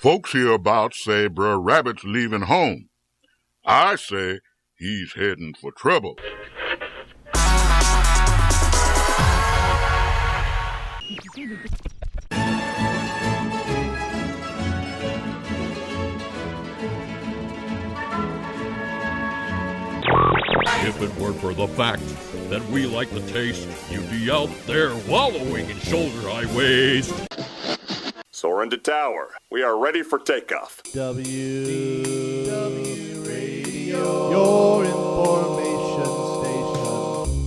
Folks hereabouts say Brer Rabbit's leaving home. I say he's heading for trouble. If it weren't for the fact that we like the taste, you'd be out there wallowing in shoulder-high waste. Soaring to tower. We are ready for takeoff. WDW Radio, your information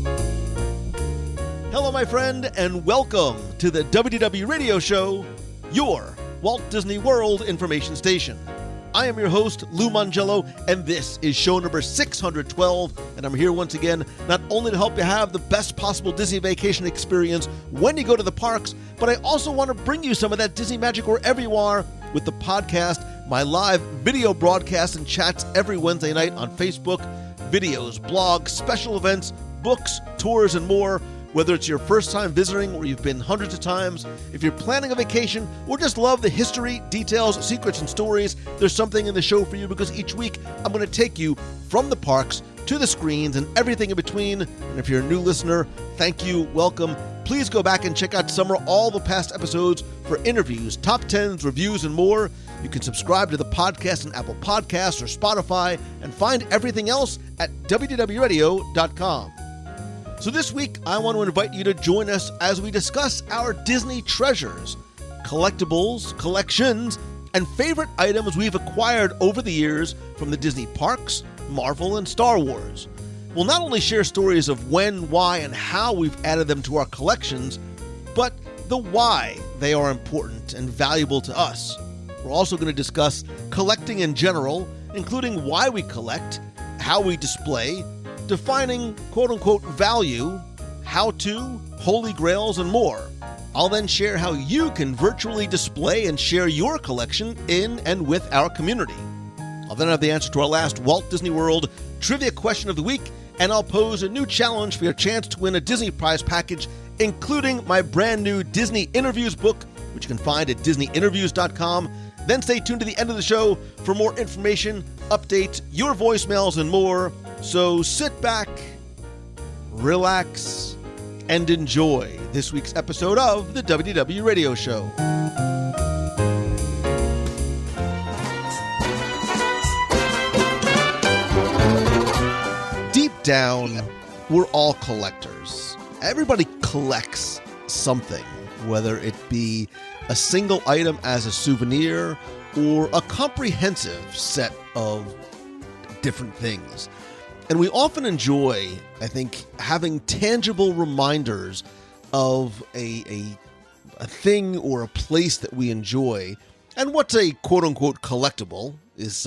station. Hello, my friend, and welcome to the WDW Radio Show, your Walt Disney World information station. I am your host, Lou Mangello, and this is show number 612, and I'm here once again not only to help you have the best possible Disney vacation experience when you go to the parks, but I also want to bring you some of that Disney magic wherever you are with the podcast, my live video broadcasts and chats every Wednesday night on Facebook, videos, blogs, special events, books, tours, and more. Whether it's your first time visiting or you've been hundreds of times, if you're planning a vacation or just love the history, details, secrets, and stories, there's something in the show for you because each week I'm going to take you from the parks to the screens and everything in between. And if you're a new listener, thank you, welcome. Please go back and check out some or all the past episodes for interviews, top 10s, reviews, and more. You can subscribe to the podcast on Apple Podcasts or Spotify and find everything else at WDWRadio.com. So this week, I want to invite you to join us as we discuss our Disney treasures, collectibles, collections, and favorite items we've acquired over the years from the Disney parks, Marvel, and Star Wars. We'll not only share stories of when, why, and how we've added them to our collections, but the why they are important and valuable to us. We're also going to discuss collecting in general, including why we collect, how we display, defining quote-unquote value, how-to, holy grails, and more. I'll then share how you can virtually display and share your collection in and with our community. I'll then have the answer to our last Walt Disney World trivia question of the week, and I'll pose a new challenge for your chance to win a Disney prize package, including my brand new Disney Interviews book, which you can find at DisneyInterviews.com. Then stay tuned to the end of the show for more information, updates, your voicemails, and more. So sit back, relax, and enjoy this week's episode of the WDW Radio Show. Deep down, we're all collectors. Everybody collects something, whether it be a single item as a souvenir or a comprehensive set of different things. And we often enjoy, I think, having tangible reminders of a thing or a place that we enjoy. And what's a quote-unquote collectible is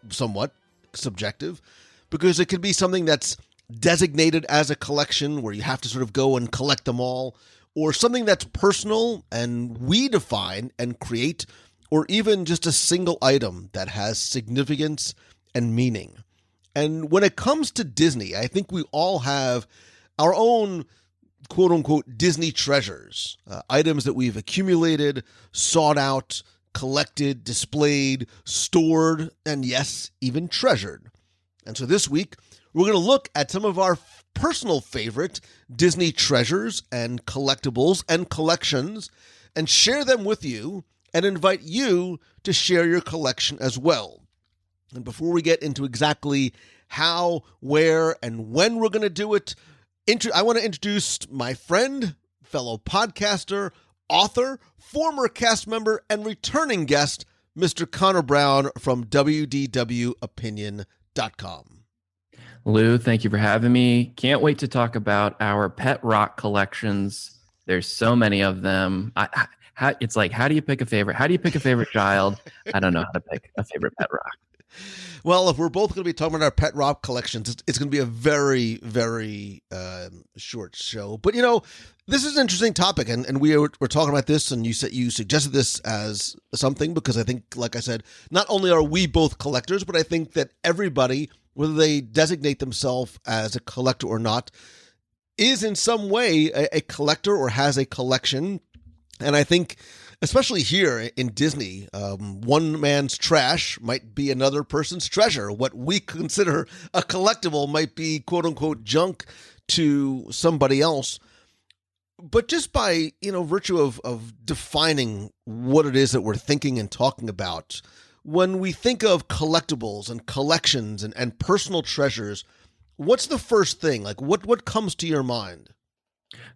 somewhat subjective, because it could be something that's designated as a collection where you have to sort of go and collect them all, or something that's personal and we define and create, or even just a single item that has significance and meaning. And when it comes to Disney, I think we all have our own quote-unquote Disney treasures, items that we've accumulated, sought out, collected, displayed, stored, and yes, even treasured. And so this week, we're going to look at some of our personal favorite Disney treasures and collectibles and collections and share them with you and invite you to share your collection as well. And before we get into exactly how, where, and when we're going to do it, I want to introduce my friend, fellow podcaster, author, former cast member, and returning guest, Mr. Connor Brown from WDWopinion.com. Lou, thank you for having me. Can't wait to talk about our pet rock collections. There's so many of them. It's like, how do you pick a favorite? How do you pick a favorite child? I don't know how to pick a favorite pet rock. Well, if we're both going to be talking about our pet rock collections, it's going to be a very, very short show. But, you know, this is an interesting topic, and we're talking about this, and you suggested this as something because I think, like I said, not only are we both collectors, but I think that everybody, whether they designate themselves as a collector or not, is in some way a collector or has a collection. And I think especially here in Disney. One man's trash might be another person's treasure. What we consider a collectible might be quote unquote junk to somebody else. But just by, virtue of defining what it is that we're thinking and talking about, when we think of collectibles and collections and personal treasures, what's the first thing? Like what comes to your mind?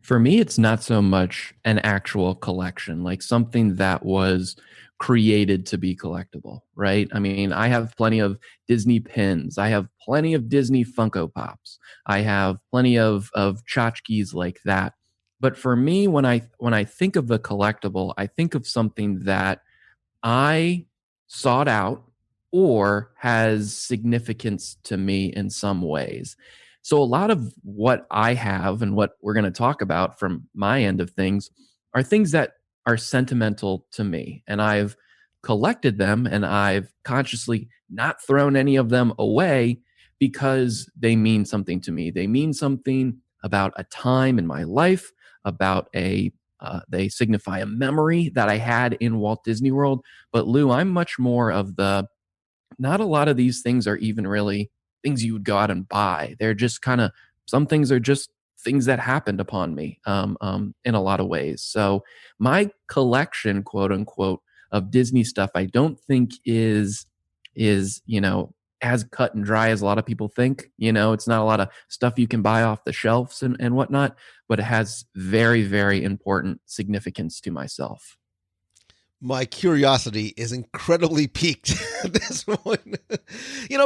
For me, it's not so much an actual collection, like something that was created to be collectible, right? I mean, I have plenty of Disney pins. I have plenty of Disney Funko Pops. I have plenty of tchotchkes like that. But for me, when I think of a collectible, I think of something that I sought out or has significance to me in some ways. So a lot of what I have and what we're going to talk about from my end of things are things that are sentimental to me. And I've collected them and I've consciously not thrown any of them away because they mean something to me. They mean something about a time in my life, about they signify a memory that I had in Walt Disney World. But Lou, I'm much more of not a lot of these things are even really things you would go out and buy. They're just some things are just things that happened upon me in a lot of ways. So my collection, quote unquote, of Disney stuff, I don't think is as cut and dry as a lot of people think. It's not a lot of stuff you can buy off the shelves and whatnot, but it has very, very important significance to myself. My curiosity is incredibly piqued at this point.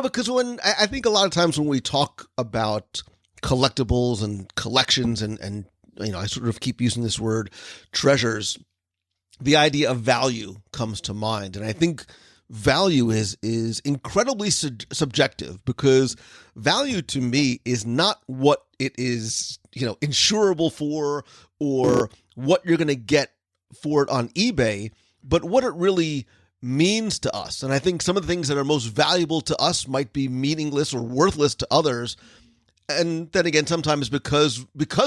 Because I think a lot of times when we talk about collectibles and collections and I sort of keep using this word treasures, the idea of value comes to mind. And I think value is incredibly subjective, because value to me is not what it is, insurable for or what you're going to get for it on eBay, but what it really means to us. And I think some of the things that are most valuable to us might be meaningless or worthless to others. And then again, sometimes because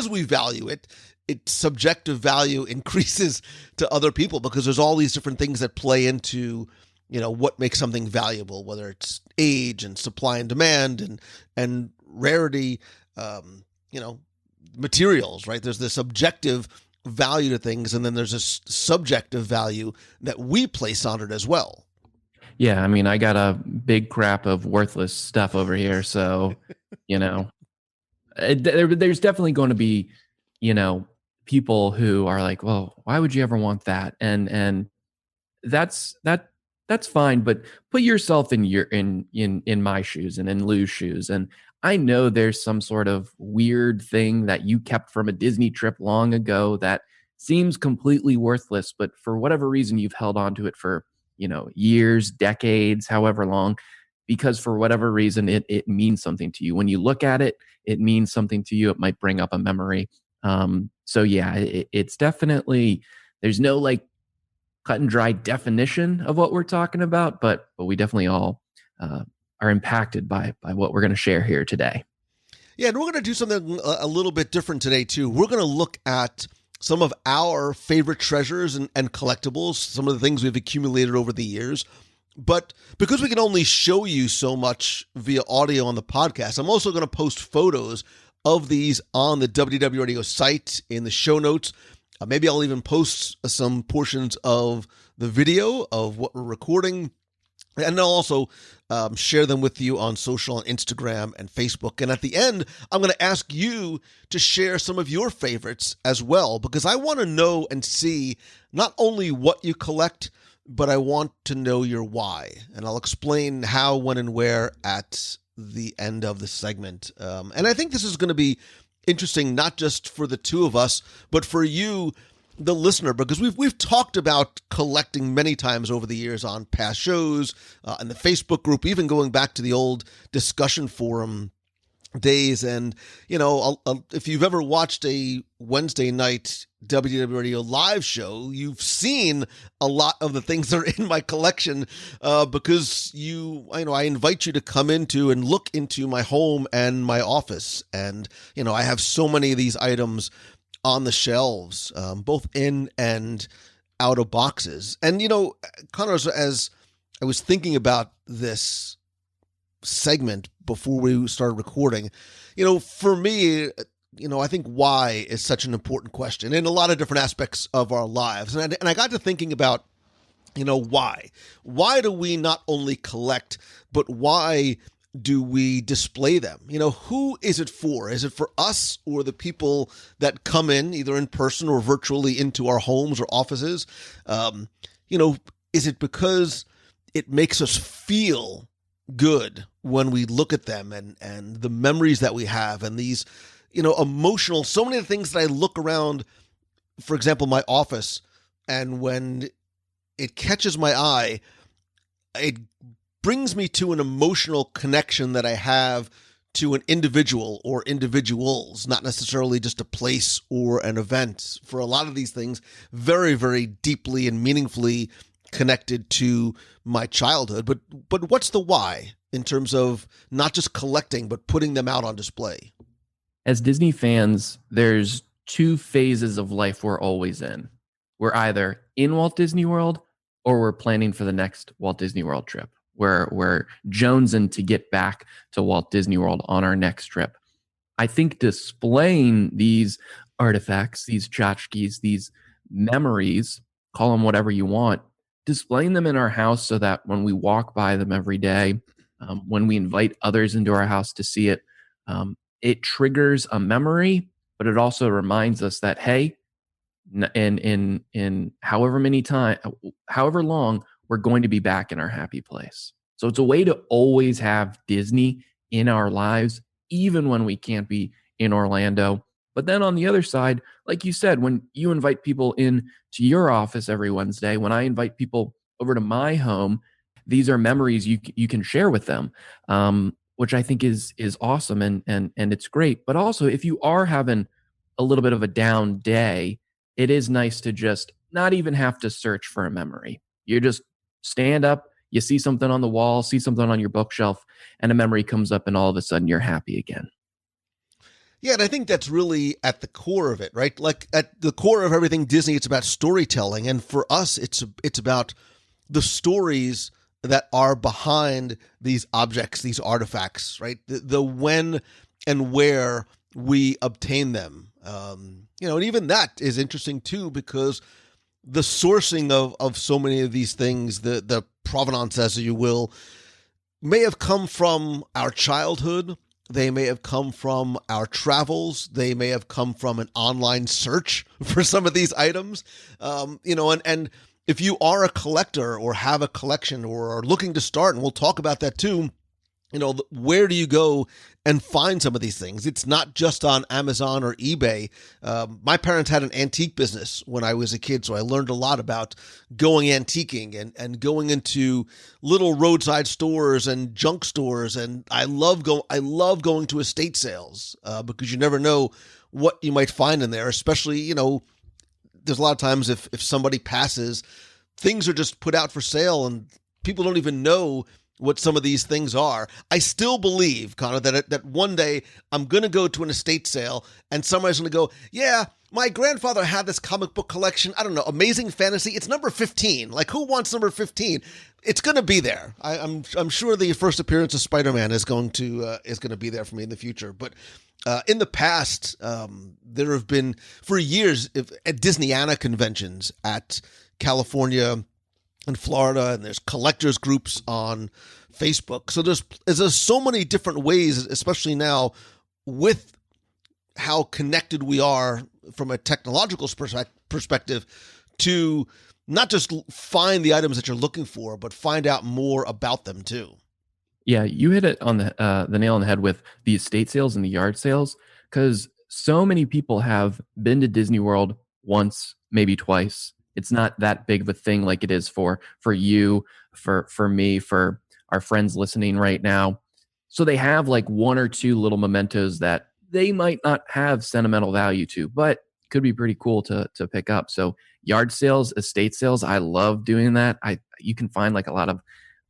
we value it, its subjective value increases to other people, because there's all these different things that play into, what makes something valuable, whether it's age and supply and demand and rarity, materials, right? There's this objective value to things, and then there's this subjective value that we place on it as well. Yeah, I mean, I got a big crap of worthless stuff over here, so there's definitely going to be people who are like, well, why would you ever want that? And that's fine, but put yourself in my shoes and in Lou's shoes, and I know there's some sort of weird thing that you kept from a Disney trip long ago that seems completely worthless, but for whatever reason you've held on to it for, years, decades, however long, because for whatever reason it means something to you. When you look at it, it means something to you. It might bring up a memory. So yeah, it's definitely, there's no like cut and dry definition of what we're talking about, but we definitely all are impacted by what we're going to share here today. Yeah, and we're going to do something a little bit different today, too. We're going to look at some of our favorite treasures and collectibles, some of the things we've accumulated over the years. But because we can only show you so much via audio on the podcast, I'm also going to post photos of these on the WDW Radio site in the show notes. Maybe I'll even post some portions of the video of what we're recording. And I'll also share them with you on social, on Instagram and Facebook. And at the end, I'm going to ask you to share some of your favorites as well, because I want to know and see not only what you collect, but I want to know your why. And I'll explain how, when, and where at the end of the segment. And I think this is going to be interesting, not just for the two of us, but for you, the listener, because we've talked about collecting many times over the years on past shows, in the Facebook group, even going back to the old discussion forum days. And, if you've ever watched a Wednesday night WDW Radio live show, you've seen a lot of the things that are in my collection, because I invite you to come into and look into my home and my office. And, I have so many of these items on the shelves, both in and out of boxes. And, Connor, as I was thinking about this segment before we started recording, for me, I think why is such an important question in a lot of different aspects of our lives. And I got to thinking about, why? Why do we not only collect, but why do we display them? Who is it for? Is it for us or the people that come in either in person or virtually into our homes or offices? Is it because it makes us feel good when we look at them and the memories that we have and these, emotional, so many of the things that I look around, for example, my office, and when it catches my eye, it brings me to an emotional connection that I have to an individual or individuals, not necessarily just a place or an event. For a lot of these things, very, very deeply and meaningfully connected to my childhood. But what's the why in terms of not just collecting, but putting them out on display? As Disney fans, there's two phases of life we're always in. We're either in Walt Disney World or we're planning for the next Walt Disney World trip. We're jonesing to get back to Walt Disney World on our next trip. I think displaying these artifacts, these tchotchkes, these memories, call them whatever you want, displaying them in our house so that when we walk by them every day, when we invite others into our house to see it, it triggers a memory, but it also reminds us that, hey, in however long, we're going to be back in our happy place. So it's a way to always have Disney in our lives, even when we can't be in Orlando. But then on the other side, like you said, when you invite people in to your office every Wednesday, when I invite people over to my home, these are memories you can share with them, which I think is awesome and it's great. But also, if you are having a little bit of a down day, it is nice to just not even have to search for a memory. You just stand up, you see something on the wall, see something on your bookshelf, and a memory comes up, and all of a sudden you're happy again. Yeah, and I think that's really at the core of it, right? Like at the core of everything Disney, it's about storytelling. And for us, it's about the stories that are behind these objects, these artifacts, right? The when and where we obtain them. And even that is interesting too, because the sourcing of so many of these things, the provenance, as you will, may have come from our childhood. They may have come from our travels. They may have come from an online search for some of these items. And if you are a collector or have a collection or are looking to start, and we'll talk about that too, where do you go and find some of these things? It's not just on Amazon or eBay. My parents had an antique business when I was a kid, so I learned a lot about going antiquing and going into little roadside stores and junk stores. And I love going to estate sales because you never know what you might find in there, especially, there's a lot of times if somebody passes, things are just put out for sale and people don't even know what some of these things are. I still believe, Connor, that one day I'm going to go to an estate sale and somebody's going to go, yeah, my grandfather had this comic book collection. I don't know, Amazing Fantasy. It's number 15. Like, who wants number 15? It's going to be there. I'm sure the first appearance of Spider-Man is going to be there for me in the future. But in the past, there have been, for years, at Disneyana conventions at California and Florida, and there's collectors groups on Facebook. So there's so many different ways, especially now with how connected we are from a technological perspective, to not just find the items that you're looking for, but find out more about them too. Yeah, you hit it on the nail on the head with the estate sales and the yard sales, because so many people have been to Disney World once, maybe twice. It's not that big of a thing like it is for you, for me, for our friends listening right now. So they have like one or two little mementos that they might not have sentimental value to, but could be pretty cool to pick up. So yard sales, estate sales, I love doing that. You can find like a lot of,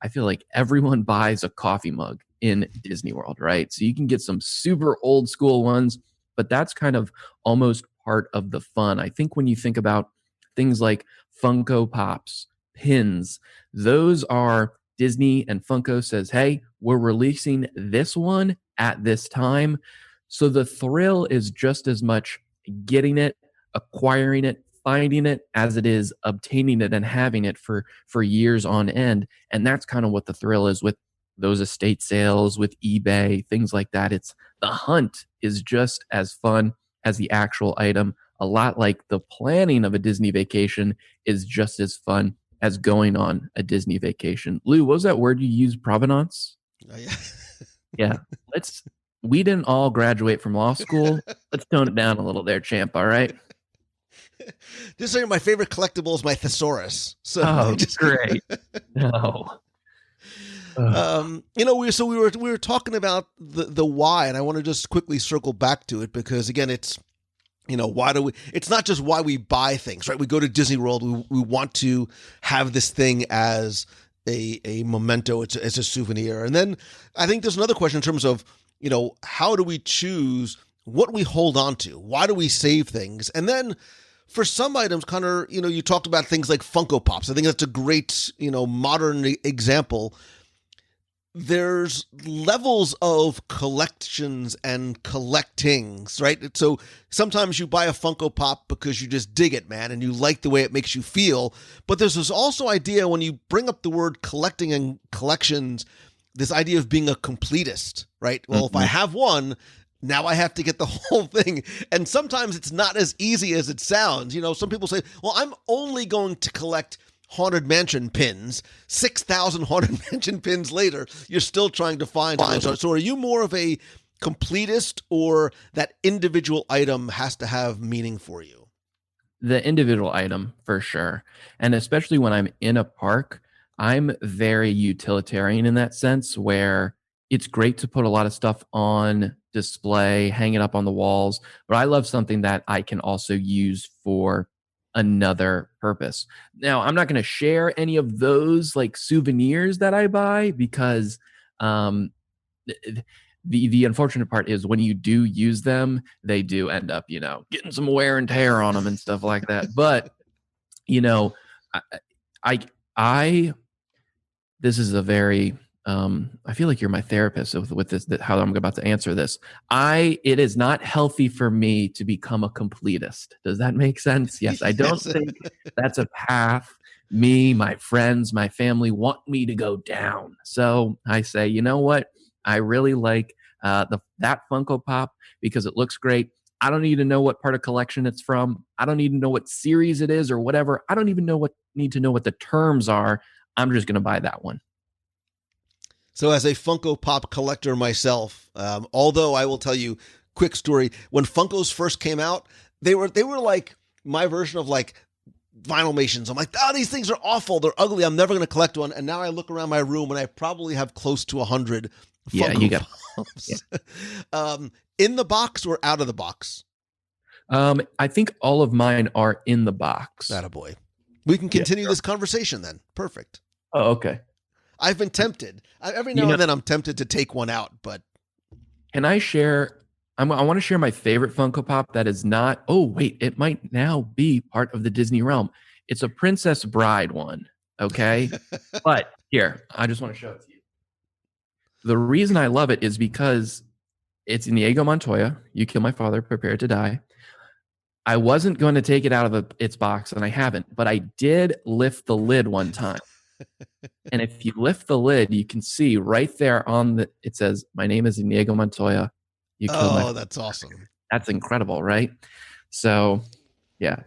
I feel like everyone buys a coffee mug in Disney World, right? So you can get some super old school ones, but that's kind of almost part of the fun. I think when you think about things like Funko Pops, pins. Those are Disney and Funko says, hey, we're releasing this one at this time. So the thrill is just as much getting it, acquiring it, finding it, as it is obtaining it and having it for years on end. And that's kind of what the thrill is with those estate sales, with eBay, things like that. It's the hunt is just as fun as the actual item. A lot like the planning of a Disney vacation is just as fun as going on a Disney vacation. Lou, what was that word you used? Provenance? Oh, yeah. Yeah. We didn't all graduate from law school. Let's tone it down a little there, champ. All right. Just saying, my favorite collectible is my thesaurus. So great. No. We were talking about the why, and I want to just quickly circle back to it because again, it's why do we? It's not just why we buy things, right? We go to Disney World. We want to have this thing as a memento. It's a souvenir, and then I think there's another question in terms of how do we choose what we hold on to? Why do we save things? And then for some items, Connor, you talked about things like Funko Pops. I think that's a great modern example. There's levels of collections and collectings, right? So sometimes you buy a Funko Pop because you just dig it, man, and you like the way it makes you feel. But there's this also idea when you bring up the word collecting and collections, this idea of being a completist, right? Well, if I have one, now I have to get the whole thing. And sometimes it's not as easy as it sounds. Some people say, well, I'm only going to collect Haunted Mansion pins. 6,000 Haunted Mansion pins later, you're still trying to find them. So are you more of a completist, or that individual item has to have meaning for you? The individual item, for sure. And especially when I'm in a park, I'm very utilitarian in that sense, where it's great to put a lot of stuff on display, hang it up on the walls, but I love something that I can also use for another purpose. Now, I'm not going to share any of those like souvenirs that I buy because the unfortunate part is when you do use them, they do end up, getting some wear and tear on them and stuff like that. But, I this is a very, I feel like you're my therapist with this, how I'm about to answer this. It is not healthy for me to become a completist. Does that make sense? Yes. I don't think that's a path me, my friends, my family want me to go down. So I say, you know what? I really like that Funko Pop because it looks great. I don't need to know what part of collection it's from. I don't need to know what series it is or whatever. I don't even need to know what the terms are. I'm just going to buy that one. So as a Funko Pop collector myself, although I will tell you, quick story, when Funkos first came out, they were like my version of like Vinylmations. I'm like, these things are awful. They're ugly. I'm never going to collect one. And now I look around my room and I probably have close to 100 Funko Pops. Yeah. In the box or out of the box? I think all of mine are in the box. Attaboy. We can continue this conversation then. Perfect. Oh, okay. I've been tempted. Every now and then I'm tempted to take one out, but. Can I share? I want to share my favorite Funko Pop that is not, it might now be part of the Disney realm. It's a Princess Bride one, okay? But here, I just want to show it to you. The reason I love it is because it's Inigo Montoya, You Kill My Father, Prepare to Die. I wasn't going to take it out of its box, and I haven't, but I did lift the lid one time. And if you lift the lid, you can see right there it says, my name is Inigo Montoya. You killed my father. That's awesome. That's incredible, right? So, yeah,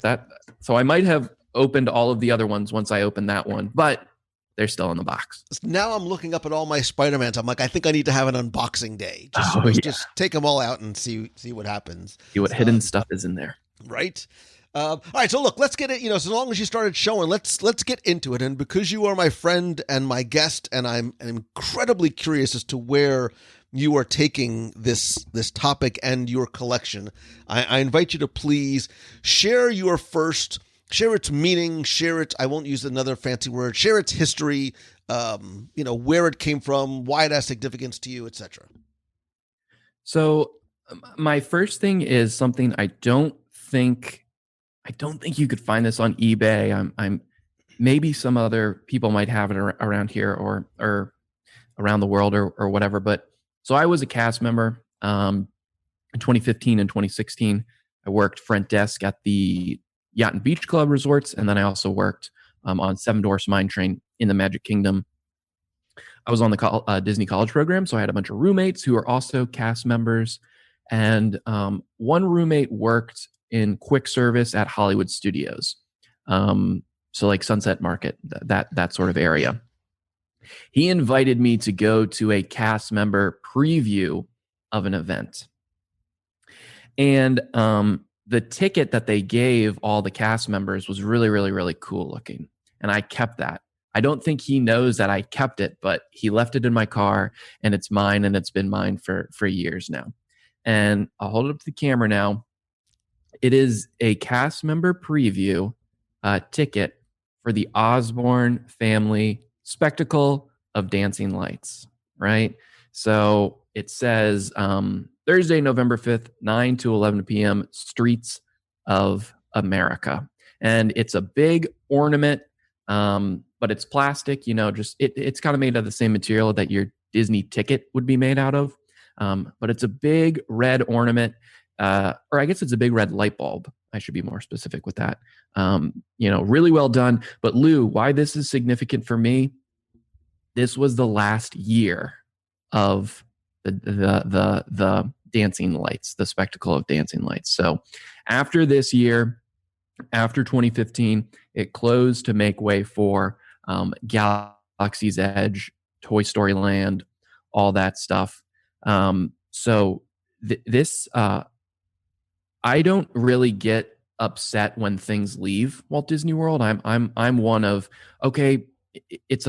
so I might have opened all of the other ones once I opened that one, but they're still in the box. Now I'm looking up at all my Spider-Mans. I'm like, I think I need to have an unboxing day. Just take them all out and see what happens. See what hidden stuff is in there. Right. All right. So look, let's get it. As long as you started showing, let's get into it. And because you are my friend and my guest, and I'm incredibly curious as to where you are taking this topic and your collection, I invite you to please share its meaning, I won't use another fancy word, share its history, where it came from, why it has significance to you, etc. So my first thing is something I don't think I don't think you could find this on eBay. I'm maybe some other people might have it around here or around the world or whatever. But so I was a cast member in 2015 and 2016. I worked front desk at the Yacht and Beach Club resorts, and then I also worked on Seven Dwarfs Mine Train in the Magic Kingdom. I was on the Disney College program, so I had a bunch of roommates who were also cast members. And one roommate worked in quick service at Hollywood Studios. So like Sunset Market, that sort of area. He invited me to go to a cast member preview of an event. And the ticket that they gave all the cast members was really, really, really cool looking. And I kept that. I don't think he knows that I kept it, but he left it in my car, and it's mine, and it's been mine for years now. And I'll hold it up to the camera now. It is a cast member preview ticket for the Osborne Family Spectacle of Dancing Lights, right? So it says Thursday, November 5th, 9 to 11 p.m., Streets of America. And it's a big ornament, but it's plastic, it's kind of made of the same material that your Disney ticket would be made out of. But it's a big red ornament, or I guess it's a big red light bulb. I should be more specific with that. Really well done. But Lou, why this is significant for me? This was the last year of the dancing lights, the spectacle of dancing lights. So after this year, after 2015, it closed to make way for Galaxy's Edge, Toy Story Land, all that stuff. So this, I don't really get upset when things leave Walt Disney World. I'm one of, okay, it's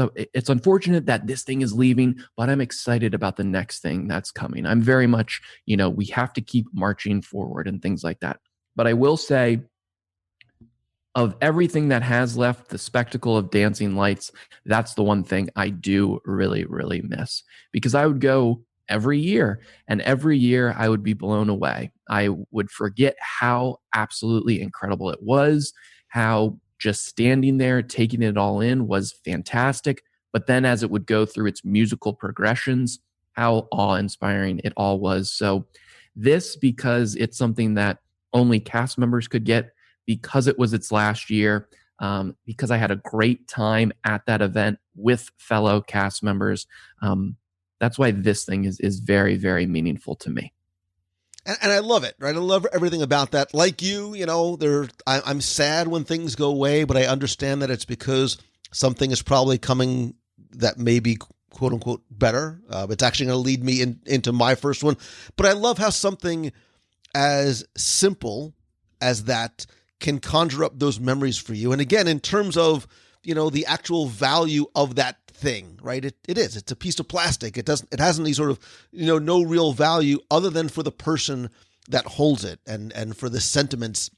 unfortunate that this thing is leaving, but I'm excited about the next thing that's coming. I'm very much, we have to keep marching forward and things like that. But I will say, of everything that has left, the spectacle of dancing lights, that's the one thing I do really, really miss, because I would go every year, and every year I would be blown away. I would forget how absolutely incredible it was, how just standing there, taking it all in was fantastic. But then as it would go through its musical progressions, how awe-inspiring it all was. So this, because it's something that only cast members could get, because it was its last year, because I had a great time at that event with fellow cast members, that's why this thing is very, very meaningful to me. And I love it, right? I love everything about that. Like I'm sad when things go away, but I understand that it's because something is probably coming that may be quote unquote better. It's actually going to lead me into my first one. But I love how something as simple as that can conjure up those memories for you. And again, in terms of, the actual value of that thing, right? It's a piece of plastic. It has any sort of, no real value other than for the person that holds it and for the sentiments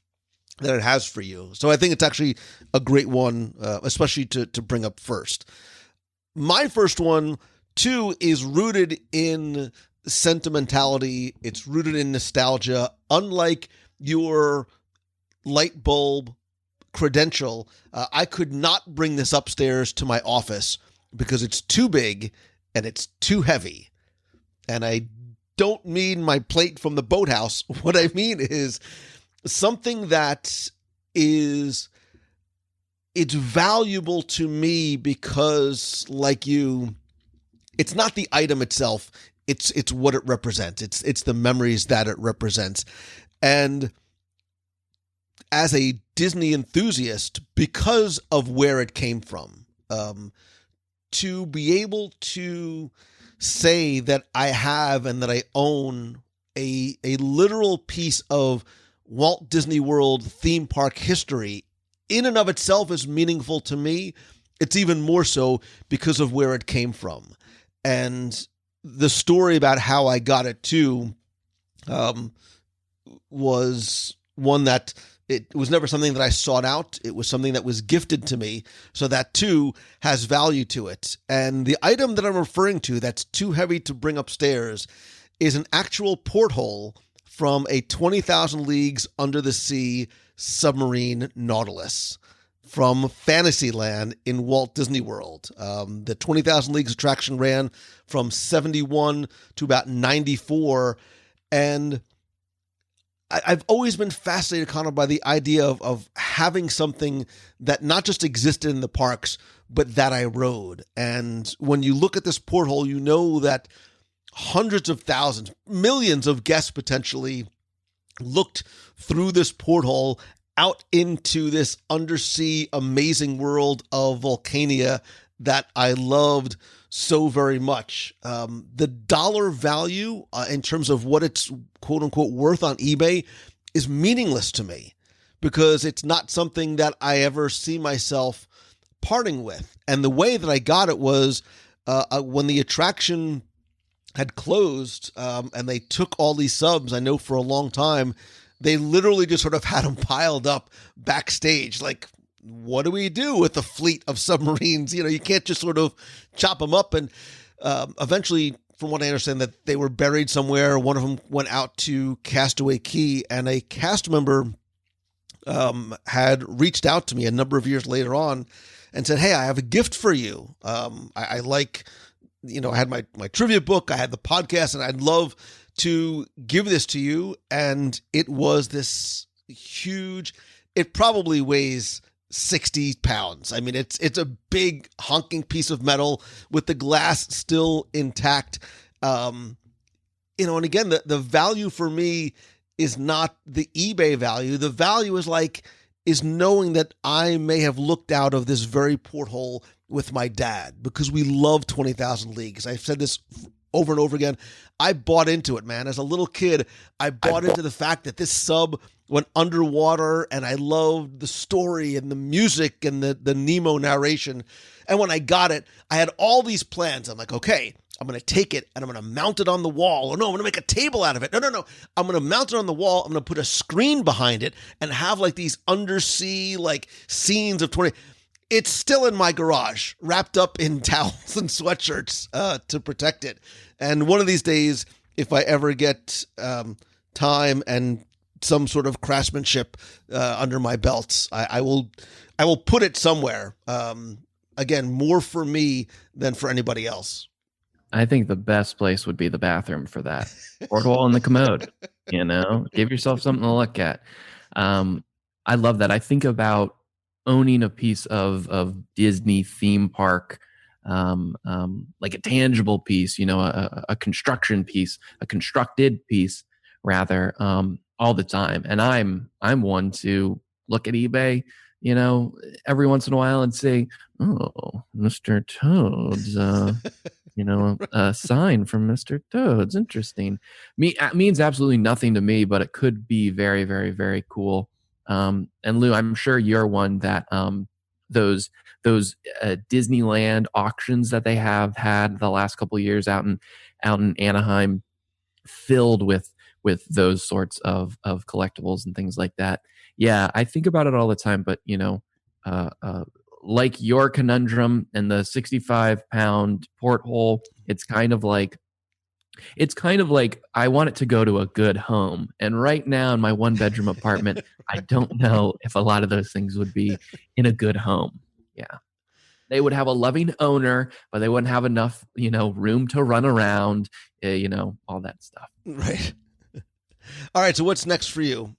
that it has for you. So I think it's actually a great one, especially to bring up first. My first one too is rooted in sentimentality. It's rooted in nostalgia. Unlike your light bulb credential, I could not bring this upstairs to my office because it's too big and it's too heavy. And I don't mean my plate from the boathouse. What I mean is something that it's valuable to me because, like you, it's not the item itself. It's what it represents. It's the memories that it represents. And as a Disney enthusiast, because of where it came from, to be able to say that I have and that I own a literal piece of Walt Disney World theme park history in and of itself is meaningful to me. It's even more so because of where it came from. And the story about how I got it too was one that it was never something that I sought out. It was something that was gifted to me. So that too has value to it. And the item that I'm referring to that's too heavy to bring upstairs is an actual porthole from a 20,000 Leagues Under the Sea submarine Nautilus from Fantasyland in Walt Disney World. The 20,000 Leagues attraction ran from 71 to about 94. And I've always been fascinated, Connor, by the idea of having something that not just existed in the parks, but that I rode. And when you look at this porthole, you know that hundreds of thousands, millions of guests potentially looked through this porthole out into this undersea amazing world of Volcania that I loved so very much. The dollar value in terms of what it's quote unquote worth on eBay is meaningless to me because it's not something that I ever see myself parting with. And the way that I got it was when the attraction had closed and they took all these subs, I know for a long time, they literally just sort of had them piled up backstage. Like, what do we do with a fleet of submarines? You know, you can't just sort of chop them up. And eventually, from what I understand, that they were buried somewhere. One of them went out to Castaway Cay, and a cast member had reached out to me a number of years later on and said, "Hey, I have a gift for you. I like, you know, I had my trivia book, I had the podcast, and I'd love to give this to you." And it was this huge, it probably weighs 60 pounds. I mean, it's a big honking piece of metal with the glass still intact. You know, and again, the value for me is not the eBay value. The value is knowing that I may have looked out of this very porthole with my dad because we love 20,000 Leagues. I've said this over and over again. I bought into it, man. As a little kid, I bought into the fact that this sub went underwater, and I loved the story and the music and the Nemo narration. And when I got it, I had all these plans. I'm like, okay, I'm going to take it and I'm going to mount it on the wall. Or no, I'm going to make a table out of it. No. I'm going to mount it on the wall. I'm going to put a screen behind it and have like these undersea like scenes of 20. It's still in my garage, wrapped up in towels and sweatshirts to protect it. And one of these days, if I ever get time and some sort of craftsmanship under my belts, I will put it somewhere. Again, more for me than for anybody else. I think the best place would be the bathroom for that. Porthole in the commode, you know, give yourself something to look at. I love that. I think about owning a piece of Disney theme park, like a tangible piece, you know, a construction piece, a constructed piece rather, all the time. And I'm one to look at eBay, you know, every once in a while and say, "Oh, Mr. Toad's, you know, a sign from Mr. Toad's. Interesting." It means absolutely nothing to me, but it could be very, very, very cool. And Lou, I'm sure you're one that those Disneyland auctions that they have had the last couple of years out in Anaheim, filled with those sorts of collectibles and things like that. Yeah, I think about it all the time. But you know, like your conundrum and the 65-pound porthole, it's kind of like I want it to go to a good home. And right now in my 1-bedroom apartment, I don't know if a lot of those things would be in a good home. Yeah. They would have a loving owner, but they wouldn't have enough, you know, room to run around, you know, all that stuff. Right. All right. So what's next for you?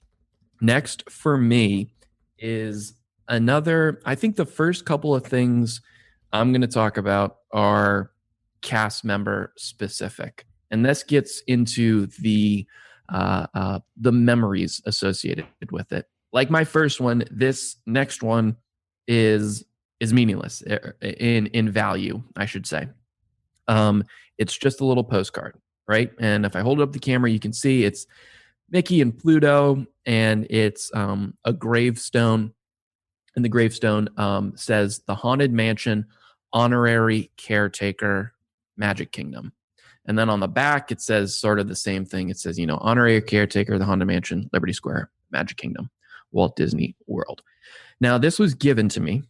Next for me is another, I think the first couple of things I'm going to talk about are cast member specific. And this gets into the memories associated with it. Like my first one, this next one is meaningless in value, I should say. It's just a little postcard, right? And if I hold up the camera, you can see it's Mickey and Pluto, and it's a gravestone. And the gravestone says the Haunted Mansion, Honorary Caretaker, Magic Kingdom. And then on the back, it says sort of the same thing. It says, you know, Honorary Caretaker, the Haunted Mansion, Liberty Square, Magic Kingdom, Walt Disney World. Now, this was given to me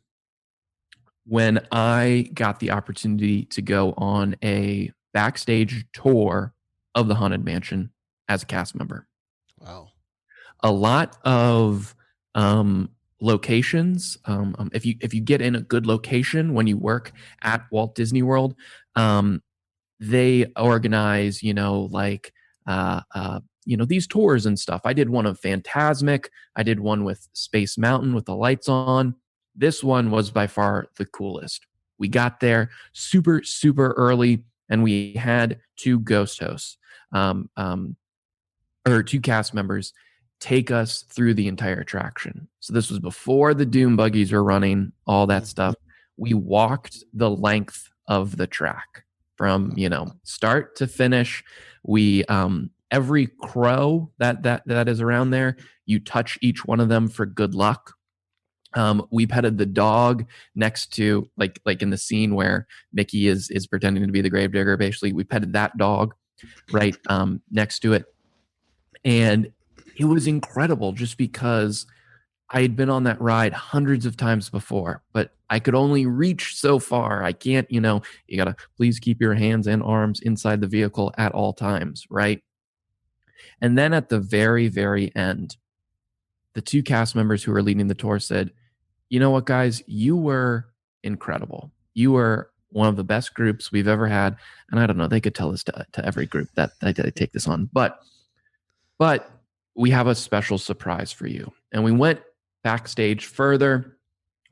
when I got the opportunity to go on a backstage tour of the Haunted Mansion as a cast member. Wow. A lot of locations. If you get in a good location when you work at Walt Disney World, they organize, these tours and stuff. I did one of Fantasmic. I did one with Space Mountain with the lights on. This one was by far the coolest. We got there super, super early, and we had two ghost hosts, or two cast members, take us through the entire attraction. So this was before the Doom buggies were running, all that stuff. We walked the length of the track from, start to finish. We, every crow that is around there, you touch each one of them for good luck. We petted the dog next to, like in the scene where Mickey is pretending to be the gravedigger. Basically, we petted that dog right next to it. And it was incredible just because I had been on that ride hundreds of times before, but I could only reach so far. I can't, you got to please keep your hands and arms inside the vehicle at all times, right? And then at the very, very end, the two cast members who were leading the tour said, you know what, guys, you were incredible. You were one of the best groups we've ever had. And I don't know, they could tell this to every group that I take this on, but we have a special surprise for you. And we went backstage further.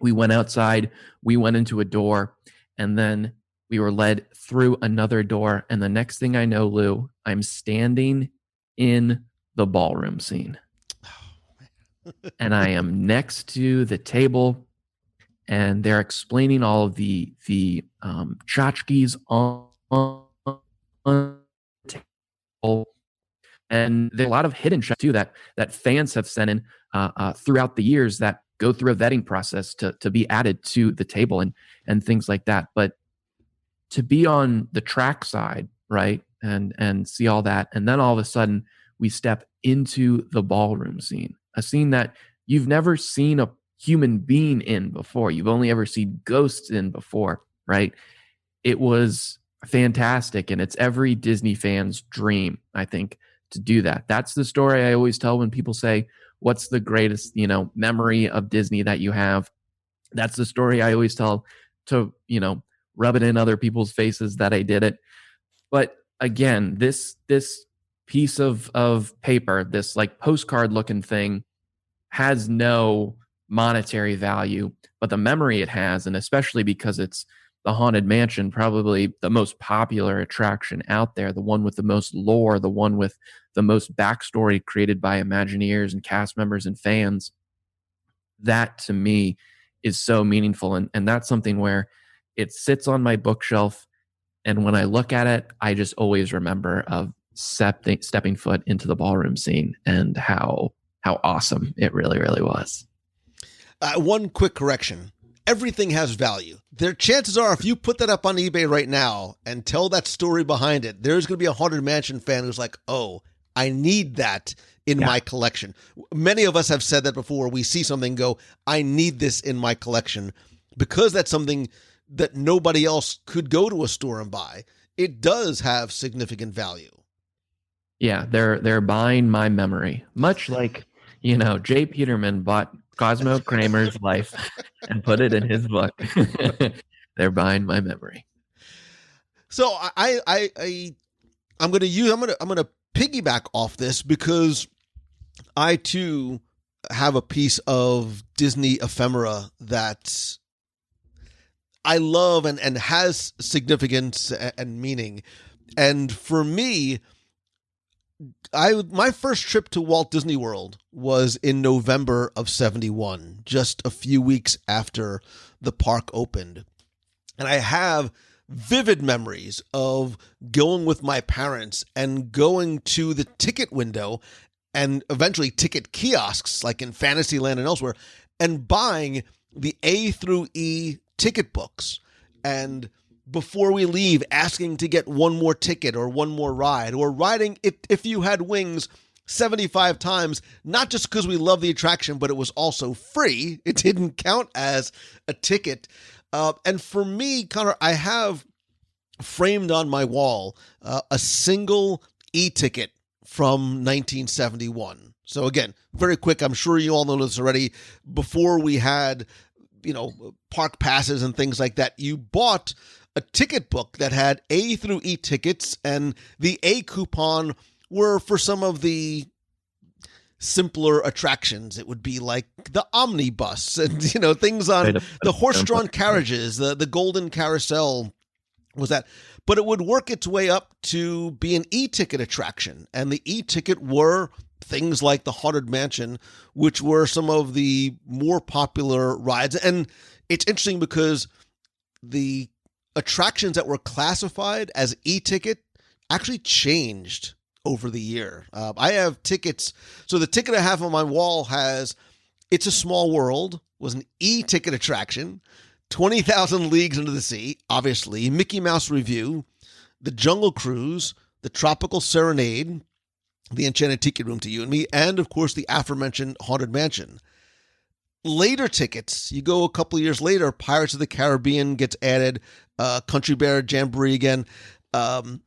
We went outside. We went into a door, and then we were led through another door. And the next thing I know, Lou, I'm standing in the ballroom scene. And I am next to the table, and they're explaining all of the tchotchkes on the table. And there's a lot of hidden shots too that fans have sent in throughout the years that go through a vetting process to be added to the table and things like that. But to be on the track side, right, and see all that, and then all of a sudden we step into the ballroom scene, a scene that you've never seen a human being in before. You've only ever seen ghosts in before, right? It was fantastic, and it's every Disney fan's dream, I think, to do that. That's the story I always tell when people say, what's the greatest, memory of Disney that you have? That's the story I always tell to, rub it in other people's faces that I did it. But again, this piece of paper, this like postcard looking thing, has no monetary value, but the memory it has, and especially because it's the Haunted Mansion, probably the most popular attraction out there, the one with the most lore, the one with the most backstory created by Imagineers and cast members and fans. That to me is so meaningful. And that's something where it sits on my bookshelf. And when I look at it, I just always remember of stepping foot into the ballroom scene and how awesome it really, really was. One quick correction. Everything has value. Chances are, if you put that up on eBay right now and tell that story behind it, there's going to be a Haunted Mansion fan who's like, oh, I need that in my collection. Many of us have said that before. We see something, go, I need this in my collection, because that's something that nobody else could go to a store and buy. It does have significant value. Yeah, they're buying my memory, much like, Jay Peterman bought Cosmo Kramer's life and put it in his book. They're buying my memory. So I'm going to piggyback off this, because I too have a piece of Disney ephemera that I love and has significance and meaning. And for me, my first trip to Walt Disney World was in November of 1971, just a few weeks after the park opened. And I have vivid memories of going with my parents and going to the ticket window and eventually ticket kiosks like in Fantasyland and elsewhere, and buying the A through E ticket books. And before we leave, asking to get one more ticket or one more ride, or riding If You Had Wings 75 times, not just because we love the attraction, but it was also free. It didn't count as a ticket. And for me, Connor, I have framed on my wall a single e-ticket from 1971. So again, very quick, I'm sure you all know this already. Before we had, park passes and things like that, you bought a ticket book that had A through E tickets, and the A coupon were for some of the simpler attractions. It would be like the omnibus and, things on the horse-drawn carriages, the golden carousel was that. But it would work its way up to be an e-ticket attraction. And the e-ticket were things like the Haunted Mansion, which were some of the more popular rides. And it's interesting because the attractions that were classified as e-ticket actually changed over the year. I have tickets. So the ticket I have on my wall has It's a Small World, was an e-ticket attraction. 20,000 Leagues Under the Sea, obviously, Mickey Mouse Review, the Jungle Cruise, the Tropical Serenade, the Enchanted Tiki Room to You and Me, and of course the aforementioned Haunted Mansion. Later tickets, you go a couple of years later, Pirates of the Caribbean gets added, Country Bear Jamboree again. The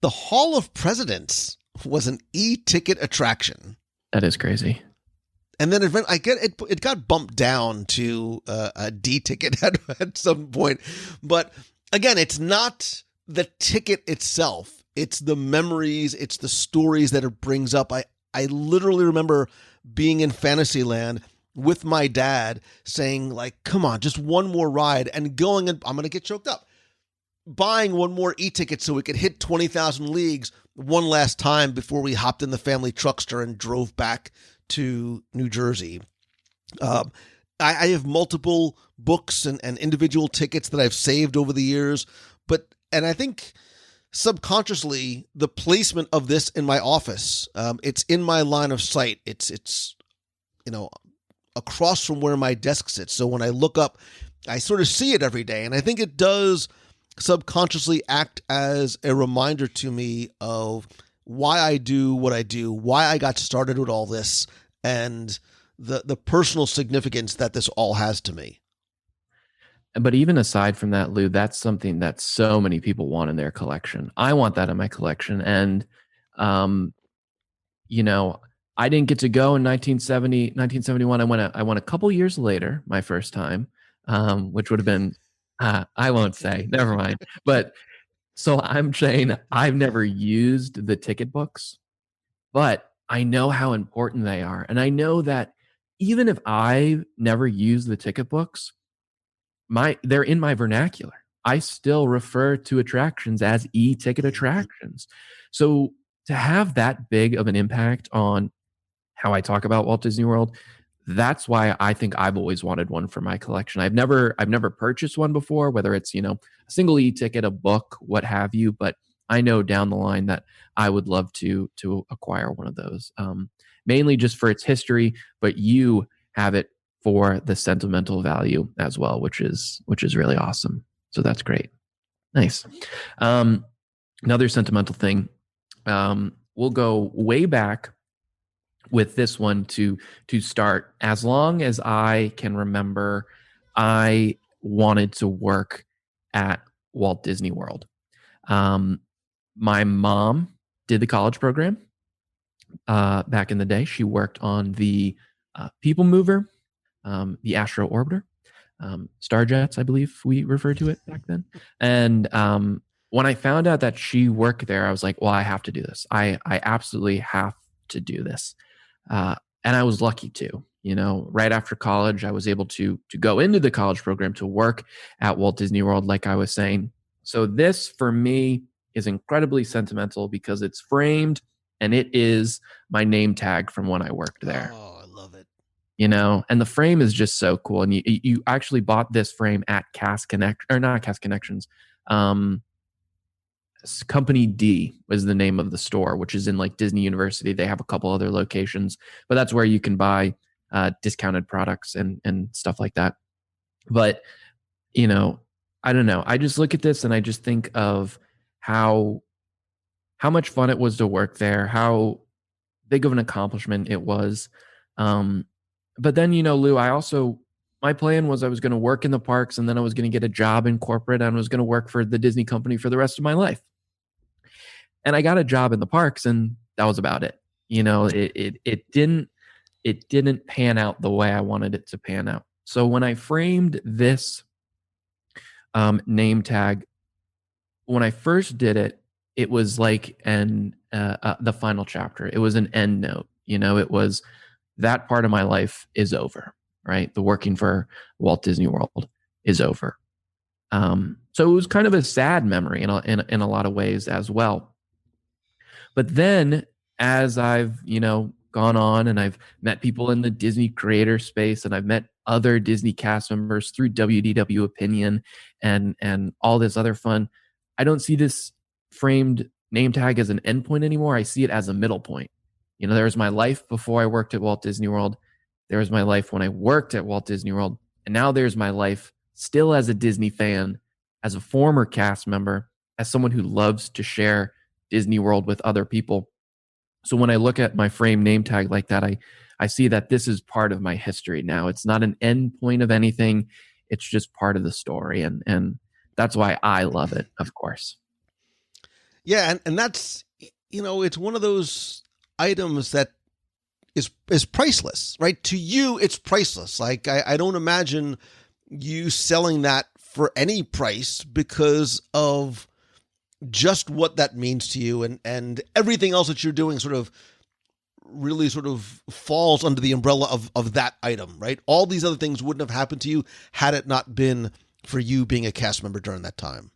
Hall of Presidents was an e-ticket attraction. That is crazy. And then it got bumped down to a D ticket at some point. But again, it's not the ticket itself. It's the memories. It's the stories that it brings up. I literally remember being in Fantasyland with my dad saying, like, come on, just one more ride, and going, and I'm going to get choked up, buying one more e-ticket so we could hit 20,000 Leagues one last time before we hopped in the family truckster and drove back to New Jersey. I have multiple books and individual tickets that I've saved over the years, and I think subconsciously the placement of this in my office, it's in my line of sight. It's across from where my desk sits. So when I look up, I sort of see it every day, and I think it does subconsciously act as a reminder to me of why I do what I do, why I got started with all this, and the personal significance that this all has to me. But even aside from that, Lou, that's something that so many people want in their collection. I want that in my collection. And, I didn't get to go in 1971. I went a couple years later, my first time, which would have been, I won't say, never mind. But so I'm saying I've never used the ticket books, but I know how important they are. And I know that even if I never use the ticket books, they're in my vernacular. I still refer to attractions as e-ticket attractions. So to have that big of an impact on how I talk about Walt Disney World, that's why I think I've always wanted one for my collection. I've never purchased one before, whether it's, a single e-ticket, a book, what have you, but I know down the line that I would love to acquire one of those, mainly just for its history, but you have it for the sentimental value as well, which is really awesome. So that's great. Nice. Another sentimental thing, we'll go way back with this one to start. As long as I can remember, I wanted to work at Walt Disney World. My mom did the college program back in the day. She worked on the People Mover, the Astro Orbiter, Starjets, I believe we referred to it back then. And when I found out that she worked there, I was like, well, I have to do this. I absolutely have to do this. And I was lucky to, right after college, I was able to go into the college program to work at Walt Disney World, like I was saying. So this, for me, is incredibly sentimental because it's framed and it is my name tag from when I worked there. Oh, I love it. And the frame is just so cool. And you actually bought this frame at not Cast Connections. Company D was the name of the store, which is in like Disney University. They have a couple other locations, but that's where you can buy discounted products and stuff like that. But, I don't know. I just look at this and I just think of how much fun it was to work there, how big of an accomplishment it was. But then, Lou, my plan was I was going to work in the parks and then I was going to get a job in corporate and I was going to work for the Disney company for the rest of my life. And I got a job in the parks and That was about it. You know, it didn't pan out the way I wanted it to pan out. So when I framed this name tag, when I first did it, it was like the final chapter. It was an end note. You know, it was that part of my life is over, right? The working for Walt Disney World is over. So it was kind of a sad memory in a lot of ways as well. But then as I've, you know, gone on and I've met people in the Disney creator space, and I've met other Disney cast members through WDW Opinion and all this other fun, I don't see this framed name tag as an endpoint anymore. I see it as a middle point. You know, there was my life before I worked at Walt Disney World. There was my life when I worked at Walt Disney World. And now there's my life still as a Disney fan, as a former cast member, as someone who loves to share Disney World with other people. So when I look at my frame name tag like that, I see that this is part of my history now. It's not an end point of anything. It's just part of the story. And that's why I love it, of course. Yeah, and that's, you know, it's one of those items that is priceless, right? To you, it's priceless. Like, I don't imagine you selling that for any price because of just what that means to you, and everything else that you're doing sort of really sort of falls under the umbrella of that item, right? All these other things wouldn't have happened to you had it not been for you being a cast member during that time.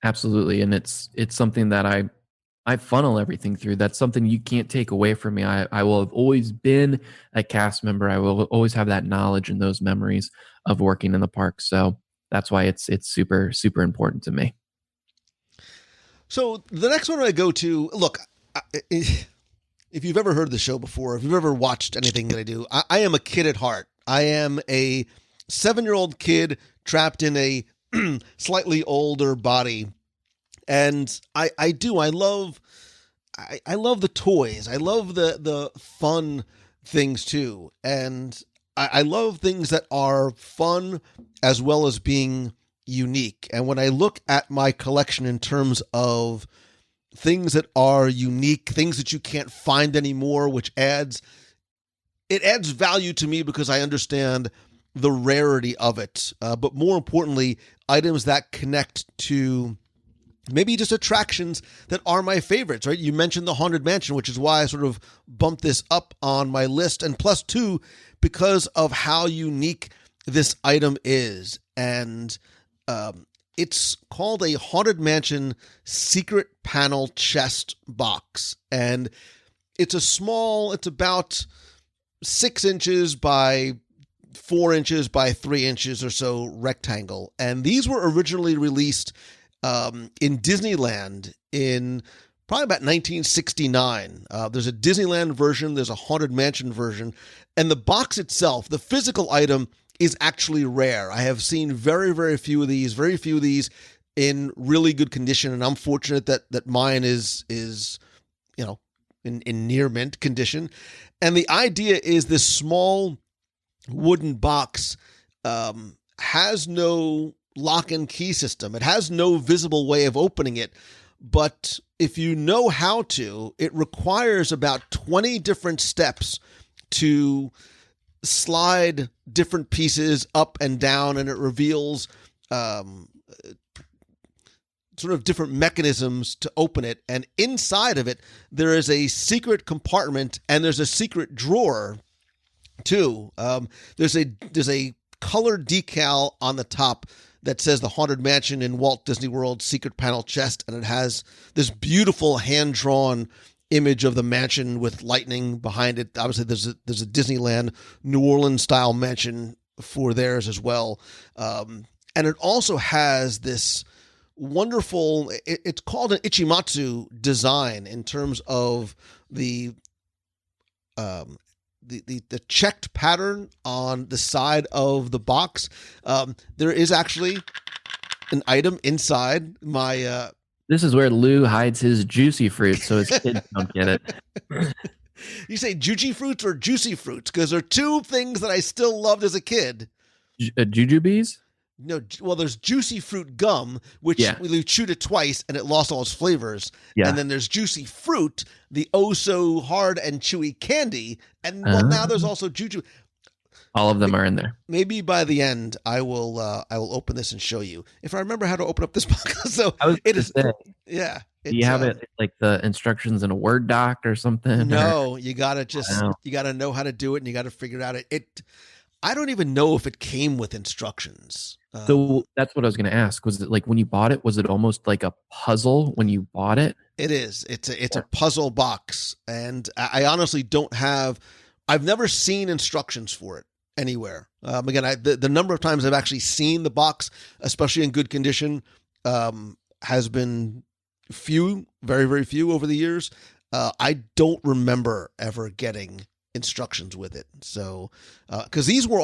Absolutely. And it's something that I funnel everything through. That's something you can't take away from me. I will have always been a cast member. I will always have that knowledge and those memories of working in the park. So that's why it's super, super important to me. So the next one I go to, look, if you've ever heard the show before, if you've ever watched anything that I do, I am a kid at heart. I am a 7-year-old kid trapped in a slightly older body. And I love the toys. I love the fun things too. And I love things that are fun as well as being unique. And when I look at my collection in terms of things that are unique, things that you can't find anymore, which adds value to me because I understand the rarity of it. But more importantly, items that connect to maybe just attractions that are my favorites, right? You mentioned the Haunted Mansion, which is why I sort of bumped this up on my list. And plus two, because of how unique this item is. And it's called a Haunted Mansion secret panel chest box. And it's it's about 6 inches by 4 inches by 3 inches or so rectangle. And these were originally released in Disneyland in probably about 1969. There's a Disneyland version, there's a Haunted Mansion version, and the box itself, the physical item, is actually rare. I have seen very, very few of these in really good condition, and I'm fortunate that mine is you know, in near mint condition. And the idea is this small wooden box has no lock and key system. It has no visible way of opening it, but if you know how to, it requires about 20 different steps to slide different pieces up and down, and it reveals sort of different mechanisms to open it. And inside of it, there is a secret compartment, and there's a secret drawer too. There's a colored decal on the top that says the Haunted Mansion in Walt Disney World secret panel chest, and it has this beautiful hand-drawn image of the mansion with lightning behind it. Obviously, there's a Disneyland New Orleans style mansion for theirs as well, and it also has this wonderful. It's called an Ichimatsu design in terms of the checked pattern on the side of the box. There is actually an item inside my. This is where Lou hides his juicy fruit, so his kids don't get it. You say juicy fruits or juicy fruits? Because they're two things that I still loved as a kid. Jujubes? No, well, there's juicy fruit gum, which you chewed it twice and it lost all its flavors. Yeah. And then there's juicy fruit, the oh so hard and chewy candy. And well, now there's also juju. All of them are in there. Maybe by the end, I will open this and show you if I remember how to open up this box. So it is. Yeah. Do you have it like the instructions in a Word doc or something? No, you gotta you gotta know how to do it, and you gotta figure it out. I don't even know if it came with instructions. So that's what I was going to ask. Was it like when you bought it? Was it almost like a puzzle when you bought it? It is. It's a puzzle box, and I honestly don't have. I've never seen instructions for it anywhere. Again, the number of times I've actually seen the box, especially in good condition, has been few, very, very few over the years. I don't remember ever getting instructions with it. So, because these were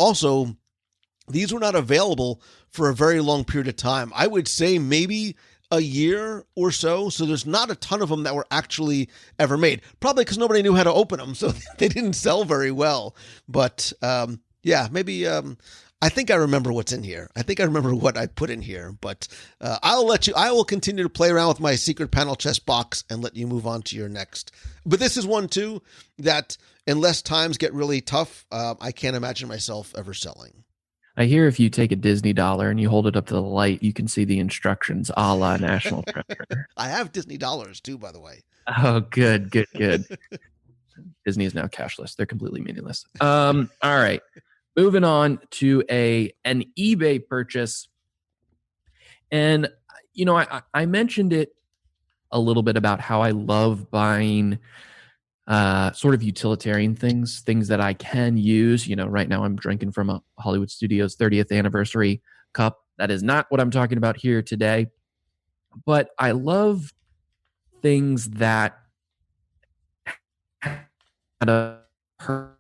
not available for a very long period of time. I would say maybe a year or so. So there's not a ton of them that were actually ever made. Probably because nobody knew how to open them, so they didn't sell very well. But yeah, maybe. I think I remember what's in here. I think I remember what I put in here, but I will continue to play around with my secret panel chest box and let you move on to your next. But this is one too that unless times get really tough, I can't imagine myself ever selling. I hear if you take a Disney dollar and you hold it up to the light, you can see the instructions a la National Treasure. I have Disney dollars too, by the way. Oh, good. Disney is now cashless. They're completely meaningless. All right. Moving on to an eBay purchase. And, I mentioned it a little bit about how I love buying sort of utilitarian things that I can use. Right now I'm drinking from a Hollywood Studios 30th anniversary cup. That is not what I'm talking about here today. But I love things that had a purpose.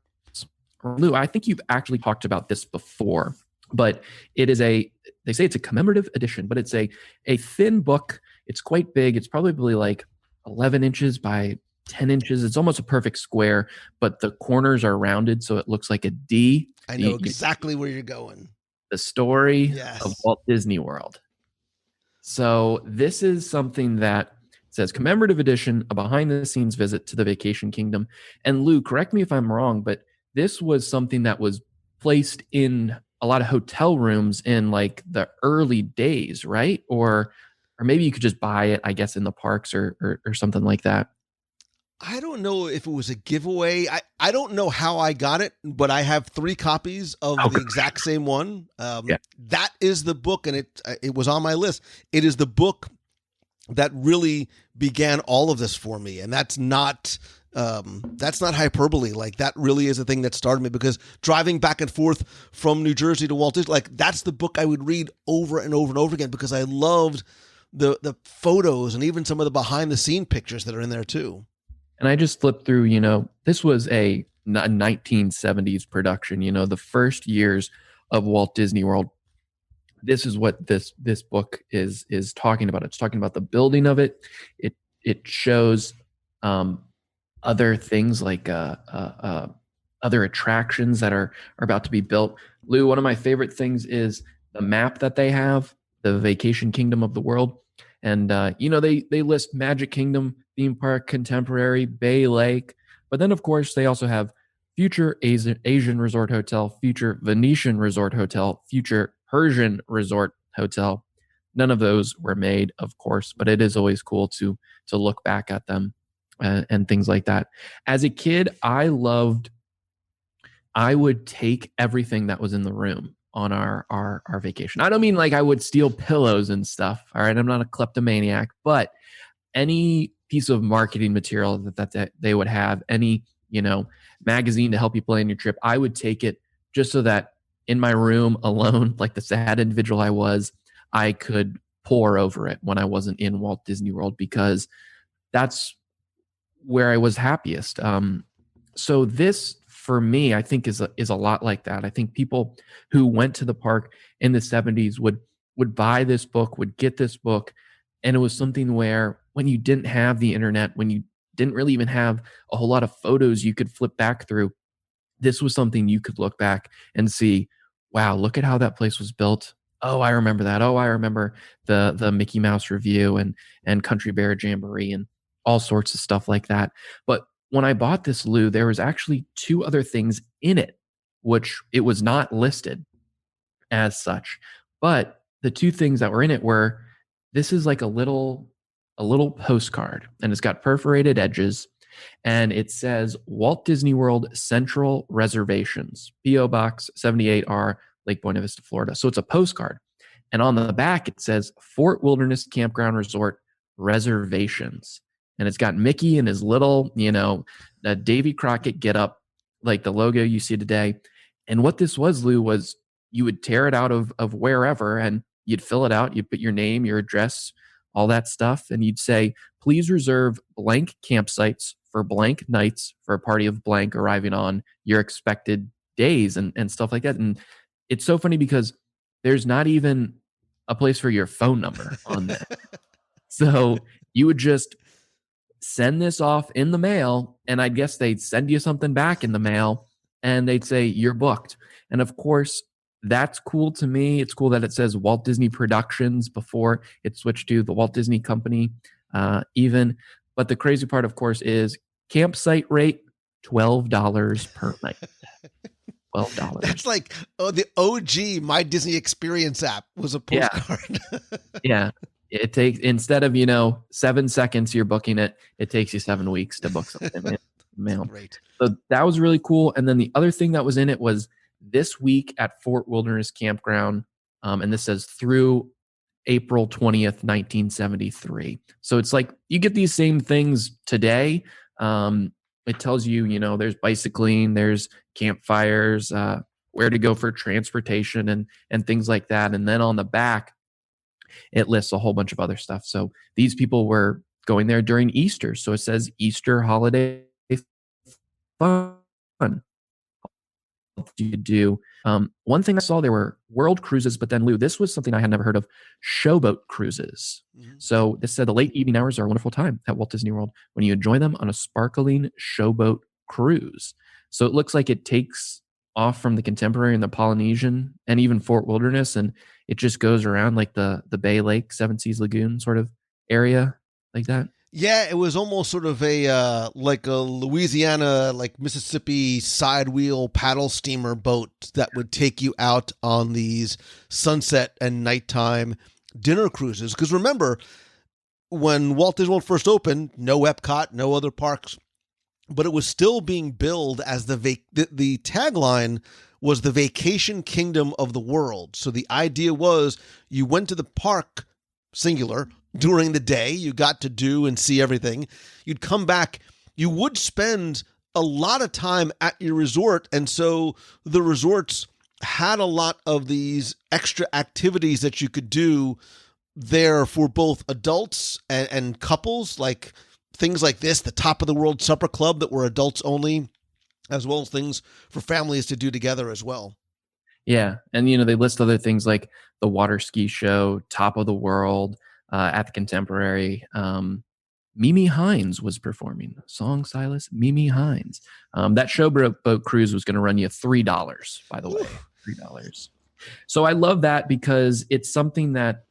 Lou, I think you've actually talked about this before, but it is they say it's a commemorative edition, but it's a thin book. It's quite big. It's probably like 11 inches by 10 inches. It's almost a perfect square, but the corners are rounded, so it looks like a D. I know exactly where you're going. The story of Walt Disney World. So this is something that says commemorative edition, a behind-the-scenes visit to the Vacation Kingdom. And Lou, correct me if I'm wrong, but this was something that was placed in a lot of hotel rooms in like the early days, right? Or maybe you could just buy it, I guess, in the parks or something like that. I don't know if it was a giveaway. I don't know how I got it, but I have 3 copies of the exact same one. That is the book, and it was on my list. It is the book that really began all of this for me, and that's not hyperbole. Like, that really is a thing that started me, because driving back and forth from New Jersey to Walt Disney, like, that's the book I would read over and over and over again, because I loved the photos and even some of the behind the scene pictures that are in there too. And I just flipped through, this was a 1970s production, the first years of Walt Disney World. This is what this book is talking about. It's talking about the building of it. It shows other things like other attractions that are about to be built. Lou, one of my favorite things is the map that they have, the Vacation Kingdom of the world. And, they list Magic Kingdom, Theme Park, Contemporary, Bay Lake. But then, of course, they also have future Asian Resort Hotel, future Venetian Resort Hotel, future Persian Resort Hotel. None of those were made, of course, but it is always cool to look back at them and things like that. As a kid, I would take everything that was in the room on our vacation. I don't mean like I would steal pillows and stuff. All right. I'm not a kleptomaniac, but any piece of marketing material that they would have, any, magazine to help you plan your trip, I would take it just so that in my room alone, like the sad individual I was, I could pore over it when I wasn't in Walt Disney World, because that's where I was happiest. So this, for me, I think is a lot like that. I think people who went to the park in the 70s would buy this book, would get this book, and it was something where when you didn't have the internet, when you didn't really even have a whole lot of photos you could flip back through, this was something you could look back and see, wow, look at how that place was built. Oh, I remember that. Oh, I remember the Mickey Mouse review and Country Bear Jamboree and all sorts of stuff like that. But when I bought this, Lou, there was actually two other things in it, which it was not listed as such. But the two things that were in it were, this is like a little postcard, and it's got perforated edges, and it says Walt Disney World Central Reservations, P.O. Box 78R, Lake Buena Vista, Florida. So it's a postcard. And on the back, it says Fort Wilderness Campground Resort Reservations. And it's got Mickey and his little, Davy Crockett get up, like the logo you see today. And what this was, Lou, was you would tear it out of wherever, and you'd fill it out. You'd put your name, your address, all that stuff. And you'd say, please reserve blank campsites for blank nights for a party of blank arriving on your expected days and stuff like that. And it's so funny because there's not even a place for your phone number on there. So you would just send this off in the mail, and I guess they'd send you something back in the mail, and they'd say, you're booked. And of course, that's cool to me. It's cool that it says Walt Disney Productions before it switched to the Walt Disney Company even. But the crazy part, of course, is campsite rate, $12 per night. $12. That's like the OG My Disney Experience app was a postcard. Yeah. It takes, instead of 7 seconds you're booking it, it takes you 7 weeks to book something in mail. Great. So that was really cool. And then the other thing that was in it was this week at Fort Wilderness Campground, and this says through April 20th, 1973. So it's like you get these same things today. It tells you, there's bicycling, there's campfires, where to go for transportation and things like that. And then on the back, it lists a whole bunch of other stuff. So these people were going there during Easter. So it says Easter holiday fun. You do. One thing I saw, there were world cruises, but then, Lou, this was something I had never heard of, showboat cruises. Mm-hmm. So this said the late evening hours are a wonderful time at Walt Disney World when you enjoy them on a sparkling showboat cruise. So it looks like it takes off from the Contemporary and the Polynesian and even Fort Wilderness, and it just goes around like the Bay Lake, Seven Seas Lagoon sort of area like that. Yeah, it was almost sort of like a Louisiana, like Mississippi side wheel paddle steamer boat that would take you out on these sunset and nighttime dinner cruises. Because remember, when Walt Disney World first opened, no Epcot, no other parks, but it was still being billed as the tagline was the vacation kingdom of the world. So the idea was you went to the park, singular, during the day. You got to do and see everything. You'd come back. You would spend a lot of time at your resort. And so the resorts had a lot of these extra activities that you could do there for both adults and couples, like things like this, the Top of the World Supper Club that were adults only, as well as things for families to do together as well. Yeah. And, they list other things like the water ski show, Top of the World, at the Contemporary. Mimi Hines was performing. Song stylist Mimi Hines. That showboat cruise was going to run you $3, by the way. $3. So I love that because it's something that,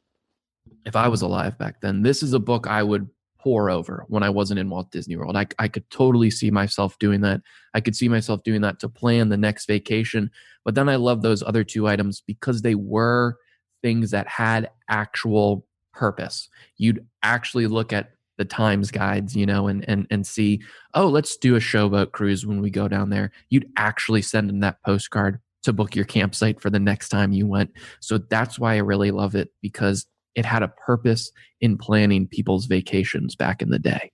if I was alive back then, this is a book I would pore over when I wasn't in Walt Disney World. I could totally see myself doing that. I could see myself doing that to plan the next vacation. But then I love those other two items because they were things that had actual purpose. You'd actually look at the Times guides, and see, oh, let's do a showboat cruise when we go down there. You'd actually send them that postcard to book your campsite for the next time you went. So that's why I really love it, because it had a purpose in planning people's vacations back in the day.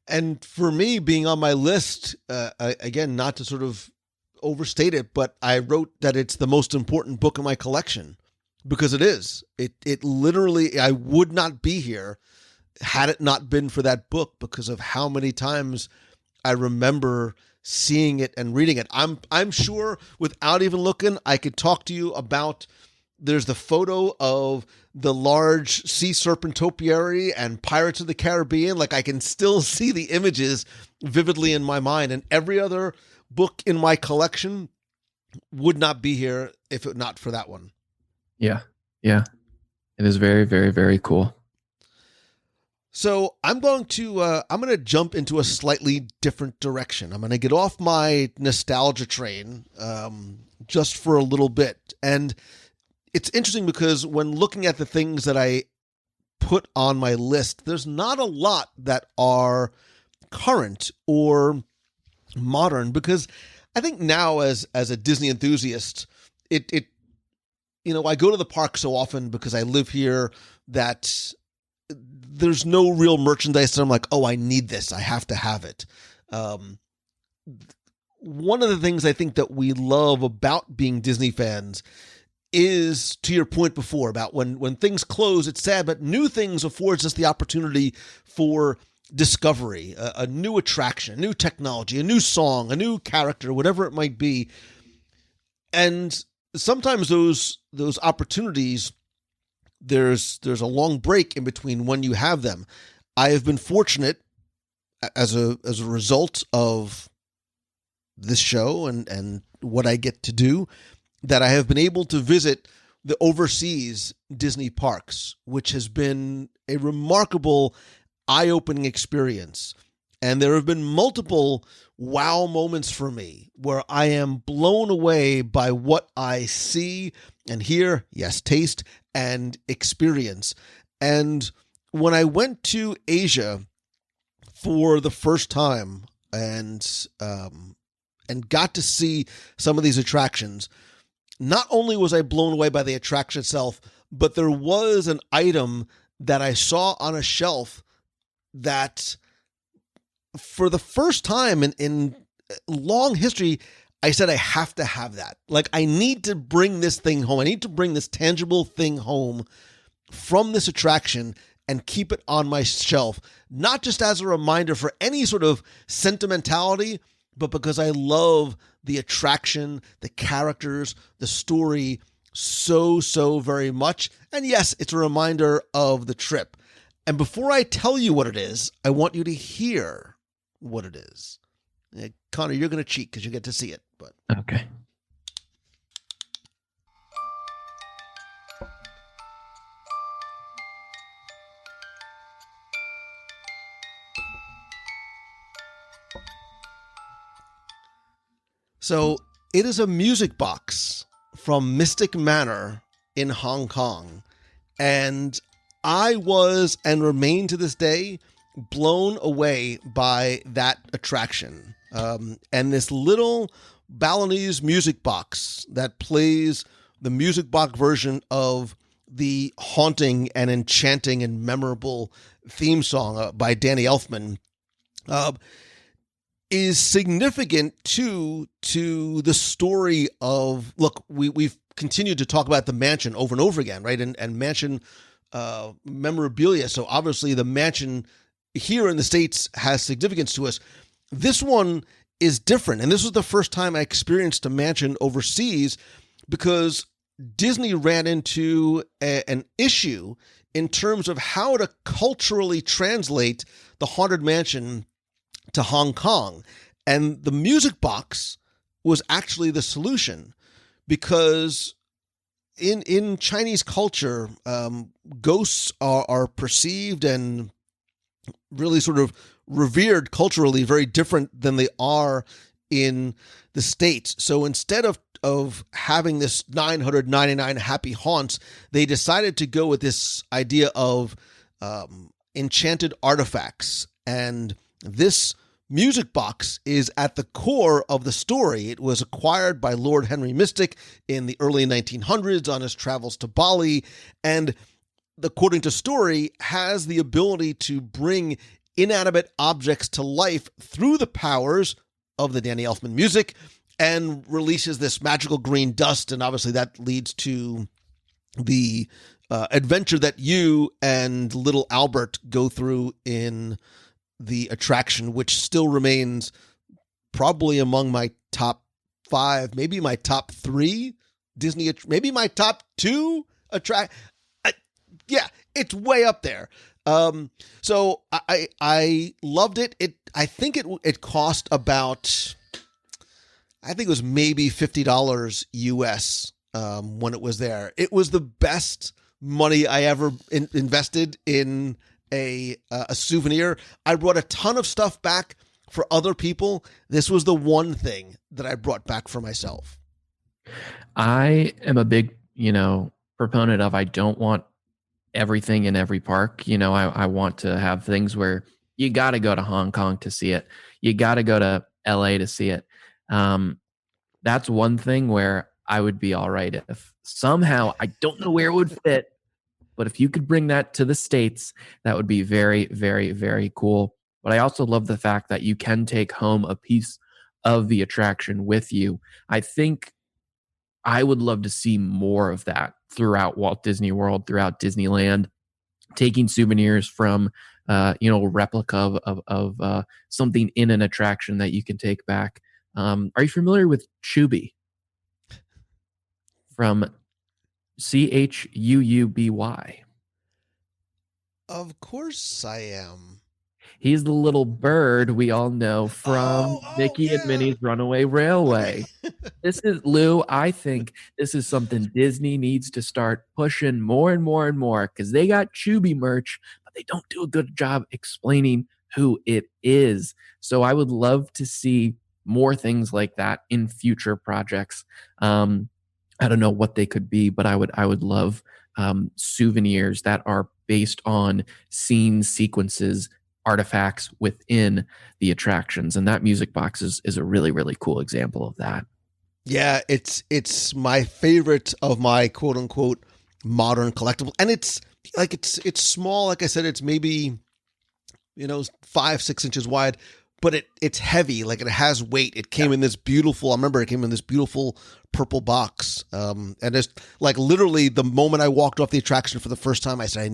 And for me, being on my list, again, not to sort of overstate it, but I wrote that it's the most important book in my collection. Because it is. It literally, I would not be here had it not been for that book, because of how many times I remember seeing it and reading it. I'm sure without even looking, I could talk to you about, there's the photo of the large sea serpent topiary and Pirates of the Caribbean. Like, I can still see the images vividly in my mind, and every other book in my collection would not be here if it not for that one. Yeah. Yeah. It is very, very, very cool. So I'm going to jump into a slightly different direction. I'm going to get off my nostalgia train just for a little bit. And it's interesting because when looking at the things that I put on my list, there's not a lot that are current or modern, because I think now as a Disney enthusiast, it I go to the park so often because I live here that there's no real merchandise that I'm like, oh, I need this, I have to have it. One of the things I think that we love about being Disney fans is, to your point before, about when things close, it's sad, but new things affords us the opportunity for discovery, a new attraction, a new technology, a new song, a new character, whatever it might be. And sometimes those opportunities, there's a long break in between when you have them. I have been fortunate as a result of this show and what I get to do, that I have been able to visit the overseas Disney parks, which has been a remarkable, eye-opening experience. And there have been multiple wow moments for me where I am blown away by what I see and hear, yes, taste and experience. And when I went to Asia for the first time and got to see some of these attractions, not only was I blown away by the attraction itself, but there was an item that I saw on a shelf that, for the first time in long history, I said, I have to have that. Like, I need to bring this thing home. I need to bring this tangible thing home from this attraction and keep it on my shelf, not just as a reminder for any sort of sentimentality, but because I love the attraction, the characters, the story so very much. And yes, it's a reminder of the trip. And before I tell you what it is, I want you to hear what it is. Connor, you're going to cheat because you get to see it. But okay. So it is a music box from Mystic Manor in Hong Kong. And I was, and remain to this day, blown away by that attraction. And this little Balinese music box that plays the music box version of the haunting and enchanting and memorable theme song by Danny Elfman is significant to the story of, look, we've continued to talk about the mansion over and over again, right? And mansion memorabilia. So obviously the mansion here in the States has significance to us. This one is different. And this was the first time I experienced a mansion overseas, because Disney ran into an issue in terms of how to culturally translate the Haunted Mansion to Hong Kong. And the music box was actually the solution, because in Chinese culture, ghosts are perceived and really sort of revered culturally very different than they are in the States. So instead of having this 999 happy haunts, they decided to go with this idea of enchanted artifacts. And this music box is at the core of the story. It was acquired by Lord Henry Mystic in the early 1900s on his travels to Bali, and according to story, has the ability to bring inanimate objects to life through the powers of the Danny Elfman music, and releases this magical green dust. And obviously that leads to the adventure that you and little Albert go through in the attraction, which still remains probably among my top 5, maybe my top 3 Disney, maybe my top 2 yeah, it's way up there. So I loved it. I think it cost about, I think it was maybe $50 US when it was there. It was the best money I ever invested in a souvenir. I brought a ton of stuff back for other people. This was the one thing that I brought back for myself. I am a big, proponent of, I don't want everything in every park. I want to have things where you got to go to Hong Kong to see it. You got to go to LA to see it. That's one thing where I would be all right if somehow, I don't know where it would fit, but if you could bring that to the States, that would be very, very, very cool. But I also love the fact that you can take home a piece of the attraction with you. I think I would love to see more of that throughout Walt Disney World, throughout Disneyland, taking souvenirs from, replica of something in an attraction that you can take back. Are you familiar with Chubby? From Chuuby. Of course I am. He's the little bird we all know from Mickey and Minnie's Runaway Railway. This is, Lou, I think this is something Disney needs to start pushing more and more and more, because they got Chubby merch, but they don't do a good job explaining who it is. So I would love to see more things like that in future projects. I don't know what they could be, but I would love souvenirs that are based on scene sequences, artifacts within the attractions, and that music box is a really, really cool example of that. Yeah, it's my favorite of my quote unquote modern collectible, and it's small. Like I said, it's maybe 5-6 inches wide, but it's heavy. Like, it has weight. It came in this beautiful. I remember it came in this beautiful purple box, and it's like literally the moment I walked off the attraction for the first time, I said,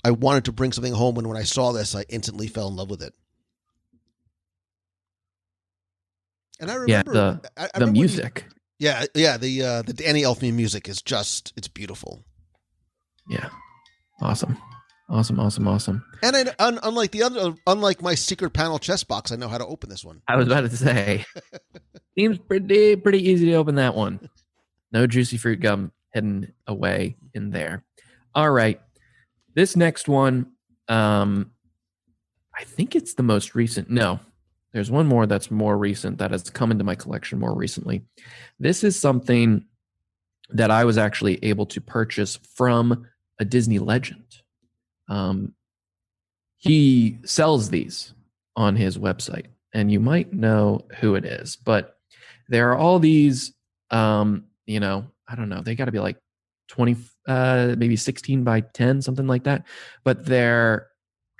I wanted to bring something home, and when I saw this, I instantly fell in love with it. And I remember the music. The Danny Elfman music is it's beautiful. Yeah, awesome. And unlike my secret panel chess box, I know how to open this one. I was about to say, seems pretty easy to open that one. No juicy fruit gum hidden away in there. All right. This next one, I think it's the most recent. No, there's one more that's more recent that has come into my collection more recently. This is something that I was actually able to purchase from a Disney legend. He sells these on his website, and you might know who it is, but there are all these, I don't know, they got to be like 20, maybe 16 by 10, something like that. But they're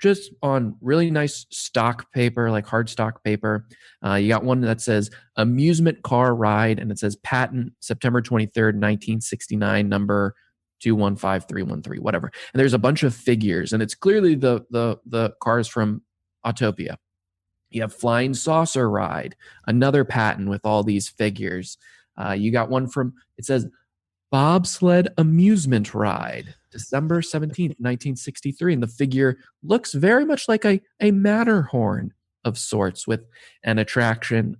just on really nice stock paper, like hard stock paper. You got one that says amusement car ride, and it says patent September 23rd, 1969, number 215313, whatever. And there's a bunch of figures, and it's clearly the cars from Autopia. You have Flying Saucer Ride, another patent with all these figures. You got one from, it says Bobsled Amusement Ride, December 17th, 1963. And the figure looks very much like a Matterhorn of sorts, with an attraction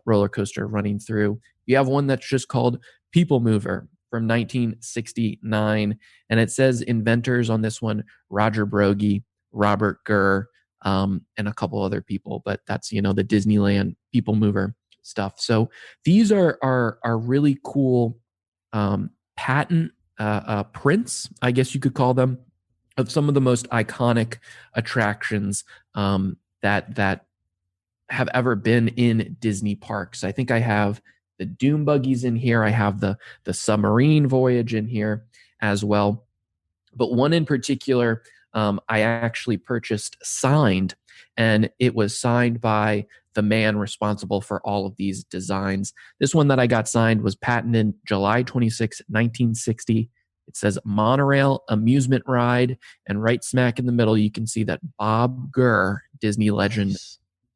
roller coaster running through. You have one that's just called People Mover from 1969. And it says inventors on this one, Roger Broggie, Robert Gurr, and a couple other people. But that's, the Disneyland People Mover stuff. So these are really cool patent prints, I guess you could call them, of some of the most iconic attractions that have ever been in Disney parks. I think I have the Doom Buggies in here. I have the submarine voyage in here as well. But one in particular, I actually purchased signed, and it was signed by the man responsible for all of these designs. This one that I got signed was patented July 26, 1960. It says Monorail Amusement Ride, and right smack in the middle, you can see that Bob Gurr, Disney legend,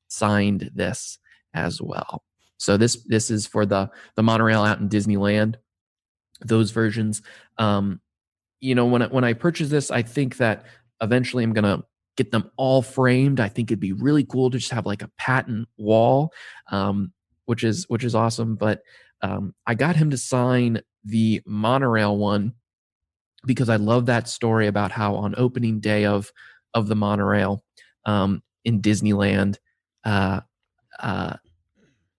signed this as well. So this is for the monorail out in Disneyland, those versions. When I purchase this, I think that eventually I'm going to get them all framed. I think it'd be really cool to just have like a patent wall, which is awesome. But I got him to sign the monorail one because I love that story about how on opening day of the monorail in Disneyland,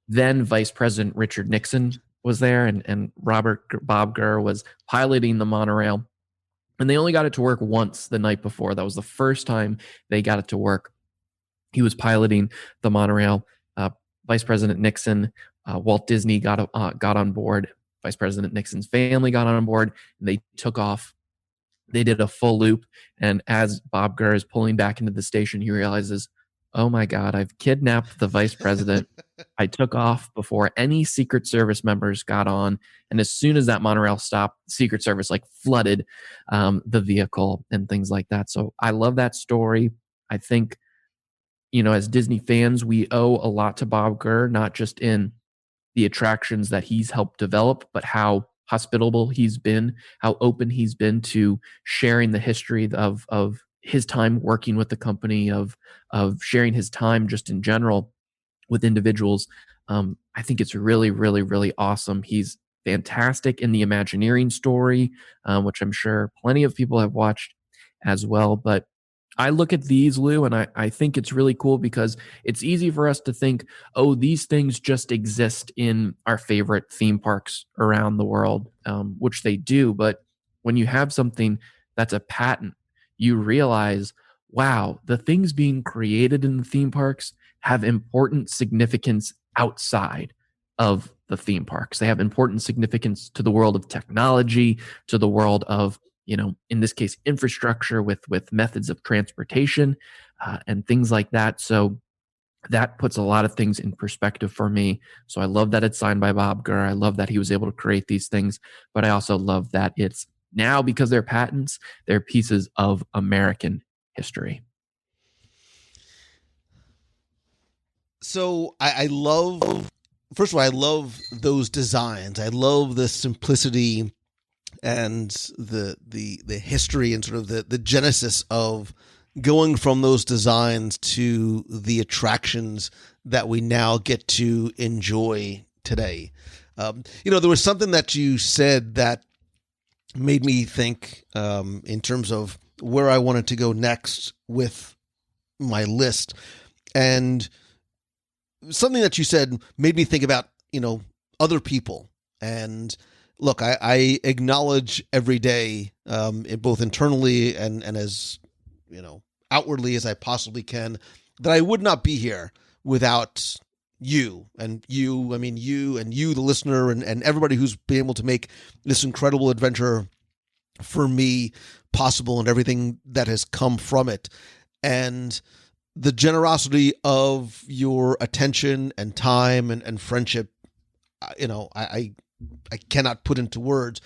then Vice President Richard Nixon was there, and Bob Gurr was piloting the monorail, and they only got it to work once the night before. That was the first time they got it to work. He was piloting the monorail. Vice President Nixon, Walt Disney got on board. Vice President Nixon's family got on board, and they took off. They did a full loop, and as Bob Gurr is pulling back into the station, he realizes, oh my God, I've kidnapped the vice president. I took off before any Secret Service members got on, and as soon as that monorail stopped, Secret Service flooded the vehicle and things like that. So I love that story. I think, as Disney fans, we owe a lot to Bob Gurr, not just in the attractions that he's helped develop, but how hospitable he's been, how open he's been to sharing the history of his time working with the company, of sharing his time just in general with individuals. I think it's really, really, really awesome. He's fantastic in the Imagineering story, which I'm sure plenty of people have watched as well. But I look at these, Lou, and I think it's really cool because it's easy for us to think, oh, these things just exist in our favorite theme parks around the world, which they do. But when you have something that's a patent, you realize, wow, the things being created in the theme parks have important significance outside of the theme parks. They have important significance to the world of technology, to the world of, in this case, infrastructure with methods of transportation and things like that. So that puts a lot of things in perspective for me. So I love that it's signed by Bob Gurr. I love that he was able to create these things, but I also love that it's now, because they're patents, they're pieces of American history. So I love, first of all, I love those designs. I love the simplicity and the history and sort of the genesis of going from those designs to the attractions that we now get to enjoy today. There was something that you said that made me think in terms of where I wanted to go next with my list. And something that you said made me think about, other people. And look, I acknowledge every day, both internally and as, outwardly as I possibly can, that I would not be here without you, the listener, and everybody who's been able to make this incredible adventure for me possible, and everything that has come from it. And the generosity of your attention and time and friendship, I cannot put into words.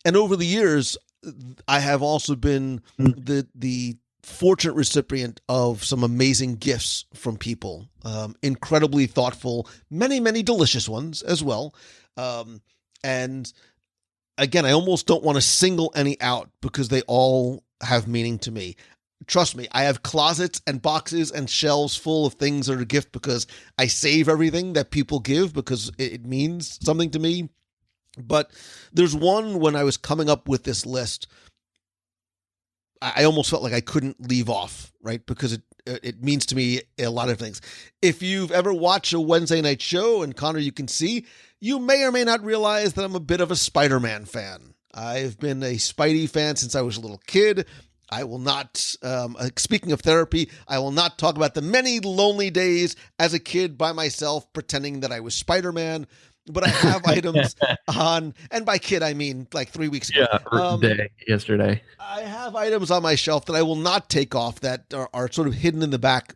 And over the years, I have also been the fortunate recipient of some amazing gifts from people, incredibly thoughtful, many, many delicious ones as well. And again, I almost don't want to single any out because they all have meaning to me. Trust me, I have closets and boxes and shelves full of things that are a gift because I save everything that people give because it means something to me. But there's one, when I was coming up with this list, I almost felt like I couldn't leave off, right? Because it means to me a lot of things. If you've ever watched a Wednesday night show, and Connor, you can see, you may or may not realize that I'm a bit of a Spider-Man fan. I've been a Spidey fan since I was a little kid. I will not, speaking of therapy, I will not talk about the many lonely days as a kid by myself pretending that I was Spider-Man. But I have items on, and by kid, I mean like 3 weeks ago. Yeah, yesterday. I have items on my shelf that I will not take off that are sort of hidden in the back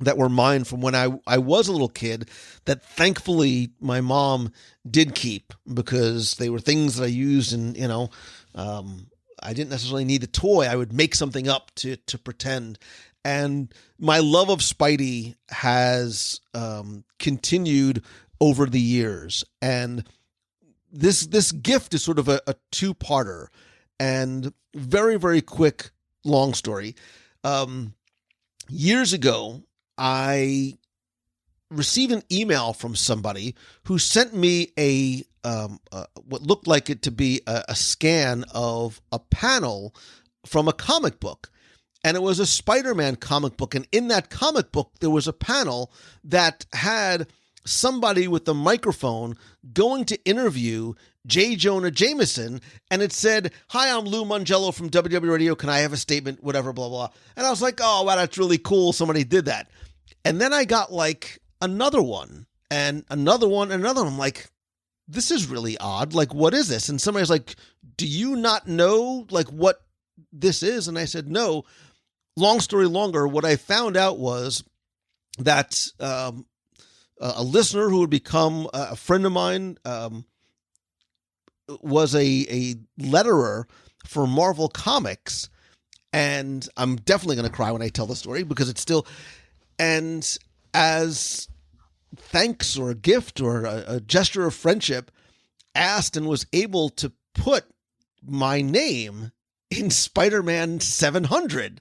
that were mine from when I was a little kid that thankfully my mom did keep because they were things that I used and, I didn't necessarily need the toy. I would make something up to pretend. And my love of Spidey has continued over the years. And this gift is sort of a two-parter, and very, very quick, long story. Years ago, I received an email from somebody who sent me a what looked like it to be a scan of a panel from a comic book. And it was a Spider-Man comic book. And in that comic book, there was a panel that had somebody with a microphone going to interview J. Jonah Jameson. And it said, "Hi, I'm Lou Mongello from WDW Radio. Can I have a statement?" Whatever, blah, blah. And I was like, oh, wow, that's really cool. Somebody did that. And then I got like another one and another one and another one. I'm like, this is really odd. Like, what is this? And somebody's like, do you not know like what this is? And I said, no. Long story longer, what I found out was that a listener who would become a friend of mine was a letterer for Marvel Comics. And I'm definitely going to cry when I tell the story because it's still... And as thanks or a gift or a gesture of friendship, asked and was able to put my name in Spider-Man 700.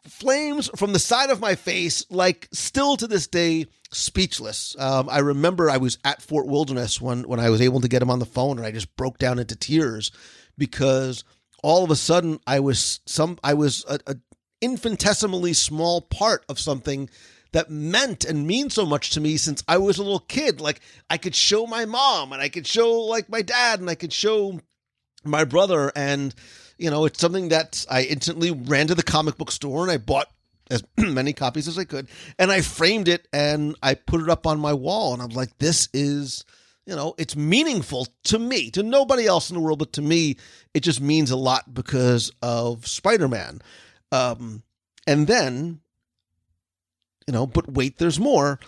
Flames from the side of my face, like still to this day, speechless. I remember I was at Fort Wilderness when I was able to get him on the phone, and I just broke down into tears because all of a sudden I was a infinitesimally small part of something that meant and means so much to me since I was a little kid. Like I could show my mom and I could show like my dad and I could show my brother. And, you know, it's something that I instantly ran to the comic book store and I bought as many copies as I could and I framed it and I put it up on my wall. And I'm like, this is, you know, it's meaningful to me, to nobody else in the world, but to me, it just means a lot because of Spider-Man. And then, you know, but wait, there's more.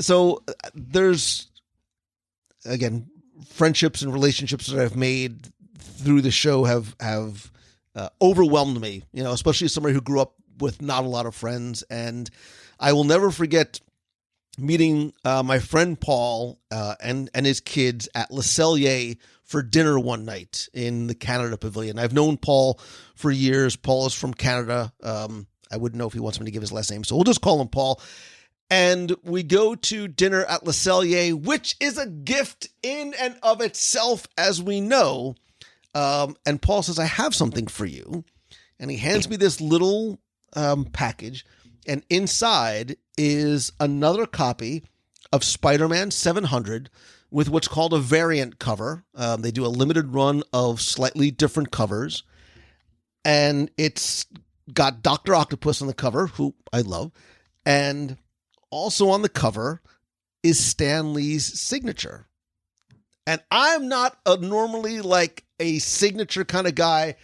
So there's, again, friendships and relationships that I've made through the show have overwhelmed me, you know, especially as somebody who grew up with not a lot of friends. And I will never forget meeting my friend Paul and his kids at Le Cellier for dinner one night in the Canada Pavilion. I've known Paul for years. Paul is from Canada. I wouldn't know if he wants me to give his last name, so we'll just call him Paul. And we go to dinner at Le Cellier, which is a gift in and of itself, as we know. And Paul says, "I have something for you." And he hands me this little package. And inside is another copy of Spider-Man 700 with what's called a variant cover. They do a limited run of slightly different covers. And it's got Dr. Octopus on the cover, who I love. And also on the cover is Stan Lee's signature. And I'm not normally like a signature kind of guy,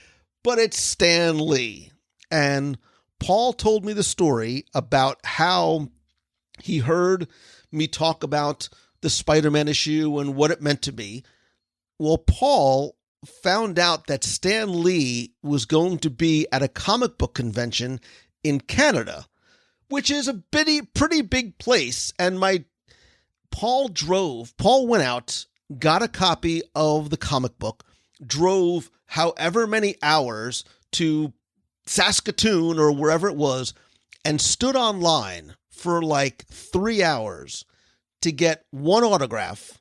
but it's Stan Lee. And Paul told me the story about how he heard me talk about the Spider-Man issue and what it meant to me. Well, Paul found out that Stan Lee was going to be at a comic book convention in Canada, which is a pretty big place. And Paul went out, got a copy of the comic book, drove however many hours to Saskatoon or wherever it was, and stood online for like 3 hours to get one autograph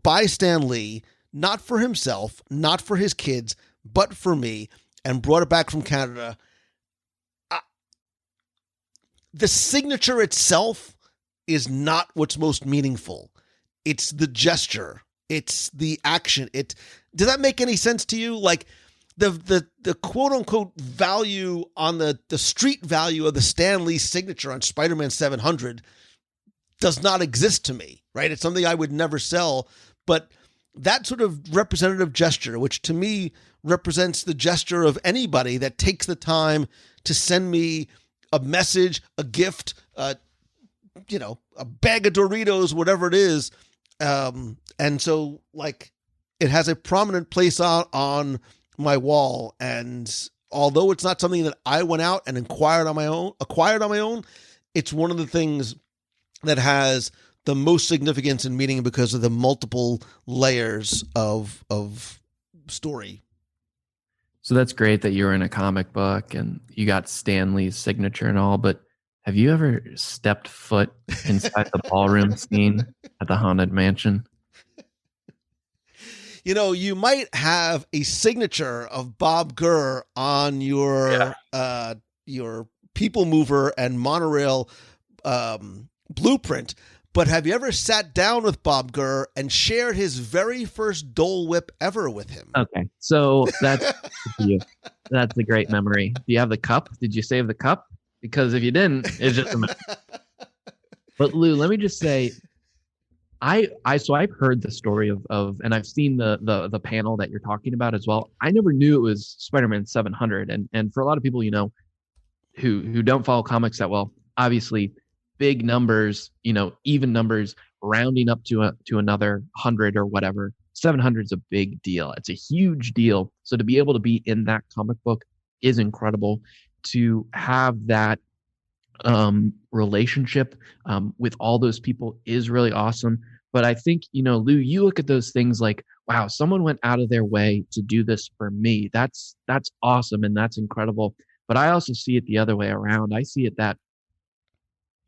by Stan Lee, not for himself, not for his kids, but for me, and brought it back from Canada. The signature itself is not what's most meaningful. It's the gesture. It's the action. Does that make any sense to you? Like the quote unquote value on the street value of the Stan Lee signature on Spider-Man 700 does not exist to me, right? It's something I would never sell, but that sort of representative gesture, which to me represents the gesture of anybody that takes the time to send me a message, a gift, a bag of Doritos, whatever it is. And so like it has a prominent place on my wall. And although it's not something that I went out and acquired on my own, it's one of the things that has the most significance and meaning because of the multiple layers of story. So that's great that you were in a comic book and you got Stan Lee's signature and all, but have you ever stepped foot inside the ballroom scene at the Haunted Mansion? You know, you might have a signature of Bob Gurr on your people mover and monorail blueprint, but have you ever sat down with Bob Gurr and shared his very first Dole Whip ever with him? Okay, so that's that's a great memory. Do you have the cup? Did you save the cup? Because if you didn't, it's just a mess. But Lou, let me just say, so I've heard the story of and I've seen the panel that you're talking about as well. I never knew it was Spider-Man 700, and for a lot of people, you know, who don't follow comics that well, obviously big numbers, you know, even numbers rounding up to another 100 or whatever. 700 is a big deal. It's a huge deal. So to be able to be in that comic book is incredible. To have that relationship with all those people is really awesome. But I think, you know, Lou, you look at those things like, wow, someone went out of their way to do this for me. That's awesome and that's incredible. But I also see it the other way around. I see it that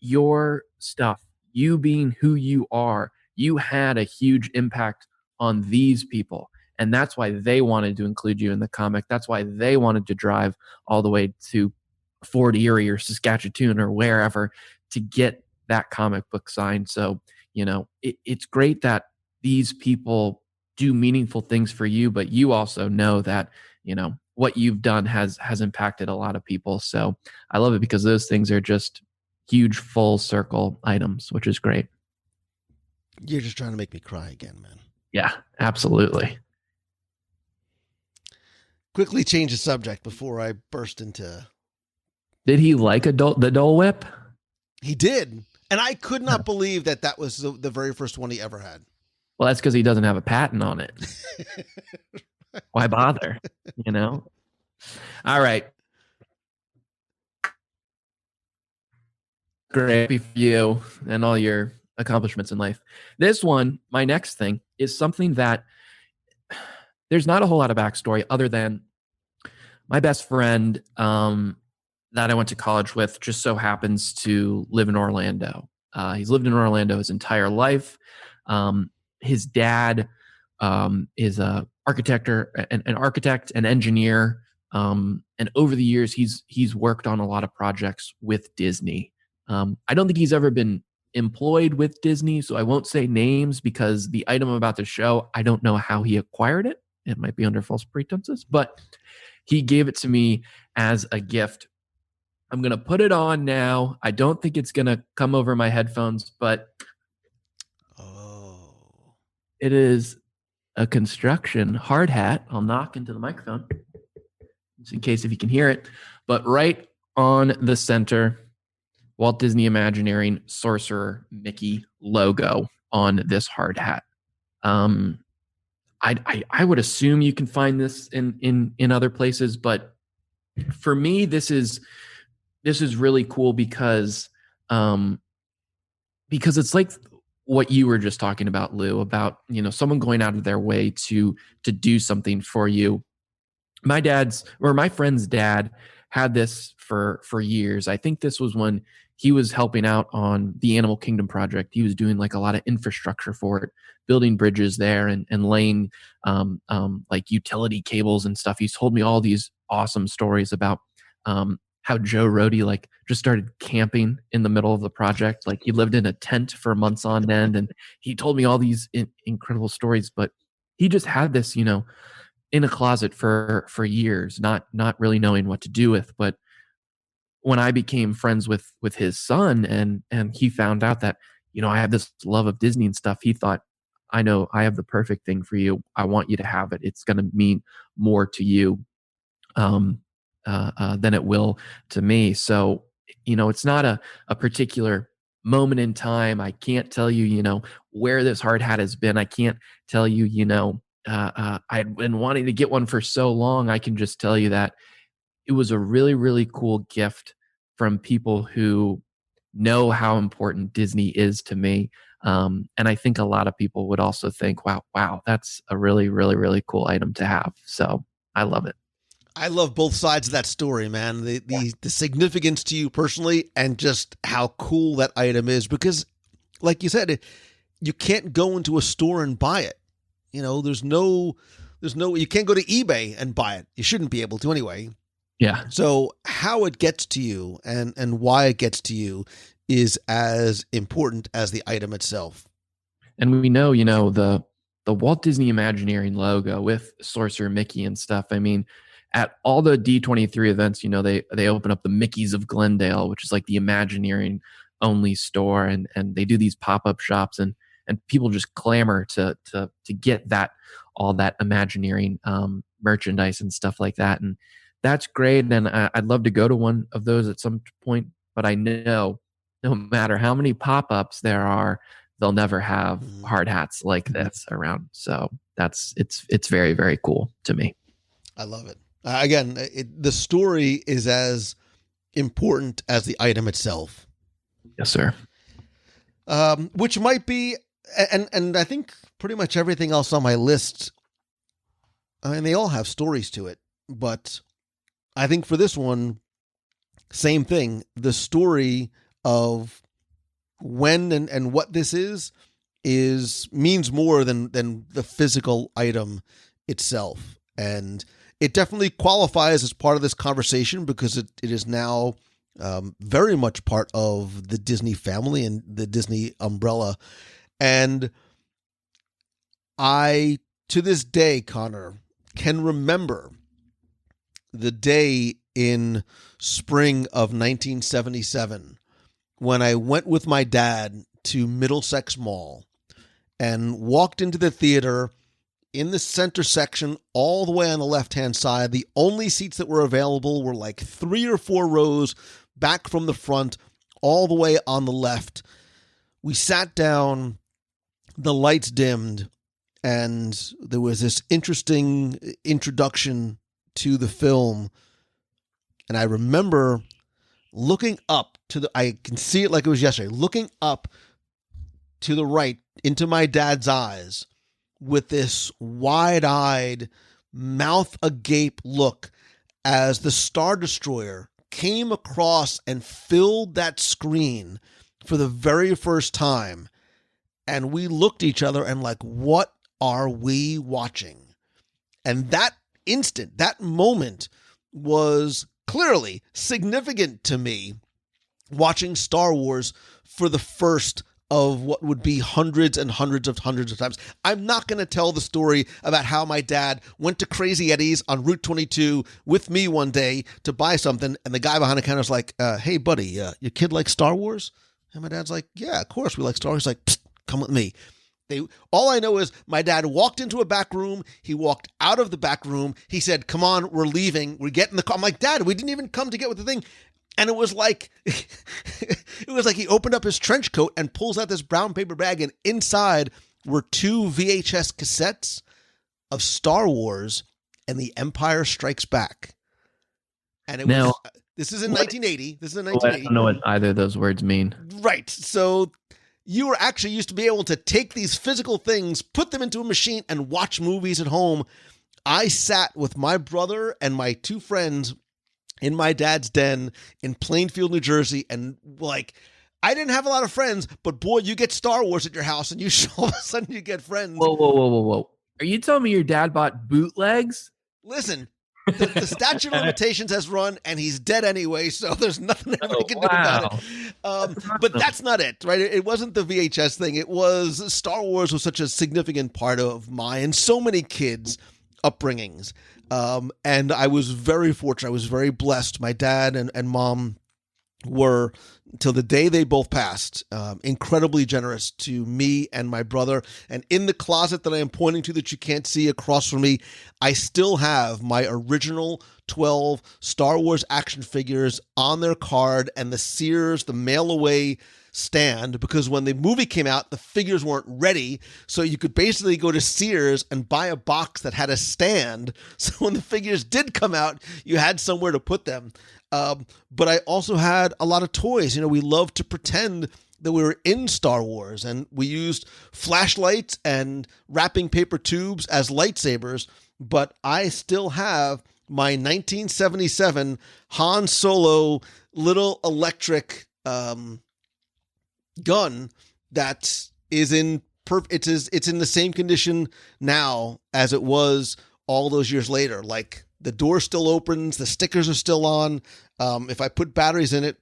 your stuff, you being who you are, you had a huge impact on these people. And that's why they wanted to include you in the comic. That's why they wanted to drive all the way to Fort Erie or Saskatchewan or wherever to get that comic book signed. So, you know, it's great that these people do meaningful things for you, but you also know that, you know, what you've done has impacted a lot of people. So I love it because those things are just huge full circle items, which is great. You're just trying to make me cry again, man. Yeah, absolutely. Quickly change the subject before I burst into... Did he like the Dole Whip? He did. And I could not believe that was the very first one he ever had. Well, that's because he doesn't have a patent on it. Why bother? You know? All right. Great for you and all your accomplishments in life. This one, my next thing, is something that there's not a whole lot of backstory other than my best friend that I went to college with just so happens to live in Orlando. He's lived in Orlando his entire life. His dad is an architect, an engineer, and over the years he's worked on a lot of projects with Disney. I don't think he's ever been employed with Disney, so I won't say names because the item about the show, I don't know how he acquired it. It might be under false pretenses, but he gave it to me as a gift. I'm going to put it on now. I don't think it's going to come over my headphones, but it is a construction hard hat. I'll knock into the microphone just in case if you can hear it. But right on the center, Walt Disney Imagineering Sorcerer Mickey logo on this hard hat. I would assume you can find this in other places, but for me, this is really cool because it's like what you were just talking about, Lou, about, you know, someone going out of their way to do something for you. My friend's dad had this for years. I think this was when he was helping out on the Animal Kingdom project. He was doing like a lot of infrastructure for it, building bridges there and laying like utility cables and stuff. He's told me all these awesome stories about how Joe Rohde like just started camping in the middle of the project. Like he lived in a tent for months on end, and he told me all these incredible stories. But he just had this, you know, in a closet for years, not really knowing what to do with. But when I became friends with his son and he found out that, you know, I have this love of Disney and stuff, he thought, I know I have the perfect thing for you. I want you to have it. It's going to mean more to you than it will to me. So, you know, it's not a particular moment in time. I can't tell you, you know, where this hard hat has been. I can't tell you, you know, I've been wanting to get one for so long. I can just tell you that it was a really, really cool gift from people who know how important Disney is to me. And I think a lot of people would also think, wow, that's a really, really, really cool item to have. So I love it. I love both sides of that story, man. The significance to you personally and just how cool that item is because, like you said, you can't go into a store and buy it. You know, there's no, you can't go to eBay and buy it. You shouldn't be able to anyway. Yeah. So how it gets to you and why it gets to you is as important as the item itself. And we know, you know, the Walt Disney Imagineering logo with Sorcerer Mickey and stuff. I mean, at all the D23 events, you know, they open up the Mickeys of Glendale, which is like the Imagineering only store, and they do these pop-up shops, and people just clamor to get that, all that Imagineering merchandise and stuff like that. And that's great. And I'd love to go to one of those at some point, but I know no matter how many pop-ups there are, they'll never have hard hats like this around. So it's very, very cool to me. I love it. Again, the story is as important as the item itself. Yes, sir. Which might be, and I think pretty much everything else on my list, I mean, they all have stories to it, but I think for this one, same thing. The story of when and what this means more than the physical item itself. And it definitely qualifies as part of this conversation because it is now very much part of the Disney family and the Disney umbrella. And I, to this day, Connor, can remember the day in spring of 1977 when I went with my dad to Middlesex Mall and walked into the theater in the center section, all the way on the left-hand side. The only seats that were available were like 3 or 4 rows back from the front, all the way on the left. We sat down, the lights dimmed, and there was this interesting introduction to the film. And I remember looking up I can see it like it was yesterday, looking up to the right into my dad's eyes with this wide-eyed, mouth agape look as the Star Destroyer came across and filled that screen for the very first time. And we looked at each other and like, what are we watching? And that instant, that moment was clearly significant to me, watching Star Wars for the first of what would be hundreds of times. I'm not going to tell the story about how my dad went to Crazy Eddie's on Route 22 with me one day to buy something, and the guy behind the counter was like, hey, buddy, your kid likes Star Wars? And my dad's like, yeah, of course we like Star Wars. He's like, come with me. All I know is my dad walked into a back room. He walked out of the back room. He said, come on, we're leaving. We're getting the car. I'm like, Dad, we didn't even come to get with the thing. And it was like, he opened up his trench coat and pulls out this brown paper bag. And inside were 2 VHS cassettes of Star Wars and The Empire Strikes Back. And this is in 1980. This is in 1980. I don't know what either of those words mean. Right. So you were actually used to be able to take these physical things, put them into a machine, and watch movies at home. I sat with my brother and my 2 friends in my dad's den in Plainfield, New Jersey, and like, I didn't have a lot of friends, but boy, you get Star Wars at your house, and all of a sudden you get friends. Whoa. Are you telling me your dad bought bootlegs? Listen, the statute of limitations has run, and he's dead anyway, so there's nothing we can do about it. But that's not it, right? It wasn't the VHS thing. It was Star Wars was such a significant part of my and so many kids' upbringings. And I was very fortunate. I was very blessed. My dad and mom were, till the day they both passed, incredibly generous to me and my brother. And in the closet that I am pointing to that you can't see across from me, I still have my original 12 Star Wars action figures on their card and the Sears, the mail-away stand, because when the movie came out, the figures weren't ready. So you could basically go to Sears and buy a box that had a stand. So when the figures did come out, you had somewhere to put them. But I also had a lot of toys. You know, we loved to pretend that we were in Star Wars, and we used flashlights and wrapping paper tubes as lightsabers. But I still have my 1977 Han Solo little electric gun that is in it's in the same condition now as it was all those years later. Like, the door still opens, the stickers are still on. If I put batteries in it,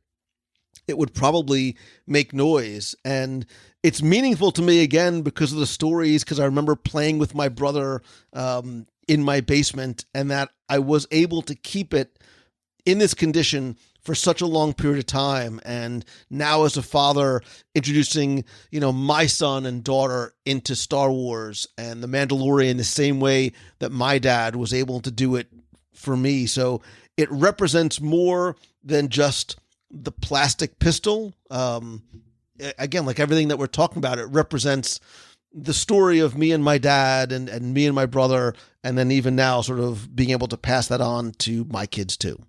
it would probably make noise. And it's meaningful to me, again, because of the stories, because I remember playing with my brother in my basement, and that I was able to keep it in this condition for such a long period of time. And now, as a father, introducing, my son and daughter into Star Wars and The Mandalorian the same way that my dad was able to do it for me. So it represents more than just the plastic pistol. Again, like everything that we're talking about, it represents the story of me and my dad and me and my brother. And then even now, sort of being able to pass that on to my kids too.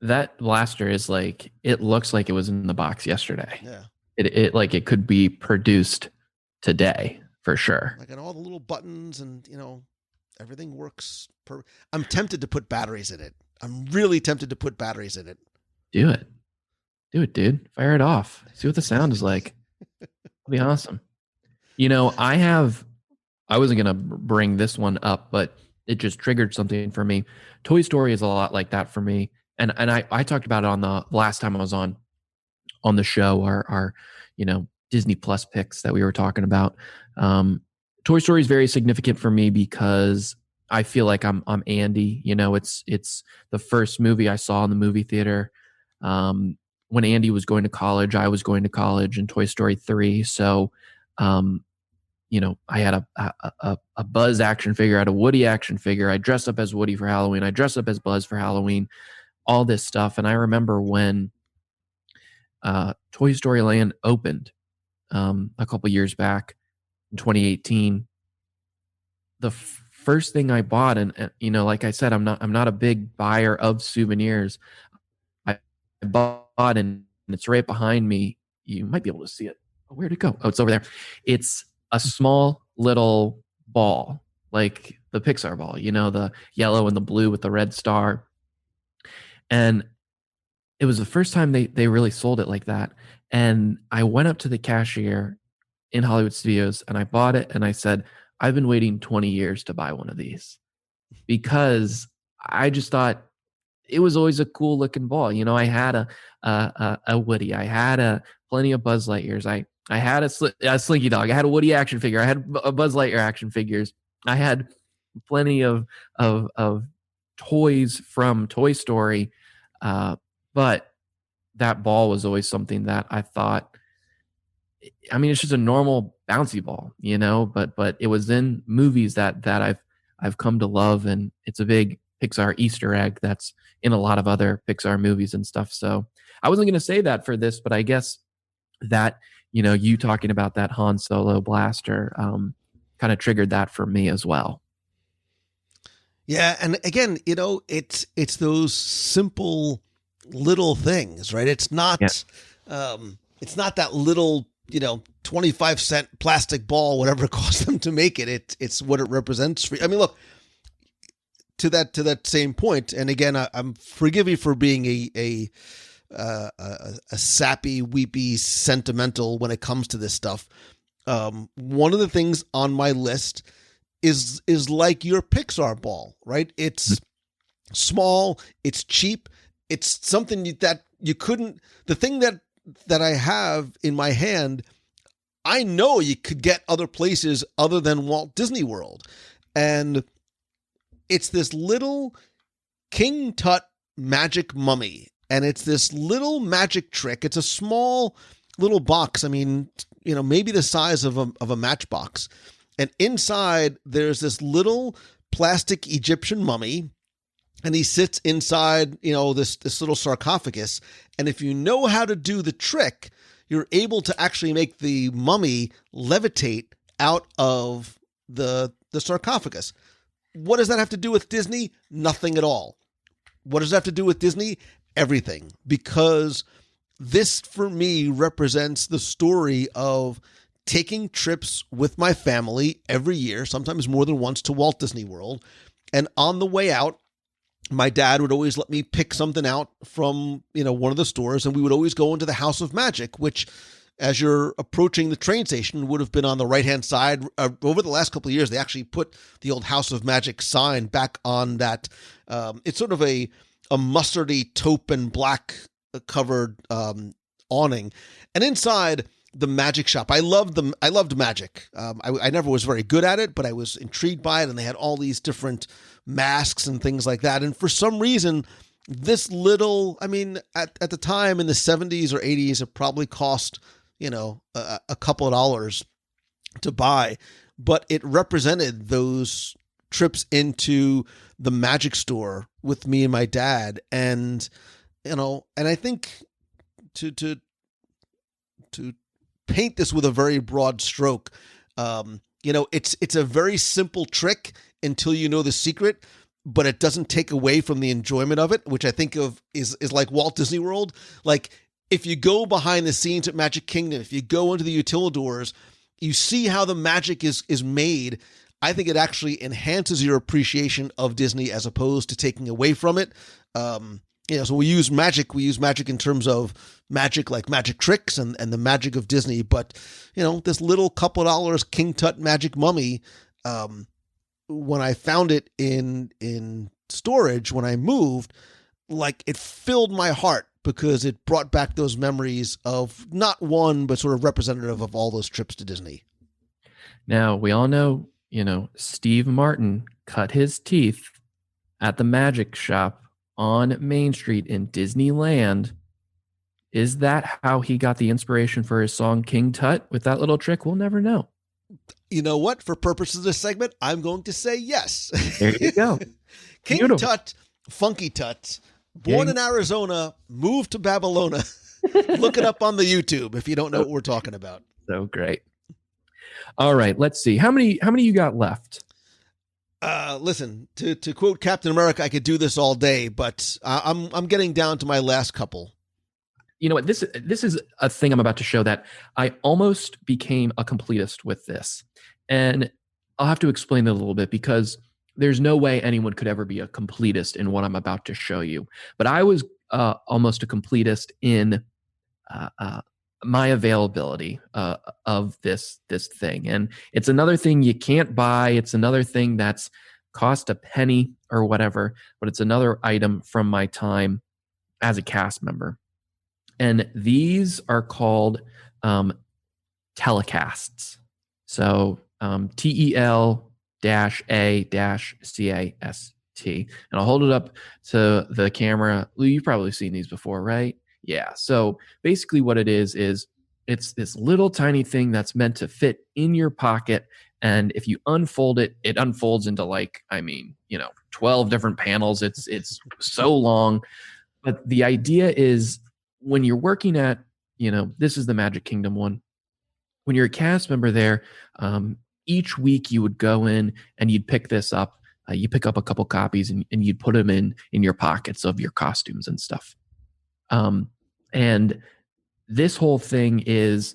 That blaster is like, it looks like it was in the box yesterday. Yeah. It like it could be produced today for sure. Like, and all the little buttons and, everything works. I'm tempted to put batteries in it. I'm really tempted to put batteries in it. Do it, dude. Fire it off. See what the sound is like. It'll be awesome. I wasn't going to bring this one up, but it just triggered something for me. Toy Story is a lot like that for me. And I talked about it on the last time I was on the show, our Disney Plus picks that we were talking about. Toy Story is very significant for me because I feel like I'm Andy. It's the first movie I saw in the movie theater. When Andy was going to college, I was going to college in Toy Story 3. So, I had a Buzz action figure, I had a Woody action figure. I dressed up as Woody for Halloween. I dressed up as Buzz for Halloween. All this stuff. And I remember when Toy Story Land opened a couple years back in 2018, the first thing I bought, and like I said, I'm not a big buyer of souvenirs. I bought, and it's right behind me. You might be able to see it. Oh, where'd it go? Oh, it's over there. It's a small little ball, like the Pixar ball, the yellow and the blue with the red star. And it was the first time they really sold it like that. And I went up to the cashier in Hollywood Studios and I bought it. And I said, I've been waiting 20 years to buy one of these, because I just thought it was always a cool looking ball. I had a Woody. I had plenty of Buzz Lightyears. I had a Slinky Dog. I had a Woody action figure. I had a Buzz Lightyear action figures. I had plenty of toys from Toy Story. But that ball was always something that I thought, it's just a normal bouncy ball, but it was in movies that I've come to love, and it's a big Pixar Easter egg that's in a lot of other Pixar movies and stuff. So I wasn't going to say that for this, but I guess that, you talking about that Han Solo blaster kind of triggered that for me as well. Yeah, and again, it's those simple little things, right? It's not it's not that little, 25-cent plastic ball, whatever it costs them to make it. It's what it represents for you. Look, to that same point, and again, I'm forgive you for being a sappy, weepy, sentimental when it comes to this stuff. One of the things on my list is like your Pixar ball, right? It's small, it's cheap, it's something that you couldn't, the thing that I have in my hand, I know you could get other places other than Walt Disney World. And it's this little King Tut magic mummy. And it's this little magic trick. It's a small little box. Maybe the size of a matchbox. And inside there's this little plastic Egyptian mummy. And he sits inside, this little sarcophagus. And if you know how to do the trick, you're able to actually make the mummy levitate out of the sarcophagus. What does that have to do with Disney? Nothing at all. What does that have to do with Disney? Everything. Because this, for me, represents the story of taking trips with my family every year, sometimes more than once, to Walt Disney World, And on the way out, my dad would always let me pick something out from, one of the stores, and we would always go into the House of Magic, which, as you're approaching the train station, would have been on the right-hand side. Over the last couple of years, they actually put the old House of Magic sign back on that. It's sort of a mustardy taupe and black covered awning. And inside the magic shop, I loved magic. I never was very good at it, but I was intrigued by it, and they had all these different masks and things like that. And for some reason, this little, at the time in the 70s or 80s, it probably cost, a couple of dollars to buy, but it represented those trips into the magic store with me and my dad. And, and I think to paint this with a very broad stroke, it's a very simple trick until you know the secret, but it doesn't take away from the enjoyment of it, which I think of is like Walt Disney World. Like, if you go behind the scenes at Magic Kingdom, if you go into the utilidors, you see how the magic is made. I think it actually enhances your appreciation of Disney as opposed to taking away from it. So we use magic in terms of magic, like magic tricks and the magic of Disney. But, this little couple of dollars King Tut magic mummy, when I found it in storage, when I moved, like, it filled my heart because it brought back those memories of not one, but sort of representative of all those trips to Disney. Now, we all know, Steve Martin cut his teeth at the magic shop on Main Street in Disneyland. Is that how he got the inspiration for his song King Tut with that little trick? We'll never know. You know what? For purposes of this segment, I'm going to say yes. There you go. King Beautiful. Tut, Funky Tut, born in Arizona, moved to Babylona. Look it up on the YouTube if you don't know what we're talking about. So great. All right, let's see. How many you got left? Listen, to quote Captain America, I could do this all day, but I'm getting down to my last couple. You know what? This is a thing I'm about to show that I almost became a completist with this. And I'll have to explain it a little bit because there's no way anyone could ever be a completist in what I'm about to show you. But I was almost a completist in my availability of this thing. And it's another thing you can't buy. It's another thing that's cost a penny or whatever, but it's another item from my time as a cast member. And these are called telecasts. So TEL-A-CAST. And I'll hold it up to the camera. Lou, you've probably seen these before, right? Yeah. So basically what it is it's this little tiny thing that's meant to fit in your pocket. And if you unfold it, it unfolds into 12 different panels. It's so long. But the idea is when you're working at, this is the Magic Kingdom one. When you're a cast member there, each week you would go in and you'd pick this up. You pick up a couple copies and you'd put them in your pockets of your costumes and stuff. And this whole thing is,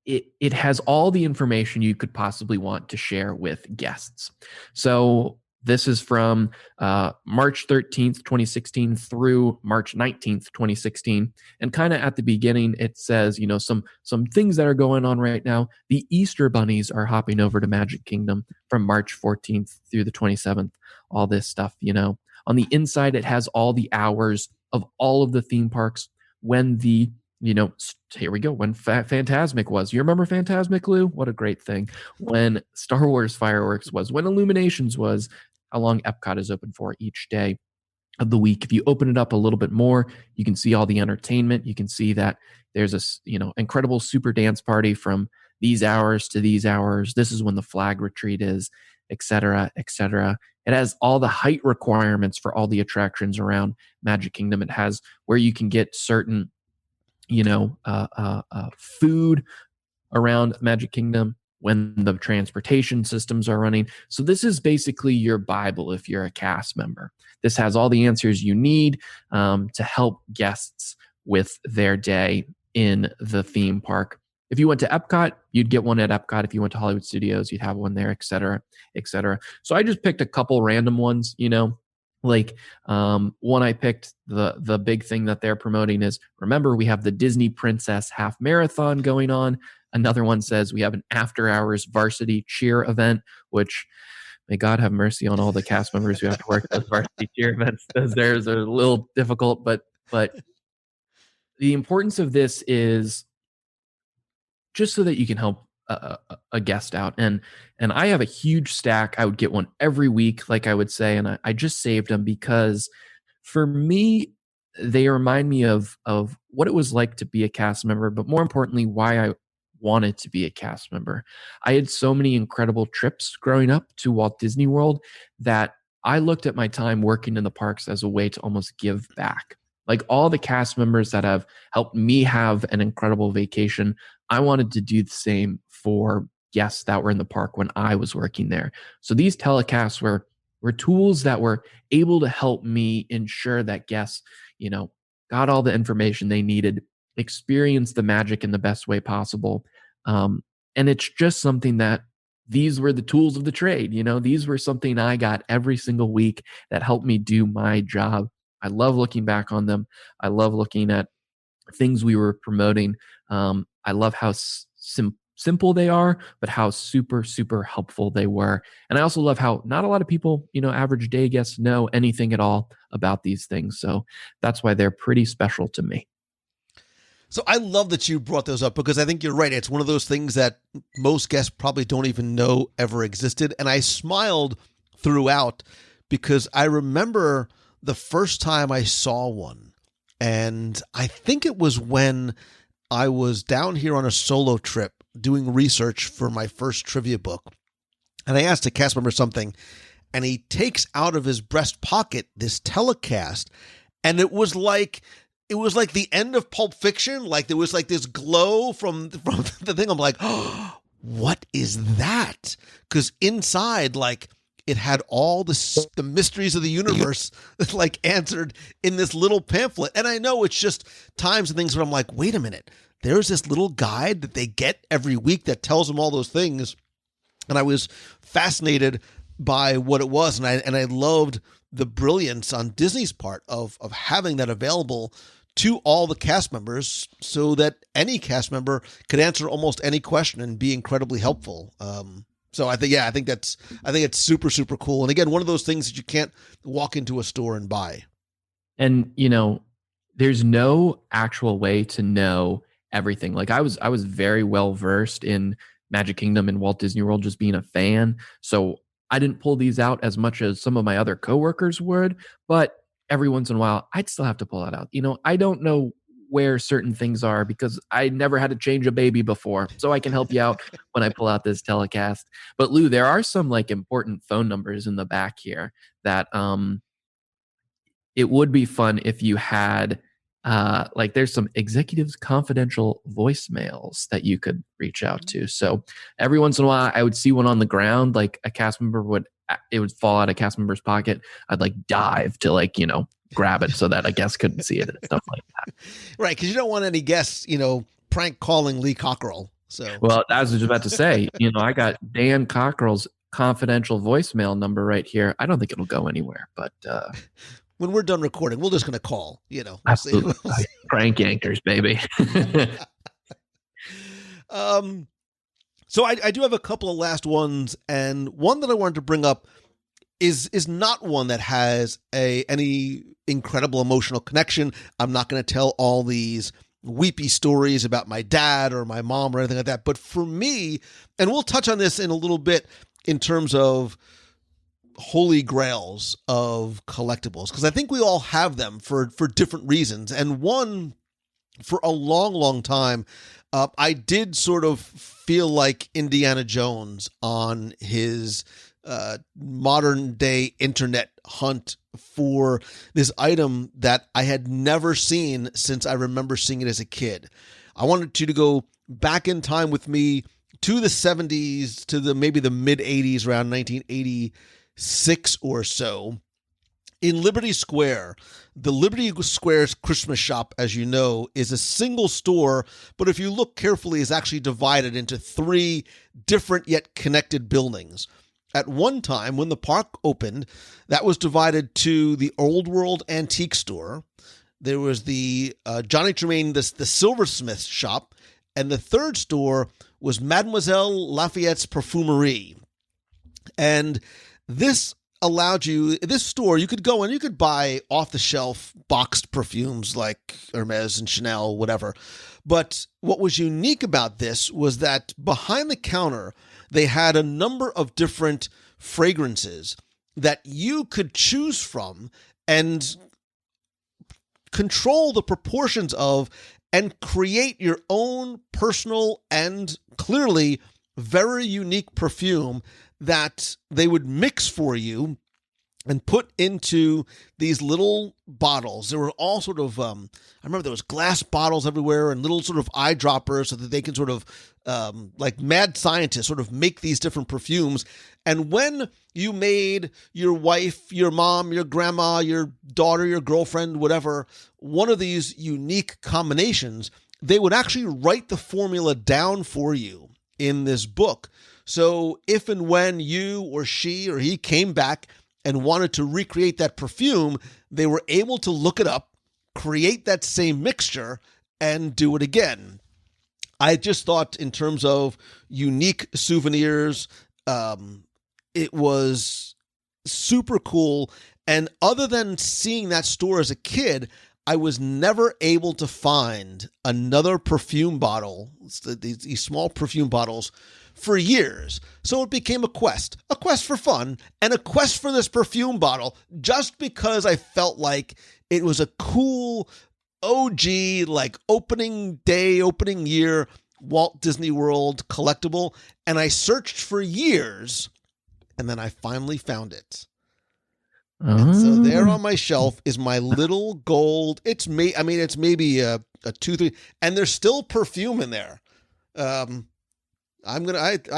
it has all the information you could possibly want to share with guests. So this is from March 13th, 2016 through March 19th, 2016. And kind of at the beginning, it says, some things that are going on right now. The Easter bunnies are hopping over to Magic Kingdom from March 14th through the 27th. All this stuff, On the inside, it has all the hours of all of the theme parks when the, here we go, when Fantasmic was. You remember Fantasmic, Lou? What a great thing. When Star Wars fireworks was, when Illuminations was, how long Epcot is open for each day of the week. If you open it up a little bit more, you can see all the entertainment. You can see that there's a, incredible super dance party from these hours to these hours. This is when the flag retreat is, et cetera, et cetera. It has all the height requirements for all the attractions around Magic Kingdom. It has where you can get certain, food around Magic Kingdom when the transportation systems are running. So this is basically your Bible if you're a cast member. This has all the answers you need to help guests with their day in the theme park. If you went to Epcot, you'd get one at Epcot. If you went to Hollywood Studios, you'd have one there, et cetera, et cetera. So I just picked a couple random ones, like one I picked, the big thing that they're promoting is, remember, we have the Disney Princess Half Marathon going on. Another one says we have an after hours varsity cheer event, which may God have mercy on all the cast members who have to work those varsity cheer events. Those are a little difficult, but the importance of this is just so that you can help a guest out. And I have a huge stack. I would get one every week, like I would say, and I just saved them because for me, they remind me of what it was like to be a cast member, but more importantly, why I wanted to be a cast member. I had so many incredible trips growing up to Walt Disney World that I looked at my time working in the parks as a way to almost give back. Like all the cast members that have helped me have an incredible vacation, I wanted to do the same for guests that were in the park when I was working there. So these telecasts were tools that were able to help me ensure that guests, got all the information they needed, experienced the magic in the best way possible. And it's just something that these were the tools of the trade. These were something I got every single week that helped me do my job. I love looking back on them. I love looking at things we were promoting. I love how simple they are, but how super, super helpful they were. And I also love how not a lot of people, average day guests know anything at all about these things. So that's why they're pretty special to me. So I love that you brought those up because I think you're right. It's one of those things that most guests probably don't even know ever existed. And I smiled throughout because I remember the first time I saw one, and I think it was when I was down here on a solo trip doing research for my first trivia book. And I asked a cast member something, and he takes out of his breast pocket this telecast, and it was like the end of Pulp Fiction. Like there was like this glow from the thing. I'm like, oh, what is that? Because inside, like, it had all the mysteries of the universe like answered in this little pamphlet. And I know it's just times and things where I'm like, wait a minute, there's this little guide that they get every week that tells them all those things. And I was fascinated by what it was. And I loved the brilliance on Disney's part of having that available to all the cast members so that any cast member could answer almost any question and be incredibly helpful. So I think it's super, super cool. And again, one of those things that you can't walk into a store and buy. And, there's no actual way to know everything. Like I was very well versed in Magic Kingdom and Walt Disney World, just being a fan. So I didn't pull these out as much as some of my other coworkers would, but every once in a while, I'd still have to pull that out. I don't know where certain things are because I never had to change a baby before. So I can help you out when I pull out this telecast. But Lou, there are some like important phone numbers in the back here that it would be fun if you had like there's some executives confidential voicemails that you could reach out to. So every once in a while I would see one on the ground, like a cast member would fall out of a cast member's pocket. I'd like dive to like, grab it so that a guest couldn't see it and stuff like that. Right. Because you don't want any guests, prank calling Lee Cockerell. So, well, I was just about to say, I got Dan Cockerell's confidential voicemail number right here. I don't think it'll go anywhere, but when we're done recording, we're just going to call, we'll absolutely. See. Prank anchors, baby. So I do have a couple of last ones, and one that I wanted to bring up is not one that has any incredible emotional connection. I'm not going to tell all these weepy stories about my dad or my mom or anything like that. But for me, and we'll touch on this in a little bit in terms of holy grails of collectibles, because I think we all have them for different reasons. And one, for a long, long time, I did sort of feel like Indiana Jones on his modern day internet hunt for this item that I had never seen since I remember seeing it as a kid. I wanted you to go back in time with me to the 70s, to maybe the mid 80s, around 1986 or so. In Liberty Square, the Liberty Square's Christmas shop, as you know, is a single store, but if you look carefully, is actually divided into 3 different yet connected buildings. At one time, when the park opened, that was divided to the Old World Antique Store. There was the Johnny Tremaine, the silversmith shop, and the third store was Mademoiselle Lafayette's Perfumerie. And this store, you could go and you could buy off-the-shelf boxed perfumes like Hermes and Chanel, whatever. But what was unique about this was that behind the counter, they had a number of different fragrances that you could choose from and control the proportions of and create your own personal and clearly very unique perfume that they would mix for you and put into these little bottles. There were all sort of, I remember there was glass bottles everywhere and little sort of eyedroppers so that they can sort of, like mad scientists, sort of make these different perfumes. And when you made your wife, your mom, your grandma, your daughter, your girlfriend, whatever, one of these unique combinations, they would actually write the formula down for you in this book. So if and when you or she or he came back and wanted to recreate that perfume, they were able to look it up, create that same mixture, and do it again. I just thought in terms of unique souvenirs, it was super cool. And other than seeing that store as a kid, I was never able to find another perfume bottle, these small perfume bottles, for years. So it became a quest for fun, and a quest for this perfume bottle, just because I felt like it was a cool OG, like opening year Walt Disney World collectible. And I searched for years, and then I finally found it. And so there on my shelf is my little gold. It's maybe a 2-3, and there's still perfume in there. I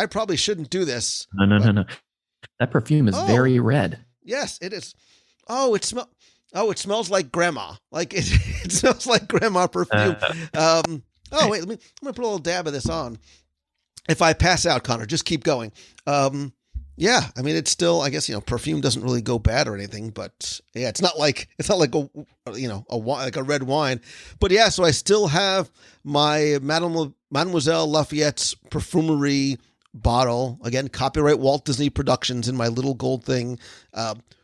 probably shouldn't do this. No. That perfume is very red. Yes, it is. It smells like grandma. Like it smells like grandma perfume. Wait, let me put a little dab of this on. If I pass out, Connor, just keep going. Yeah, I mean, it's still, I guess, perfume doesn't really go bad or anything, but yeah, it's not like a red wine. But yeah, so I still have my Mademoiselle Lafayette's Perfumerie bottle, again, copyright Walt Disney Productions, in my little gold thing,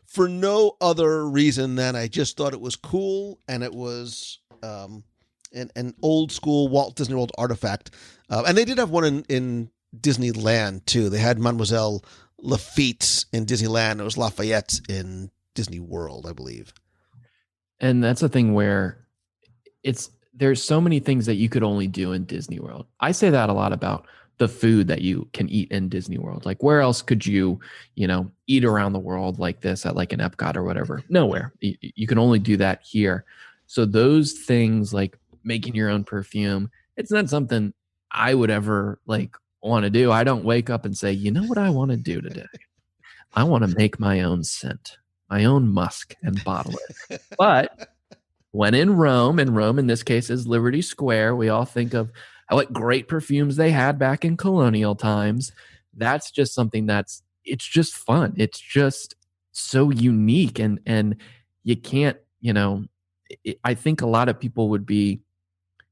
for no other reason than I just thought it was cool, and it was an old school Walt Disney World artifact. And they did have one in Disneyland too. They had Mademoiselle Lafitte's in Disneyland. It was Lafayette's in Disney World, I believe. And that's the thing where there's so many things that you could only do in Disney World. I say that a lot about the food that you can eat in Disney World. Like, where else could you eat around the world like this at like an Epcot or whatever? Nowhere. You can only do that here. So those things, like making your own perfume, it's not something I would ever want to do. I don't wake up and say, you know what I want to do today? I want to make my own scent, my own musk, and bottle it. But when in Rome in this case is Liberty Square, we all think of what great perfumes they had back in colonial times. That's just something it's just fun. It's just so unique, and you can't, I think a lot of people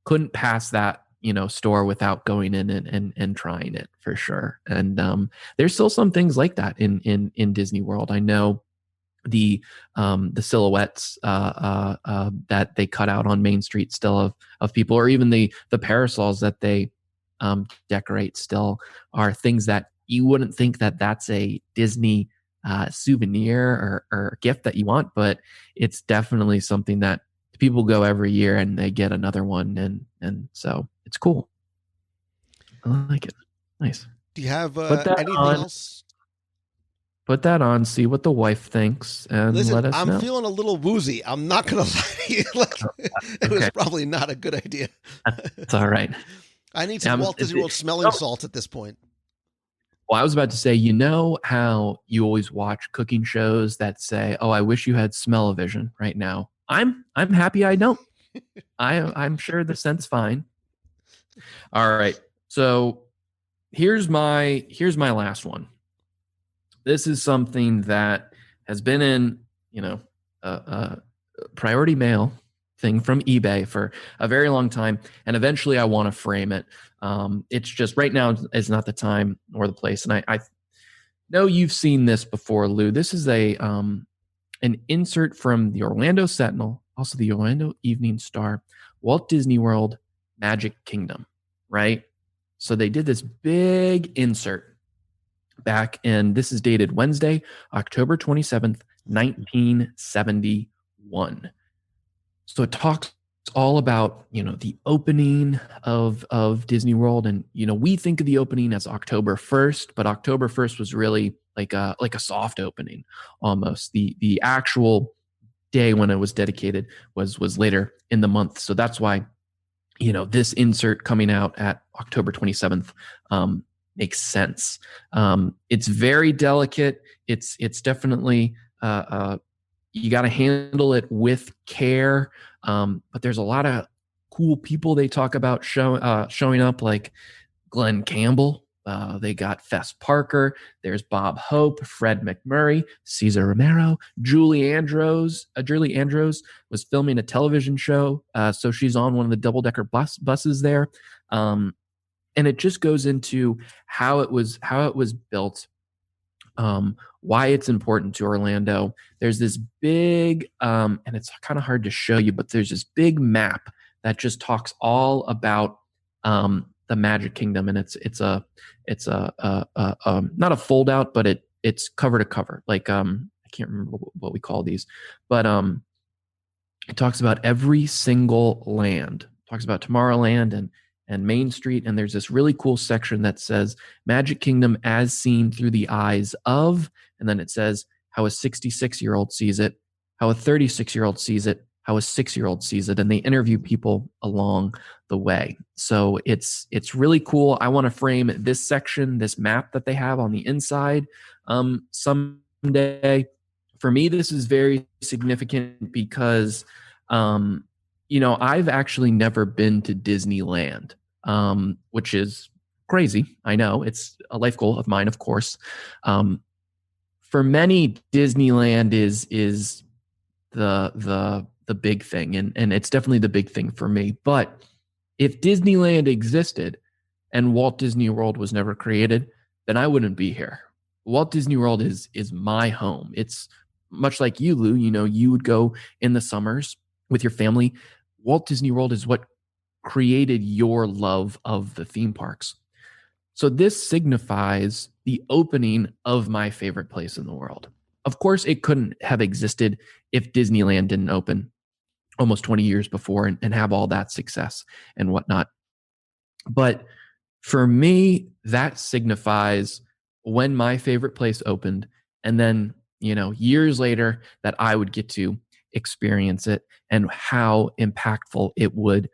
couldn't pass that store without going in and trying it for sure. And there's still some things like that in Disney World. I know the silhouettes that they cut out on Main Street still of people, or even the parasols that they decorate still are things that you wouldn't think that that's a Disney souvenir or gift that you want, but it's definitely something that people go every year and they get another one, and so it's cool. I like it. Nice. Do you have anything else? Put that on, see what the wife thinks, and Listen, let us know. I'm feeling a little woozy. I'm not going to lie to you. It was probably not a good idea. It's all right. I need some Walt Disney World smelling salts at this point. Well, I was about to say, you know how you always watch cooking shows that say, "Oh, I wish you had smell-o-vision right now." I'm happy I don't. I'm sure the scent's fine. All right. So here's my last one. This is something that has been in, a priority mail thing from eBay for a very long time, and eventually I want to frame it. It's just right now is not the time or the place. And I know you've seen this before, Lou. This is an insert from the Orlando Sentinel, also the Orlando Evening Star, Walt Disney World Magic Kingdom, right? So they did this big insert back, and this is dated Wednesday, October 27th, 1971. So it talks all about, the opening of Disney World. And, we think of the opening as October 1st, but October 1st was really like a soft opening almost. The actual day when it was dedicated was later in the month. So that's why, this insert coming out at October 27th makes sense. It's very delicate. It's definitely, you got to handle it with care. But there's a lot of cool people they talk about showing up, like Glenn Campbell. They got Fess Parker. There's Bob Hope, Fred McMurray, Cesar Romero, Julie Andrews. Julie Andrews was filming a television show, so she's on one of the double-decker buses there. And it just goes into how it was built, why it's important to Orlando. There's this big, and it's kind of hard to show you, but there's this big map that just talks all about the Magic Kingdom, and it's a not a fold out, but it's cover to cover. Like I can't remember what we call these, but it talks about every single land. It talks about Tomorrowland and Main Street, and there's this really cool section that says Magic Kingdom as seen through the eyes of, and then it says how a 66-year-old sees it, how a 36-year-old sees it, how a 6-year-old sees it, and they interview people along the way. So it's really cool. I want to frame this section, this map that they have on the inside someday. For me, this is very significant because I've actually never been to Disneyland, which is crazy. I know it's a life goal of mine, of course. For many, Disneyland is the big thing, and it's definitely the big thing for me. But if Disneyland existed and Walt Disney World was never created, then I wouldn't be here. Walt Disney World is my home. It's much like you, Lou. You would go in the summers with your family. Walt Disney World is what created your love of the theme parks. So this signifies the opening of my favorite place in the world. Of course, it couldn't have existed if Disneyland didn't open almost 20 years before and have all that success and whatnot. But for me, that signifies when my favorite place opened, and then, years later that I would get to experience it and how impactful it would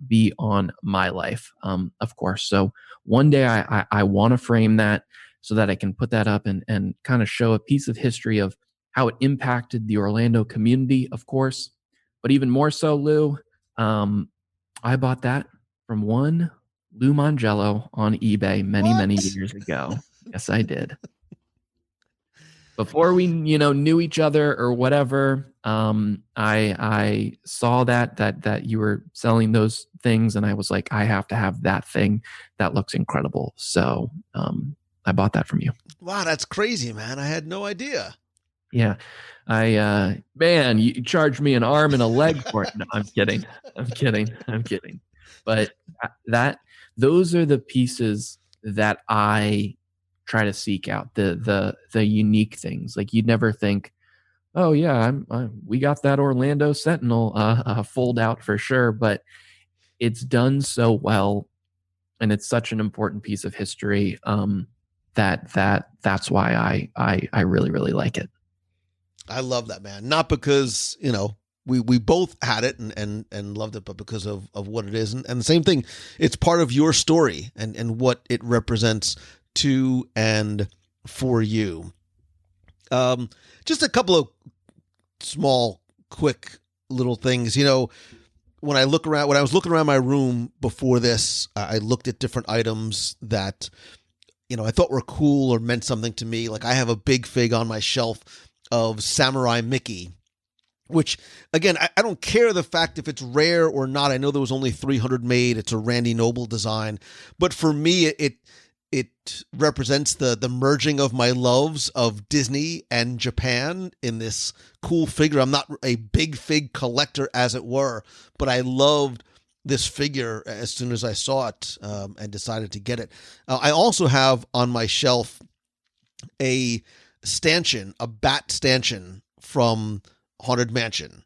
be on my life, of course. So one day I want to frame that so that I can put that up and kind of show a piece of history of how it impacted the Orlando community, of course. But even more so, Lou, I bought that from one Lou Mangello on eBay many years ago. Yes, I did. Before we, knew each other or whatever, I saw that you were selling those things, and I was like, I have to have that thing. That looks incredible. So I bought that from you. Wow, that's crazy, man. I had no idea. Yeah. Man, you charged me an arm and a leg for it. No, I'm kidding. But those are the pieces that I try to seek out, the unique things. Like, you'd never think, oh yeah, we got that Orlando Sentinel fold out for sure, but it's done so well, and it's such an important piece of history that's why I really, really like it. I love that, man. Not because, we both had it and loved it, but because of what it is. And the same thing, it's part of your story and what it represents to and for you. Just a couple of small, quick little things. When I was looking around my room before this, I looked at different items that, I thought were cool or meant something to me. Like I have a big fig on my shelf of Samurai Mickey, which again, I don't care the fact if it's rare or not. I know there was only 300 made. It's a Randy Noble design, but for me, it represents the merging of my loves of Disney and Japan in this cool figure. I'm not a big fig collector, as it were, but I loved this figure as soon as I saw it and decided to get it. I also have on my shelf a bat stanchion from Haunted Mansion.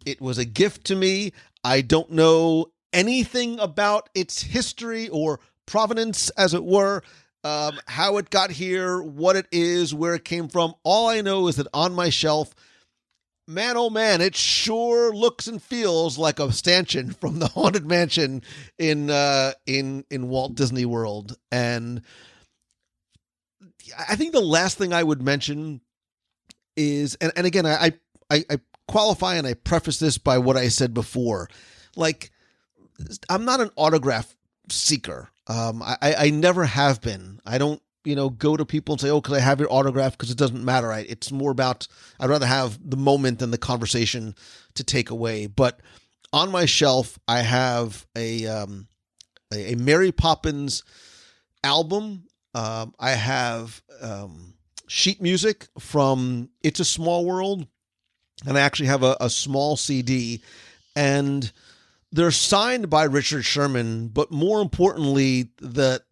It was a gift to me. I don't know anything about its history or provenance, as it were, how it got here, what it is, where it came from. All I know is that on my shelf, man, oh man, it sure looks and feels like a stanchion from the Haunted Mansion in Walt Disney World. And I think the last thing I would mention is, and again, I qualify and I preface this by what I said before. Like, I'm not an autograph seeker. I never have been. I don't, go to people and say, oh, could I have your autograph? Because it doesn't matter. It's more about, I'd rather have the moment than the conversation to take away. But on my shelf, I have a Mary Poppins album. I have sheet music from It's a Small World. And I actually have a small CD. And they're signed by Richard Sherman, but more importantly, the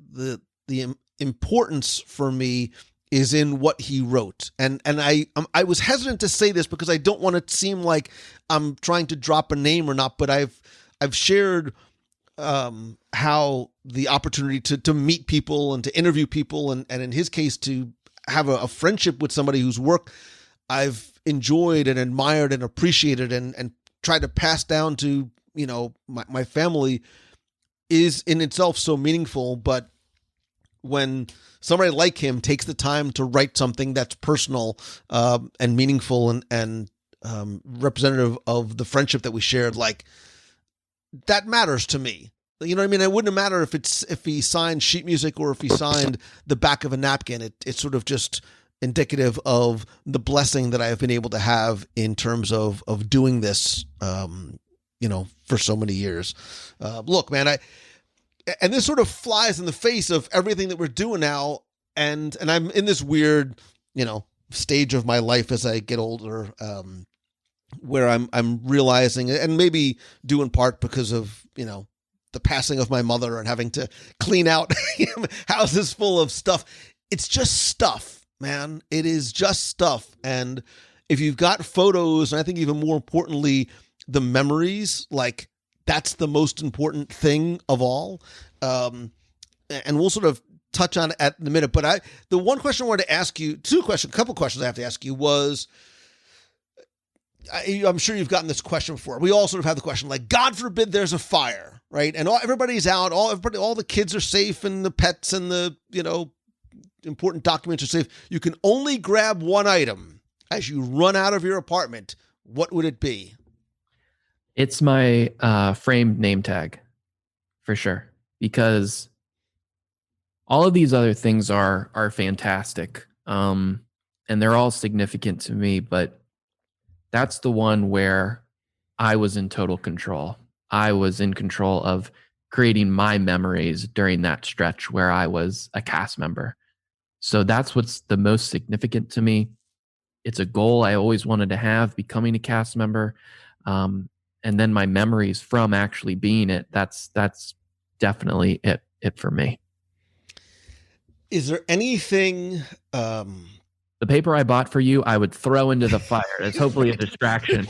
importance for me is in what he wrote. And I was hesitant to say this because I don't want it to seem like I'm trying to drop a name or not, but I've shared how the opportunity to meet people and to interview people, and in his case to have a friendship with somebody whose work I've enjoyed and admired and appreciated and tried to pass down to my family is in itself so meaningful. But when somebody like him takes the time to write something that's personal and meaningful and representative of the friendship that we shared, like, that matters to me. You know what I mean? It wouldn't matter if he signed sheet music or if he signed the back of a napkin. It's sort of just indicative of the blessing that I have been able to have in terms of doing this, for so many years. Look, man, and this sort of flies in the face of everything that we're doing now. And I'm in this weird, stage of my life as I get older, where I'm realizing, and maybe due in part because of, the passing of my mother and having to clean out houses full of stuff. It's just stuff, man. It is just stuff. And if you've got photos, and I think even more importantly, the memories, like, that's the most important thing of all. And we'll sort of touch on it at the minute. But the one question I wanted to ask you, a couple questions I have to ask you was, I'm sure you've gotten this question before. We all sort of have the question, like, God forbid there's a fire, right? And everybody's out, all the kids are safe, and the pets and the, important documents are safe. You can only grab one item as you run out of your apartment. What would it be? It's my framed name tag, for sure, because all of these other things are fantastic, and they're all significant to me, but that's the one where I was in total control. I was in control of creating my memories during that stretch where I was a cast member. So that's what's the most significant to me. It's a goal I always wanted to have, becoming a cast member. And then my memories from actually being it, that's definitely it for me. Is there anything... The paper I bought for you, I would throw into the fire. It's hopefully a distraction.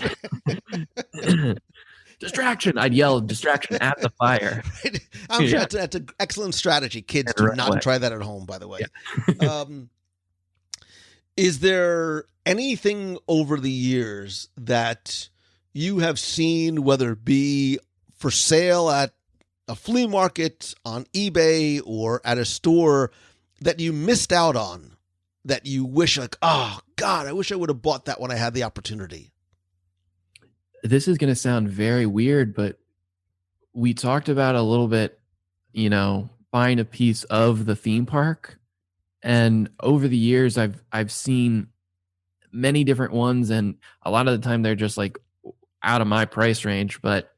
Distraction. I'd yell distraction at the fire. Right. I'm sure that's an excellent strategy. Kids, do not try that at home, by the way. Yeah. Is there anything over the years that you have seen, whether it be for sale at a flea market, on eBay, or at a store that you missed out on, that you wish, like, oh God, I wish I would have bought that when I had the opportunity? This is going to sound very weird, but we talked about a little bit, buying a piece of the theme park. And over the years, I've seen many different ones, and a lot of the time they're just like out of my price range, but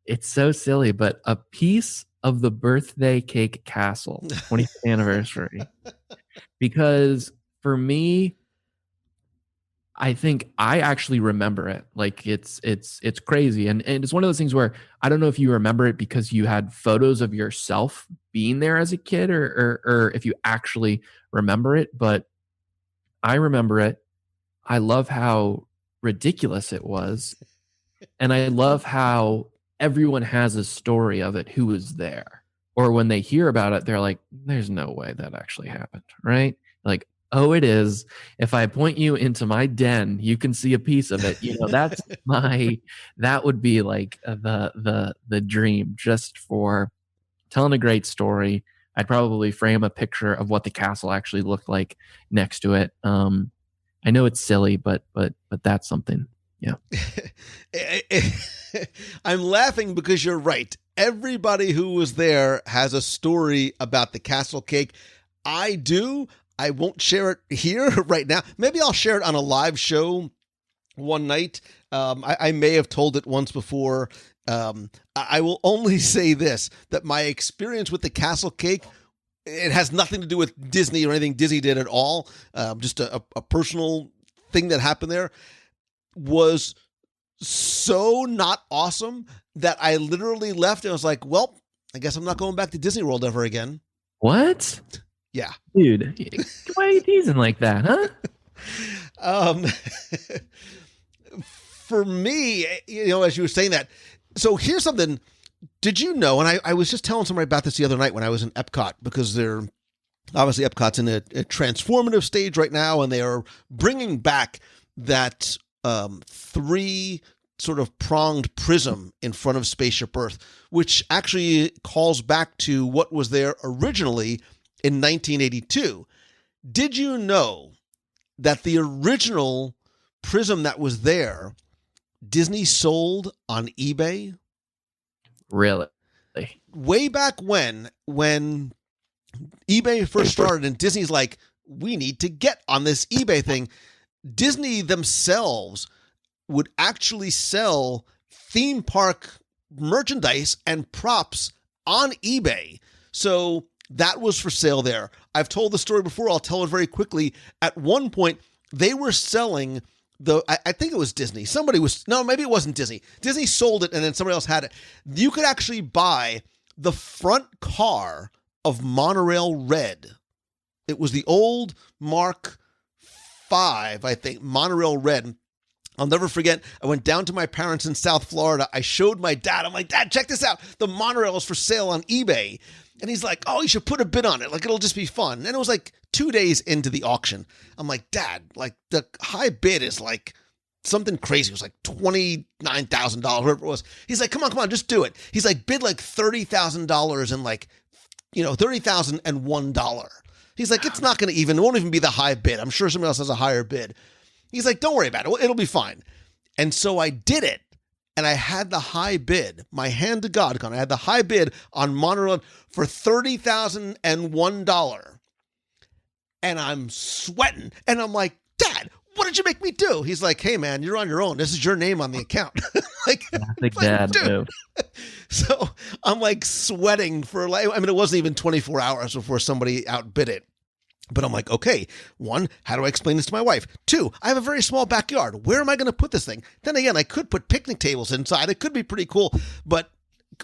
it's so silly. But a piece of the birthday cake castle 20th anniversary, because for me, I think I actually remember it. Like it's crazy. And it's one of those things where I don't know if you remember it because you had photos of yourself being there as a kid, or if you actually remember it, but I remember it. I love how ridiculous it was. And I love how everyone has a story of it, who was there. Or when they hear about it, they're like, there's no way that actually happened, right? Like, oh, it is. If I point you into my den, you can see a piece of it. That's that would be like the dream, just for telling a great story. I'd probably frame a picture of what the castle actually looked like next to it. I know it's silly, but that's something. Yeah. I'm laughing because you're right. Everybody who was there has a story about the castle cake. I do. I won't share it here right now. Maybe I'll share it on a live show one night. I may have told it once before. I will only say this, that my experience with the castle cake, it has nothing to do with Disney or anything Disney did at all. Just a personal thing that happened there, was so not awesome that I literally left and was like, well, I guess I'm not going back to Disney World ever again. What? Yeah. Dude, why are you teasing like that, huh? For me, as you were saying that, so here's something. Did you know, and I was just telling somebody about this the other night when I was in Epcot, because they're obviously Epcot's in a transformative stage right now, and they are bringing back that 3 sort of pronged prism in front of Spaceship Earth, which actually calls back to what was there originally in 1982. Did you know that the original prism that was there, Disney sold on eBay? Really? Way back when eBay first started and Disney's like, we need to get on this eBay thing, Disney themselves would actually sell theme park merchandise and props on eBay. So that was for sale there. I've told the story before. I'll tell it very quickly. At one point, they were selling I think it was Disney. Maybe it wasn't Disney. Disney sold it and then somebody else had it. You could actually buy the front car of Monorail Red. It was the old Mark V, I think, Monorail Red. I'll never forget, I went down to my parents in South Florida. I showed my dad. I'm like, Dad, check this out. The monorail is for sale on eBay. And he's like, oh, you should put a bid on it. Like, it'll just be fun. And it was like 2 days into the auction. I'm like, Dad, like the high bid is like something crazy. It was like $29,000, whatever it was. He's like, come on, just do it. He's like, bid like $30,000 and like, $30,001. He's like, it's not going to it won't even be the high bid. I'm sure somebody else has a higher bid. He's like, don't worry about it. It'll be fine. And so I did it. And I had the high bid, my hand to God, I had the high bid on Monorail for $30,001. And I'm sweating. And I'm like, Dad, what did you make me do? He's like, hey, man, you're on your own. This is your name on the account. Dad move. So I'm like sweating it wasn't even 24 hours before somebody outbid it. But I'm like, okay, 1, how do I explain this to my wife? 2, I have a very small backyard. Where am I going to put this thing? Then again, I could put picnic tables inside. It could be pretty cool. But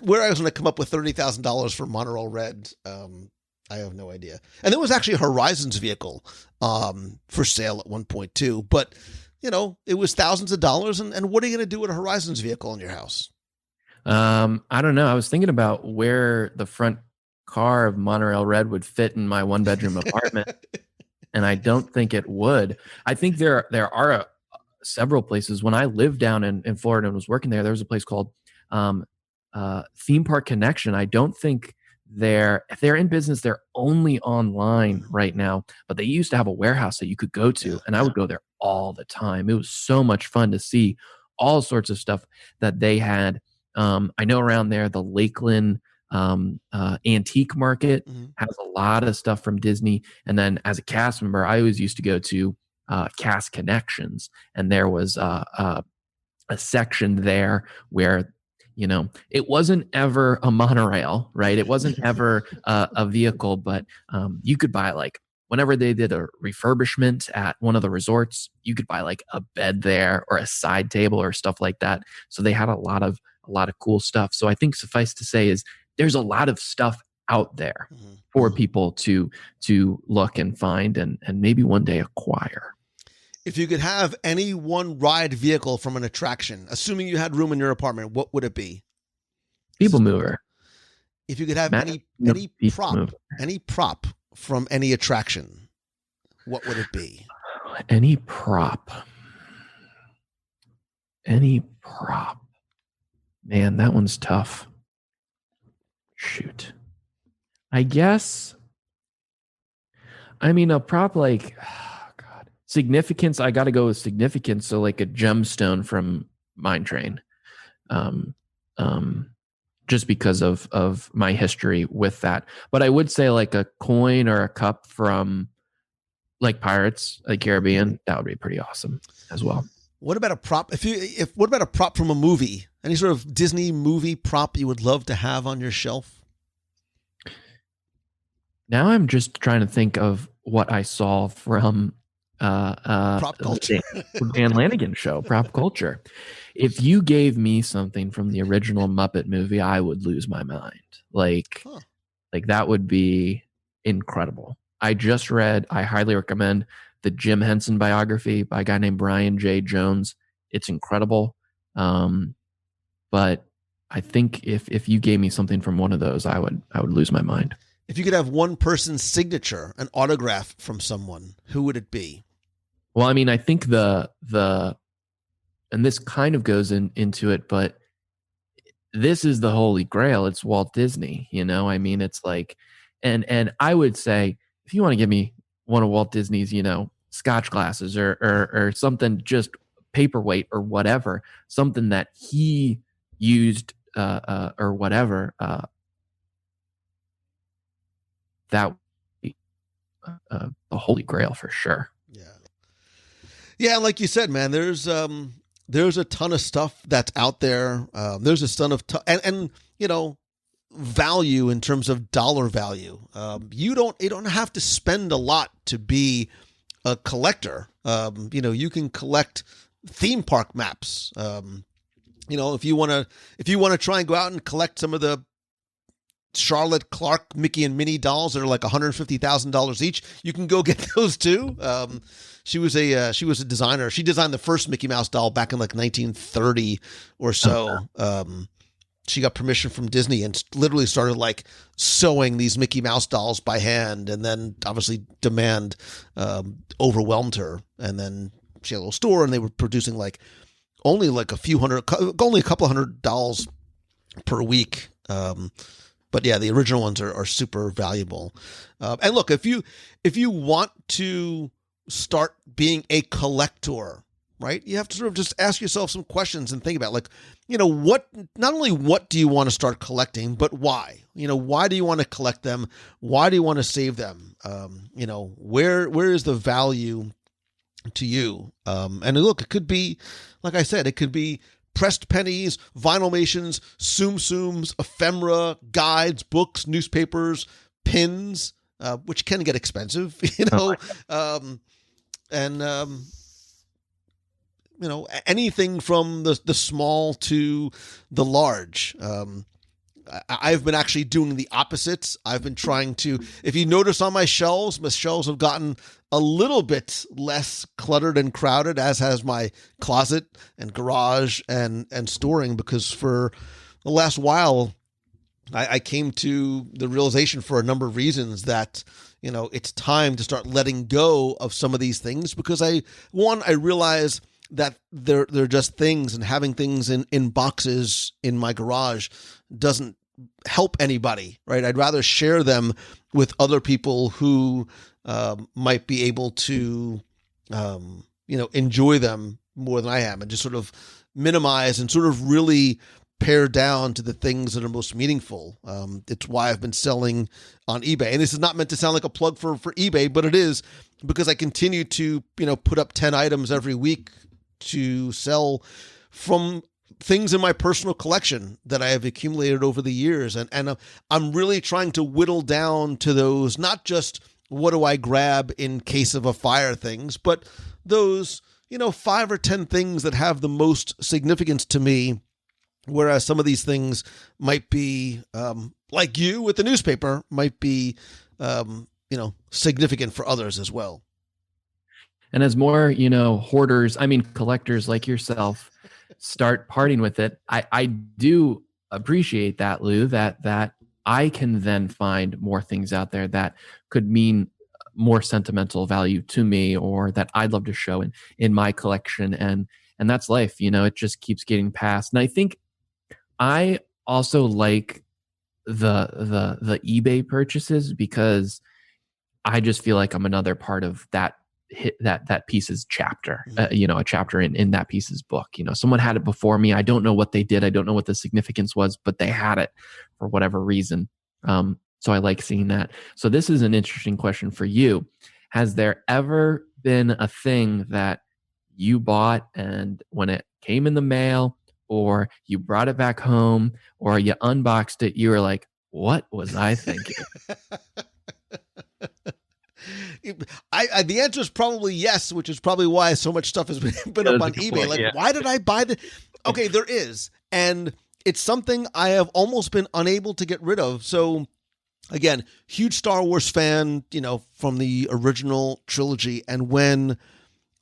where I was going to come up with $30,000 for Monorail Red, I have no idea. And there was actually a Horizons vehicle for sale at one point too. But, it was thousands of dollars. And what are you going to do with a Horizons vehicle in your house? I don't know. I was thinking about where the front car of Monorail Red would fit in my 1-bedroom apartment, and I don't think it would. I think there are several places. When I lived down in Florida and was working there was a place called Theme Park Connection, I don't think if they're in business, they're only online right now, but they used to have a warehouse that you could go to, and I would go there all the time. It was so much fun to see all sorts of stuff that they had. I know around there, the Lakeland antique market has a lot of stuff from Disney. And then as a cast member, I always used to go to Cast Connections, and there was a section there where, you know, it wasn't ever a monorail, right? It wasn't ever a vehicle, but you could buy, like, whenever they did a refurbishment at one of the resorts, you could buy like a bed there or a side table or stuff like that. So they had a lot of cool stuff. So I think suffice to say is there's a lot of stuff out there for people to look and find and maybe one day acquire. If you could have any one ride vehicle from an attraction, assuming you had room in your apartment, what would it be? People Mover. If you could have any prop from any attraction, what would it be? Any prop. Man, that one's tough. Shoot. I guess, I mean, a prop like, significance, I got to go with significance. So like a gemstone from Mine Train. Just because of my history with that. But I would say like a coin or a cup from like Pirates of the Caribbean, that would be pretty awesome as well. What about a prop? What about a prop from a movie? Any sort of Disney movie prop you would love to have on your shelf? Now I'm just trying to think of what I saw from Prop Culture. Dan Lanigan show, Prop Culture. If you gave me something from the original Muppet movie, I would lose my mind. Like that would be incredible. I just read, I highly recommend the Jim Henson biography by a guy named Brian J. Jones. It's incredible. But I think if you gave me something from one of those, I would lose my mind. If you could have one person's signature, an autograph from someone, who would it be? Well, I mean, I think the and this kind of goes into it, but this is the Holy Grail. It's Walt Disney, you know? I mean, it's like, and I would say, if you want to give me one of Walt Disney's, you know, Scotch glasses or something, just paperweight or whatever, something that he used or whatever, that would be the Holy Grail for sure. Yeah, like you said, man, there's a ton of stuff that's out there. There's a ton of and you know, value in terms of dollar value. You don't have to spend a lot to be a collector. You know, you can collect theme park maps. You know, if you want to try and go out and collect some of the Charlotte Clark Mickey and Minnie dolls that are like $150,000 each, you can go get those too. She was a designer. She designed the first Mickey Mouse doll back in like 1930 or so. She got permission from Disney and literally started like sewing these Mickey Mouse dolls by hand. And then obviously demand overwhelmed her. And then she had a little store and they were producing like only a couple hundred dolls per week. But yeah, the original ones are super valuable. And look, if you want to start being a collector, right, you have to sort of just ask yourself some questions and think about, like, you know, not only what do you want to start collecting, but why? You know, why do you want to collect them? Why do you want to save them? You know, where is the value to you? And look, it could be, like I said, it could be pressed pennies, vinylmations, Tsum Tsums, ephemera, guides, books, newspapers, pins, which can get expensive, you know, you know, anything from the small to the large. I've been actually doing the opposites. I've been trying to, if you notice on my shelves have gotten a little bit less cluttered and crowded, as has my closet and garage and storing, because for the last while, I came to the realization, for a number of reasons, that, you know, it's time to start letting go of some of these things, because I realize that they're just things, and having things in boxes in my garage doesn't help anybody, right? I'd rather share them with other people who might be able to, enjoy them more than I am, and just sort of minimize and sort of really pare down to the things that are most meaningful. It's why I've been selling on eBay. And this is not meant to sound like a plug for eBay, but it is, because I continue to, put up 10 items every week to sell from things in my personal collection that I have accumulated over the years. And I'm really trying to whittle down to those, not just what do I grab in case of a fire things, but those, 5 or 10 things that have the most significance to me. Whereas some of these things might be, like you with the newspaper, might be, significant for others as well. And as more, hoarders, collectors like yourself start parting with it, I do appreciate that, Lou, that I can then find more things out there that could mean more sentimental value to me, or that I'd love to show in my collection. And that's life, it just keeps getting passed. And I think I also like the eBay purchases, because I just feel like I'm another part of that piece's chapter, a chapter in that piece's book. Someone had it before me. I don't know what they did. I don't know what the significance was, but they had it for whatever reason. So I like seeing that. So this is an interesting question for you. Has there ever been a thing that you bought, and when it came in the mail, or you brought it back home, or you unboxed it, you were like, what was I thinking? The answer is probably yes, which is probably why so much stuff has been up on eBay. Point, yeah. Why did I buy the? Okay, there is, and it's something I have almost been unable to get rid of. So, again, huge Star Wars fan, from the original trilogy, and when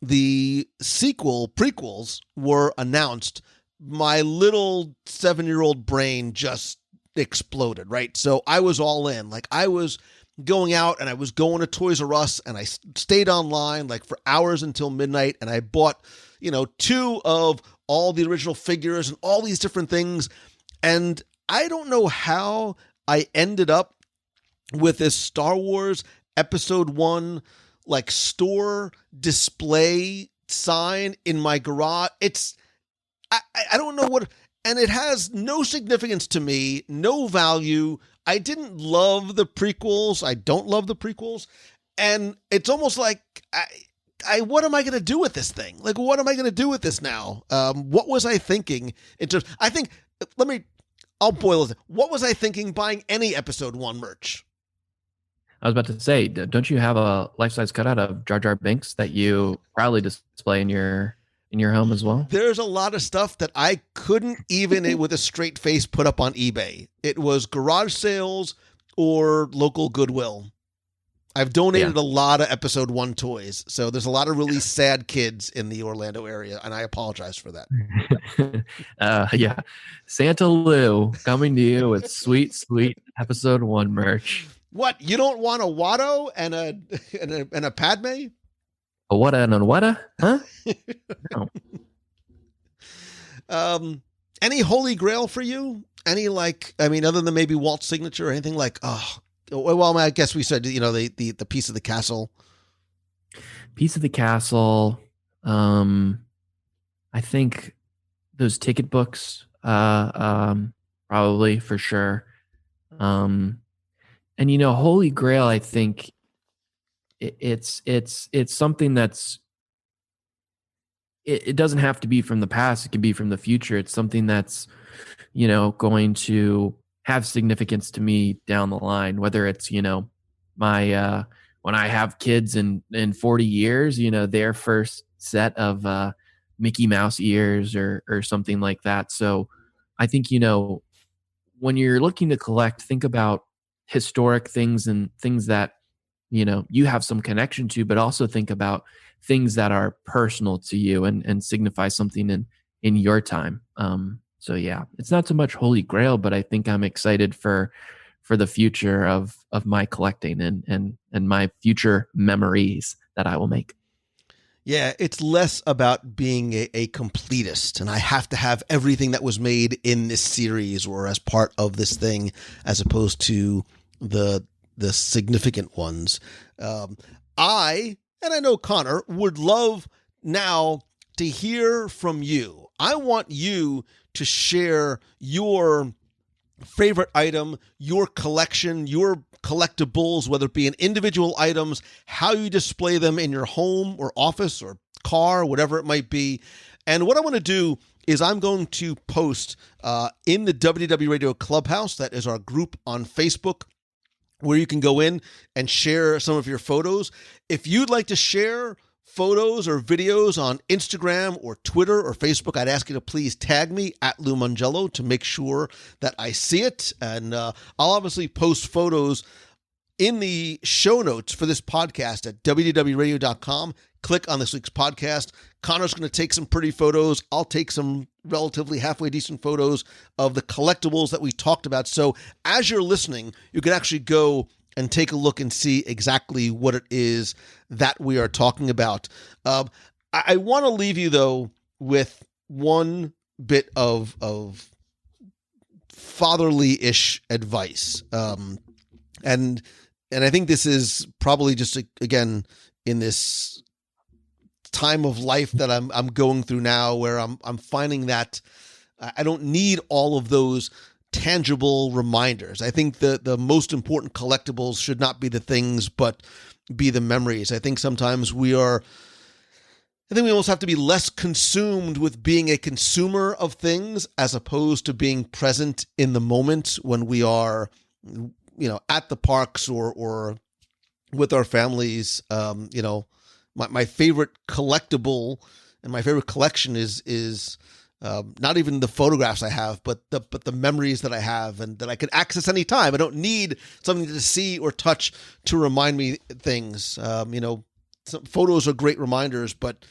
the prequels were announced, my little 7-year-old brain just exploded, right? So I was all in. Like, I was going out and I was going to Toys R Us, and I stayed online like for hours until midnight, and I bought, 2 of all the original figures and all these different things. And I don't know how I ended up with this Star Wars Episode 1 like store display sign in my garage. I don't know what, and it has no significance to me, no value. I didn't love the prequels. I don't love the prequels. And it's almost like, what am I going to do with this thing? Like, what am I going to do with this now? What was I thinking in terms, I'll boil it. What was I thinking buying any Episode 1 merch? I was about to say, don't you have a life-size cutout of Jar Jar Binks that you proudly display in your home as well? There's a lot of stuff that I couldn't even with a straight face put up on eBay. It was garage sales or local Goodwill. I've donated a lot of Episode 1 toys, so there's a lot of really sad kids in the Orlando area, and I apologize for that. Yeah. Santa Lou coming to you with sweet, sweet Episode 1 merch. What? You don't want a Watto and a Padme? A what and a what? Huh? No. Any Holy Grail for you? Any other than maybe Walt's signature or anything like? Well, I guess we said the piece of the castle. Piece of the castle. I think those ticket books. Probably for sure. And Holy Grail, I think it's something that's, it doesn't have to be from the past. It can be from the future. It's something that's, going to have significance to me down the line, whether it's, my, when I have kids in 40 years, their first set of Mickey Mouse ears or something like that. So I think, when you're looking to collect, think about historic things and things that, you have some connection to, but also think about things that are personal to you and signify something in your time. So yeah, it's not so much Holy Grail, but I think I'm excited for the future of my collecting and my future memories that I will make. Yeah, it's less about being a completist, and I have to have everything that was made in this series or as part of this thing, as opposed to the significant ones. And I know Connor would love now to hear from you. I want you to share your favorite item, your collection, your collectibles, whether it be in individual items, how you display them in your home or office or car, whatever it might be. And what I want to do is I'm going to post in the WDW Radio Clubhouse, that is our group on Facebook, where you can go in and share some of your photos. If you'd like to share photos or videos on Instagram or Twitter or Facebook, I'd ask you to please tag me at Lou Mangello to make sure that I see it. And I'll obviously post photos in the show notes for this podcast at WDWRadio.com. Click on this week's podcast. Connor's going to take some pretty photos. I'll take some relatively halfway decent photos of the collectibles that we talked about. So as you're listening, you can actually go and take a look and see exactly what it is that we are talking about. I want to leave you, though, with one bit of fatherly-ish advice. And I think this is probably just, again, in this time of life that I'm going through now, where I'm finding that I don't need all of those tangible reminders. I think the most important collectibles should not be the things, but be the memories. I think sometimes we almost have to be less consumed with being a consumer of things as opposed to being present in the moment when we are, at the parks or with our families. My favorite collectible and my favorite collection is not even the photographs I have, but the memories that I have and that I can access anytime. I don't need something to see or touch to remind me things. Some photos are great reminders, but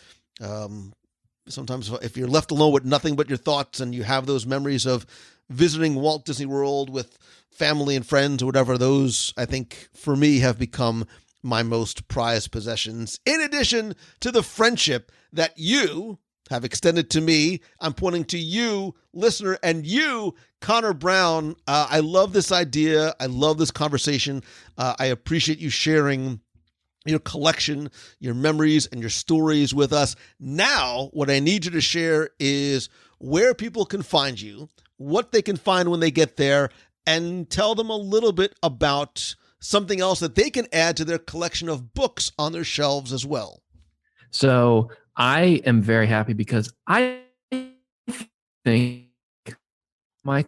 sometimes if you're left alone with nothing but your thoughts and you have those memories of visiting Walt Disney World with family and friends or whatever, those, I think, for me, have become my most prized possessions, in addition to the friendship that you have extended to me. I'm pointing to you, listener, and you, Connor Brown. I love this idea. I love this conversation. I appreciate you sharing your collection, your memories, and your stories with us. Now, what I need you to share is where people can find you, what they can find when they get there, and tell them a little bit about something else that they can add to their collection of books on their shelves as well. So I am very happy because I think my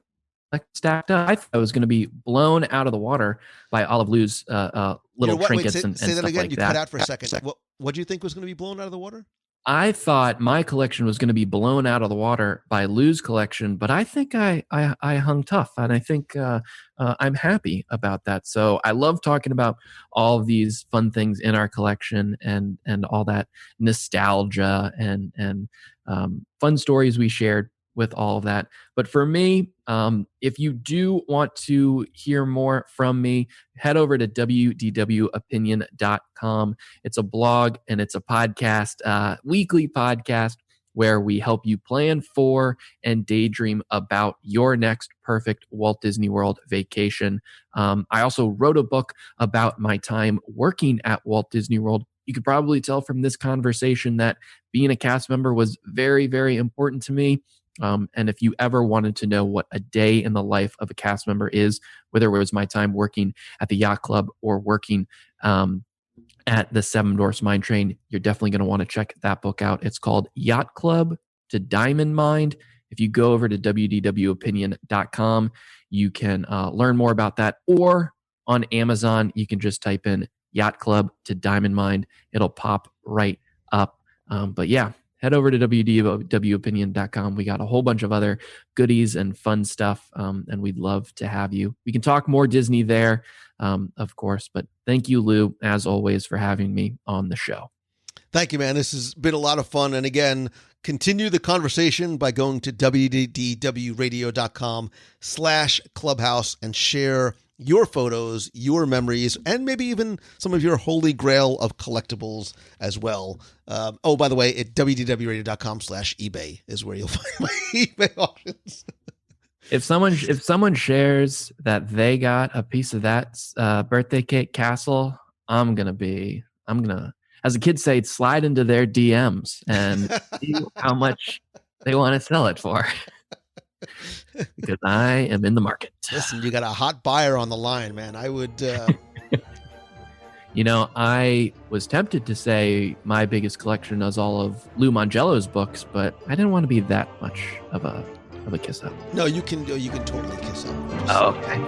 stacked up. I thought I was going to be blown out of the water by all of Lou's little trinkets and say that stuff again. like you that. Cut out for a second. What do you think was going to be blown out of the water? I thought my collection was going to be blown out of the water by Lou's collection, but I think I hung tough, and I think I'm happy about that. So I love talking about all of these fun things in our collection and all that nostalgia and fun stories we shared with all of that. But for me, if you do want to hear more from me, head over to WDWopinion.com. It's a blog and it's a podcast, weekly podcast, where we help you plan for and daydream about your next perfect Walt Disney World vacation. I also wrote a book about my time working at Walt Disney World. You could probably tell from this conversation that being a cast member was very, very important to me. And if you ever wanted to know what a day in the life of a cast member is, whether it was my time working at the Yacht Club or working at the Seven Dwarfs Mine Train, you're definitely going to want to check that book out. It's called Yacht Club to Diamond Mine. If you go over to WDWopinion.com, you can learn more about that. Or on Amazon, you can just type in Yacht Club to Diamond Mine. It'll pop right up. But yeah, head over to WDWopinion.com. We got a whole bunch of other goodies and fun stuff, and we'd love to have you. We can talk more Disney there, of course, but thank you, Lou, as always, for having me on the show. Thank you, man. This has been a lot of fun. And again, continue the conversation by going to WDWRadio.com/clubhouse and share your photos, your memories, and maybe even some of your holy grail of collectibles as well. By the way, at wdwradio.com/eBay is where you'll find my eBay auctions. If someone shares that they got a piece of that birthday cake castle, I'm gonna, as the kids say, slide into their DMs and see how much they want to sell it for. Because I am in the market. Listen, you got a hot buyer on the line, man. I would. I was tempted to say my biggest collection is all of Lou Mangello's books, but I didn't want to be that much of a kiss up. No, you can totally kiss up. Oh, okay.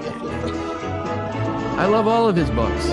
I love all of his books.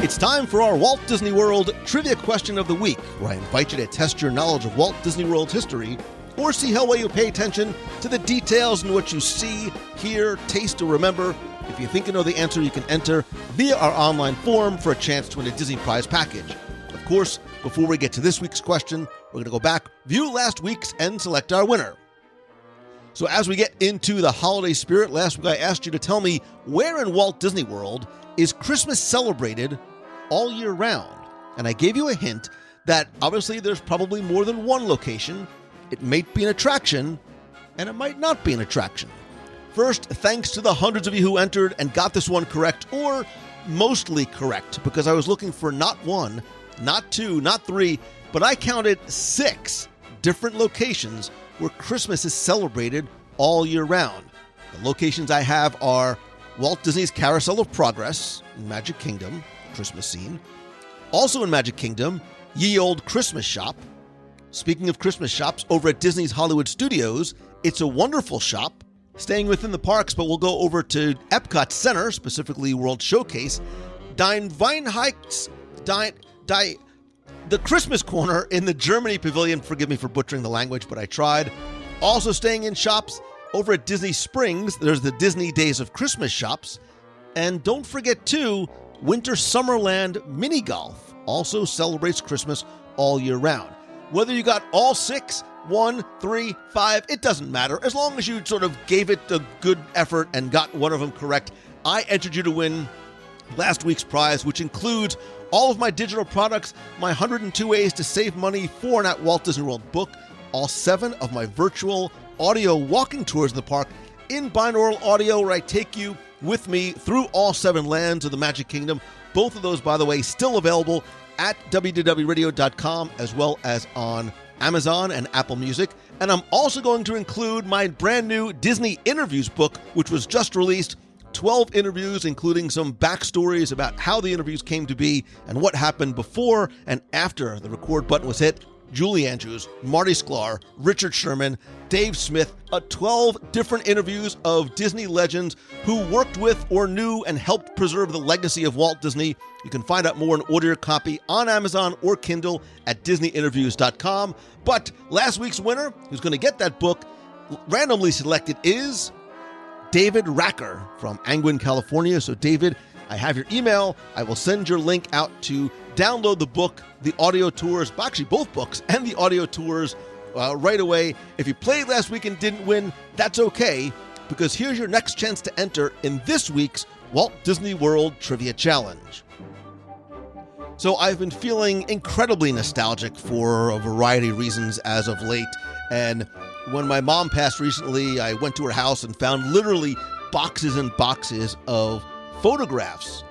It's time for our Walt Disney World Trivia Question of the Week, where I invite you to test your knowledge of Walt Disney World's history or see how well you pay attention to the details in what you see, hear, taste, or remember. If you think you know the answer, you can enter via our online form for a chance to win a Disney prize package. Of course, before we get to this week's question, we're going to go back, view last week's, and select our winner. So as we get into the holiday spirit, last week I asked you to tell me where in Walt Disney World is Christmas celebrated all year round. And I gave you a hint that obviously there's probably more than one location. It might be an attraction, and it might not be an attraction. First, thanks to the hundreds of you who entered and got this one correct, or mostly correct, because I was looking for not one, not two, not three, but I counted 6 different locations where Christmas is celebrated all year round. The locations I have are Walt Disney's Carousel of Progress in Magic Kingdom, Christmas scene. Also in Magic Kingdom, Ye Olde Christmas Shop. Speaking of Christmas shops, over at Disney's Hollywood Studios, It's a Wonderful Shop. Staying within the parks, but we'll go over to Epcot Center, specifically World Showcase. The Christmas Corner in the Germany Pavilion. Forgive me for butchering the language, but I tried. Also staying in shops over at Disney Springs, there's the Disney Days of Christmas shops. And don't forget, too, Winter Summerland Mini Golf also celebrates Christmas all year round. Whether you got all 6, 1, 3, 5, it doesn't matter. As long as you sort of gave it a good effort and got one of them correct, I entered you to win last week's prize, which includes all of my digital products, my 102 Ways to Save Money for and at Walt Disney World book, all 7 of my virtual audio walking tours in the park in binaural audio, where I take you with me through all 7 lands of the Magic Kingdom. Both of those, by the way, still available at WDWRadio.com as well as on Amazon and Apple Music. And I'm also going to include my brand new Disney Interviews book, which was just released. 12 interviews, including some backstories about how the interviews came to be and what happened before and after the record button was hit. Julie Andrews, Marty Sklar, Richard Sherman, Dave Smith, 12 different interviews of Disney legends who worked with or knew and helped preserve the legacy of Walt Disney. You can find out more and order your copy on Amazon or Kindle at DisneyInterviews.com. But last week's winner, who's going to get that book, randomly selected, is David Racker from Angwin, California. So David, I have your email. I will send your link out to download the book, the audio tours, actually both books and the audio tours right away. If you played last week and didn't win, that's okay, because here's your next chance to enter in this week's Walt Disney World Trivia Challenge. So I've been feeling incredibly nostalgic for a variety of reasons as of late, and when my mom passed recently, I went to her house and found literally boxes and boxes of photographs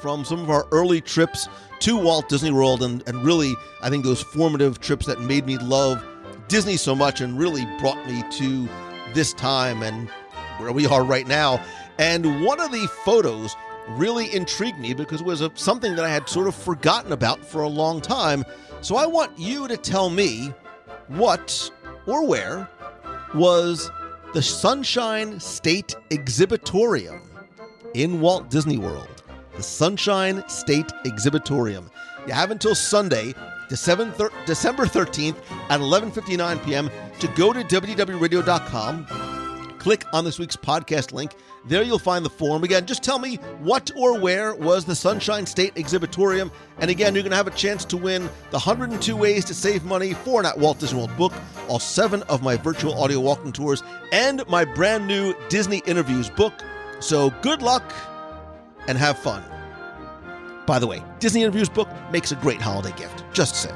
from some of our early trips to Walt Disney World, and really, I think those formative trips that made me love Disney so much and really brought me to this time and where we are right now. And one of the photos really intrigued me because it was something that I had sort of forgotten about for a long time. So I want you to tell me what or where was the Sunshine State Exhibitorium in Walt Disney World. The Sunshine State Exhibitorium. You have until Sunday, December 13th at 11:59 p.m. to go to WDWRadio.com, click on this week's podcast link. There you'll find the form. Again, just tell me what or where was the Sunshine State Exhibitorium. And again, you're going to have a chance to win the 102 Ways to Save Money for an at Walt Disney World book, all 7 of my virtual audio walking tours, and my brand new Disney Interviews book. So good luck and have fun. By the way, Disney Interviews book makes a great holiday gift. Just saying.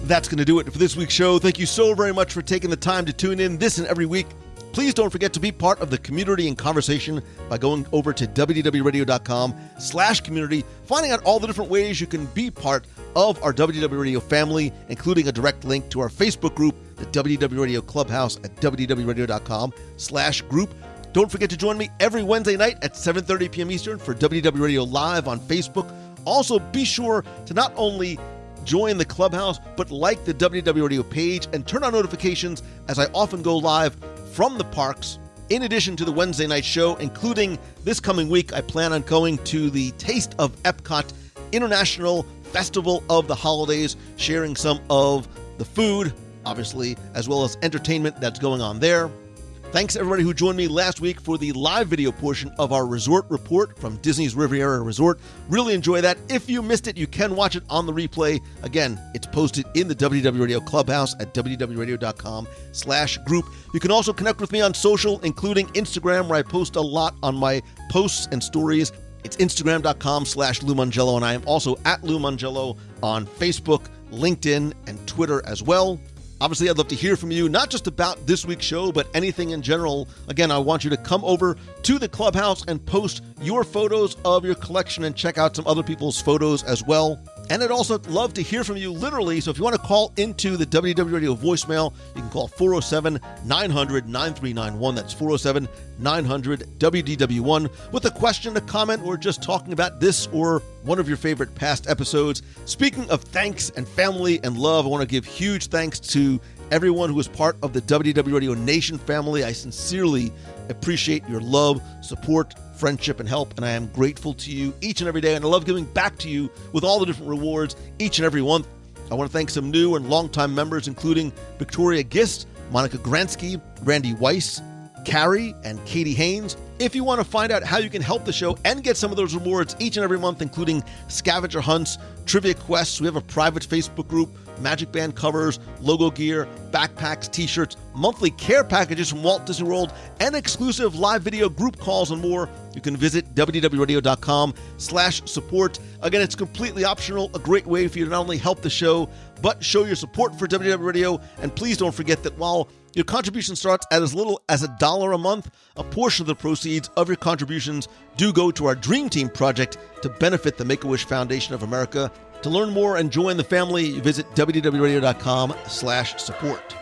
That's going to do it for this week's show. Thank you so very much for taking the time to tune in this and every week. Please don't forget to be part of the community and conversation by going over to WDWRadio.com/community, finding out all the different ways you can be part of our WDW Radio family, including a direct link to our Facebook group, the WDW Radio Clubhouse at WDWRadio.com/group. Don't forget to join me every Wednesday night at 7:30 p.m. Eastern for WDW Radio Live on Facebook. Also, be sure to not only join the Clubhouse, but like the WDW Radio page and turn on notifications as I often go live from the parks. In addition to the Wednesday night show, including this coming week, I plan on going to the Taste of Epcot International Festival of the Holidays, sharing some of the food, obviously, as well as entertainment that's going on there. Thanks to everybody who joined me last week for the live video portion of our resort report from Disney's Riviera Resort. Really enjoy that. If you missed it, you can watch it on the replay. Again, it's posted in the WDW Radio Clubhouse at WDWRadio.com/group. You can also connect with me on social, including Instagram, where I post a lot on my posts and stories. It's Instagram.com/Lou Mongello, and I am also at Lou Mongello on Facebook, LinkedIn, and Twitter as well. Obviously, I'd love to hear from you, not just about this week's show, but anything in general. Again, I want you to come over to the Clubhouse and post your photos of your collection and check out some other people's photos as well. And I'd also love to hear from you literally, so if you want to call into the WDW Radio voicemail, you can call 407-900-9391. That's 407-900-WDW1 with a question, a comment, or just talking about this or one of your favorite past episodes. Speaking of thanks and family and love, I want to give huge thanks to everyone who is part of the WDW Radio Nation family. I sincerely appreciate your love, support, friendship, and help, and I am grateful to you each and every day, and I love giving back to you with all the different rewards each and every month. I want to thank some new and longtime members, including Victoria Gist, Monica Gransky, Randy Weiss, Carrie, and Katie Haynes. If you want to find out how you can help the show and get some of those rewards each and every month, including scavenger hunts, trivia quests, we have a private Facebook group, Magic Band covers, logo gear, backpacks, t-shirts, monthly care packages from Walt Disney World, and exclusive live video group calls and more, you can visit WDWRadio.com/support. Again, it's completely optional, a great way for you to not only help the show, but show your support for WDW Radio. And please don't forget that while your contribution starts at as little as $1 a month, a portion of the proceeds of your contributions do go to our Dream Team project to benefit the Make-A-Wish Foundation of America. To learn more and join the family, visit WDWRadio.com/support.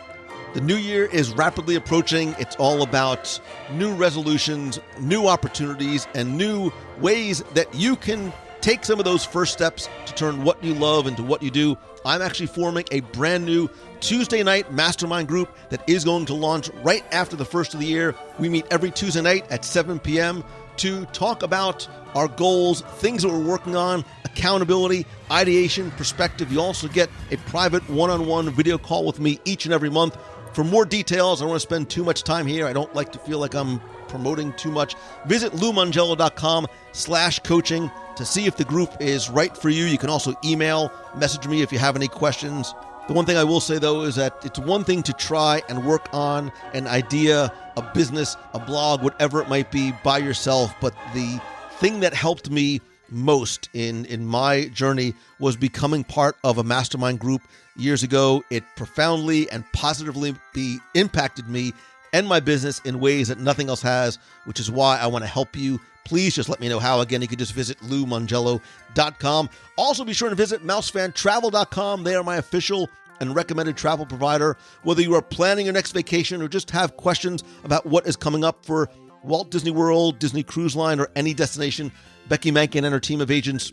The new year is rapidly approaching. It's all about new resolutions, new opportunities, and new ways that you can take some of those first steps to turn what you love into what you do. I'm actually forming a brand new Tuesday night mastermind group that is going to launch right after the first of the year. We meet every Tuesday night at 7 p.m. to talk about our goals, things that we're working on, accountability, ideation, perspective. You also get a private one-on-one video call with me each and every month. For more details, I don't want to spend too much time here. I don't like to feel like I'm promoting too much. Visit LouMongello.com/coaching to see if the group is right for you. You can also message me if you have any questions. The one thing I will say, though, is that it's one thing to try and work on an idea, a business, a blog, whatever it might be by yourself. But the thing that helped me most in my journey was becoming part of a mastermind group years ago. It profoundly and positively impacted me and my business in ways that nothing else has, which is why I want to help you. Please just let me know how. Again, you can just visit LouMongello.com. Also, be sure to visit MouseFanTravel.com. They are my official and recommended travel provider. Whether you are planning your next vacation or just have questions about what is coming up for Walt Disney World, Disney Cruise Line, or any destination, Becky Mankin and her team of agents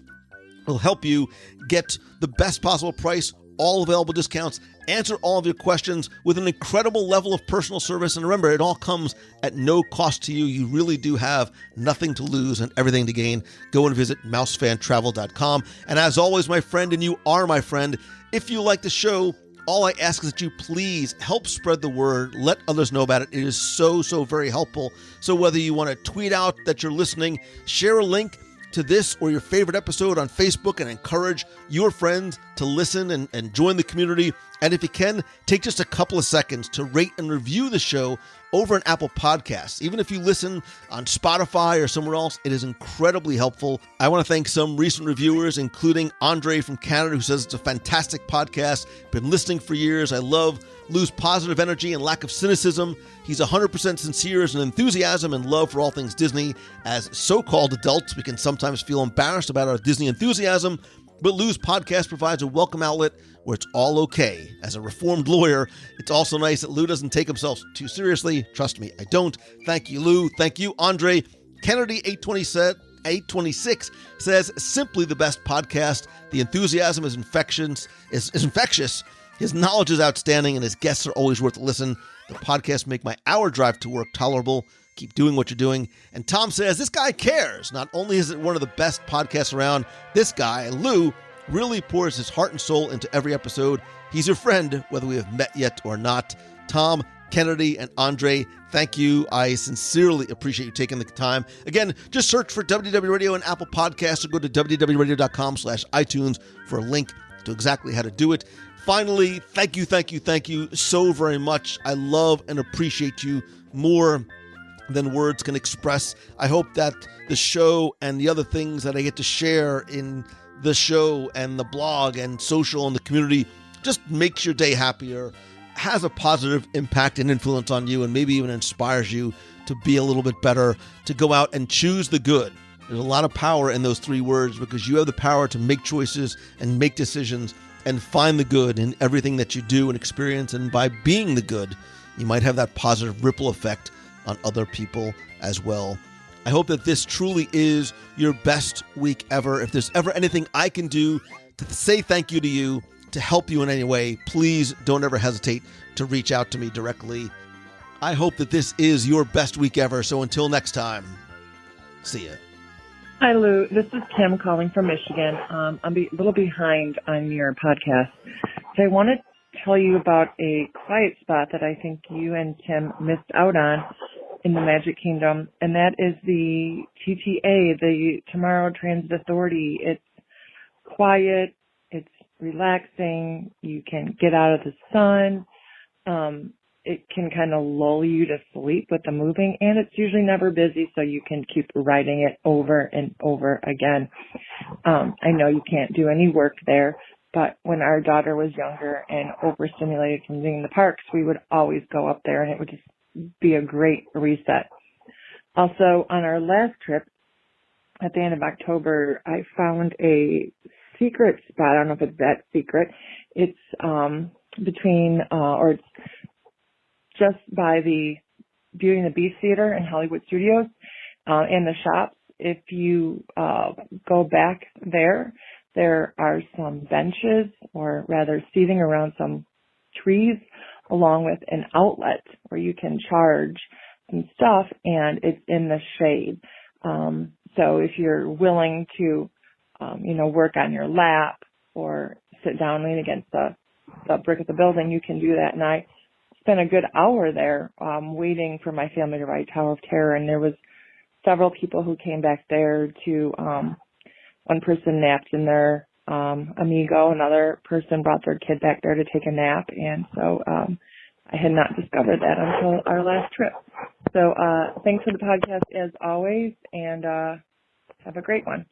will help you get the best possible price all available discounts, answer all of your questions with an incredible level of personal service. And remember, it all comes at no cost to you. You really do have nothing to lose and everything to gain. Go and visit mousefantravel.com. And as always, my friend, and you are my friend, if you like the show, all I ask is that you please help spread the word. Let others know about it. It is so very helpful. So whether you want to tweet out that you're listening, share a link to this or your favorite episode on Facebook and encourage your friends to listen and join the community. And if you can, take just a couple of seconds to rate and review the show over on Apple Podcasts. Even if you listen on Spotify or somewhere else, it is incredibly helpful. I want to thank some recent reviewers, including Andre from Canada, who says it's a fantastic podcast. Been listening for years. I love Lou's positive energy and lack of cynicism. He's 100% sincere as an enthusiasm and love for all things Disney. As so-called adults, we can sometimes feel embarrassed about our Disney enthusiasm, but Lou's podcast provides a welcome outlet where it's all okay. As a reformed lawyer, it's also nice that Lou doesn't take himself too seriously. Trust me, I don't. Thank you, Lou. Thank you, Andre. Kennedy 826 says, simply the best podcast. The enthusiasm is infectious. His knowledge is outstanding, and his guests are always worth a listen. The podcasts make my hour drive to work tolerable. Keep doing what you're doing. And Tom says, this guy cares. Not only is it one of the best podcasts around, this guy, Lou, really pours his heart and soul into every episode. He's your friend, whether we have met yet or not. Tom, Kennedy, and Andre, thank you. I sincerely appreciate you taking the time. Again, just search for WDW Radio and Apple Podcasts, or go to www.radio.com/iTunes for a link to exactly how to do it. Finally, thank you so very much. I love and appreciate you more than words can express. I hope that the show and the other things that I get to share in the show and the blog and social and the community just makes your day happier, has a positive impact and influence on you, and maybe even inspires you to be a little bit better, to go out and choose the good. There's a lot of power in those three words, because you have the power to make choices and make decisions and find the good in everything that you do and experience. And by being the good, you might have that positive ripple effect on other people as well. I hope that this truly is your best week ever. If there's ever anything I can do to say thank you to you, to help you in any way, please don't ever hesitate to reach out to me directly. I hope that this is your best week ever. So until next time, see ya. Hi, Lou. This is Kim calling from Michigan. I'm a little behind on your podcast. So I want to tell you about a quiet spot that I think you and Tim missed out on in the Magic Kingdom, and that is the TTA, the Tomorrow Transit Authority. It's quiet, it's relaxing, you can get out of the sun, it can kind of lull you to sleep with the moving, and it's usually never busy, so you can keep riding it over and over again. I know you can't do any work there, but when our daughter was younger and overstimulated from being in the parks, we would always go up there, and it would just be a great reset. Also, on our last trip, at the end of October, I found a secret spot. I don't know if it's that secret. It's it's just by the Beauty and the Beast Theater and Hollywood Studios and the shops. If you go back there, there are some benches, or rather seating around some trees, along with an outlet where you can charge some stuff, and it's in the shade. So if you're willing to, work on your lap or sit down, lean against the brick of the building, you can do that. And I spent a good hour there waiting for my family to ride Tower of Terror, and there was several people who came back there to, one person napped in their Amigo, another person brought their kid back there to take a nap, and so I had not discovered that until our last trip. So thanks for the podcast as always, and have a great one.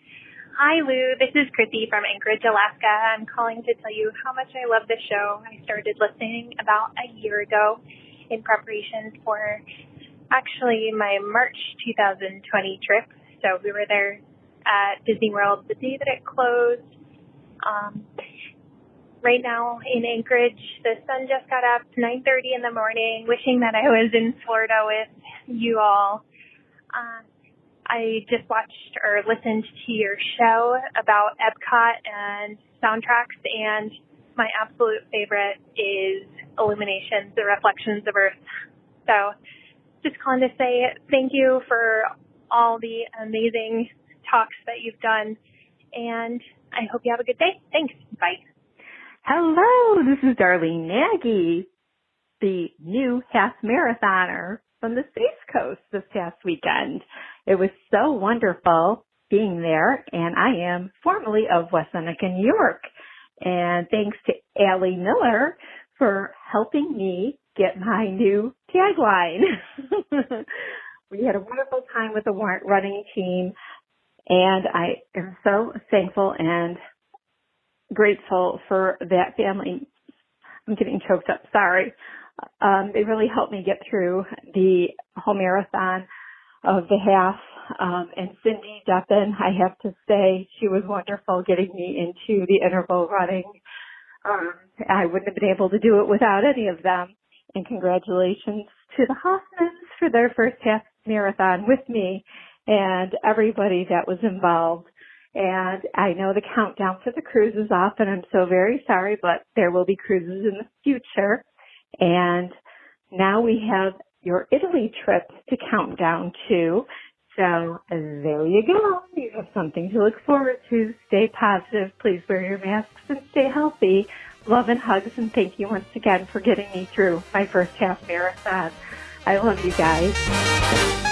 Hi, Lou. This is Chrissy from Anchorage, Alaska. I'm calling to tell you how much I love the show. I started listening about a year ago in preparation for actually my March 2020 trip. So we were there at Disney World the day that it closed. Right now in Anchorage, the sun just got up 9:30 in the morning, wishing that I was in Florida with you all. I just watched or listened to your show about Epcot and soundtracks, and my absolute favorite is Illuminations, The Reflections of Earth. So just calling to say thank you for all the amazing talks that you've done, and I hope you have a good day. Thanks. Bye. Hello, this is Darlene Nagy, the new half marathoner from the Space Coast this past weekend. It was so wonderful being there, and I am formerly of West Seneca, New York. And thanks to Allie Miller for helping me get my new tagline. We had a wonderful time with the running team, and I am so thankful and grateful for that family. I'm getting choked up, sorry. They really helped me get through the whole marathon of the half. And Cindy Deppen, I have to say, she was wonderful getting me into the interval running. I wouldn't have been able to do it without any of them. And congratulations to the Hoffmans for their first half marathon with me and everybody that was involved. And I know the countdown for the cruise is off, and I'm so very sorry, but there will be cruises in the future. And now we have your Italy trip to count down to. So there you go. You have something to look forward to. Stay positive. Please wear your masks and stay healthy. Love and hugs, and thank you once again for getting me through my first half marathon. I love you guys.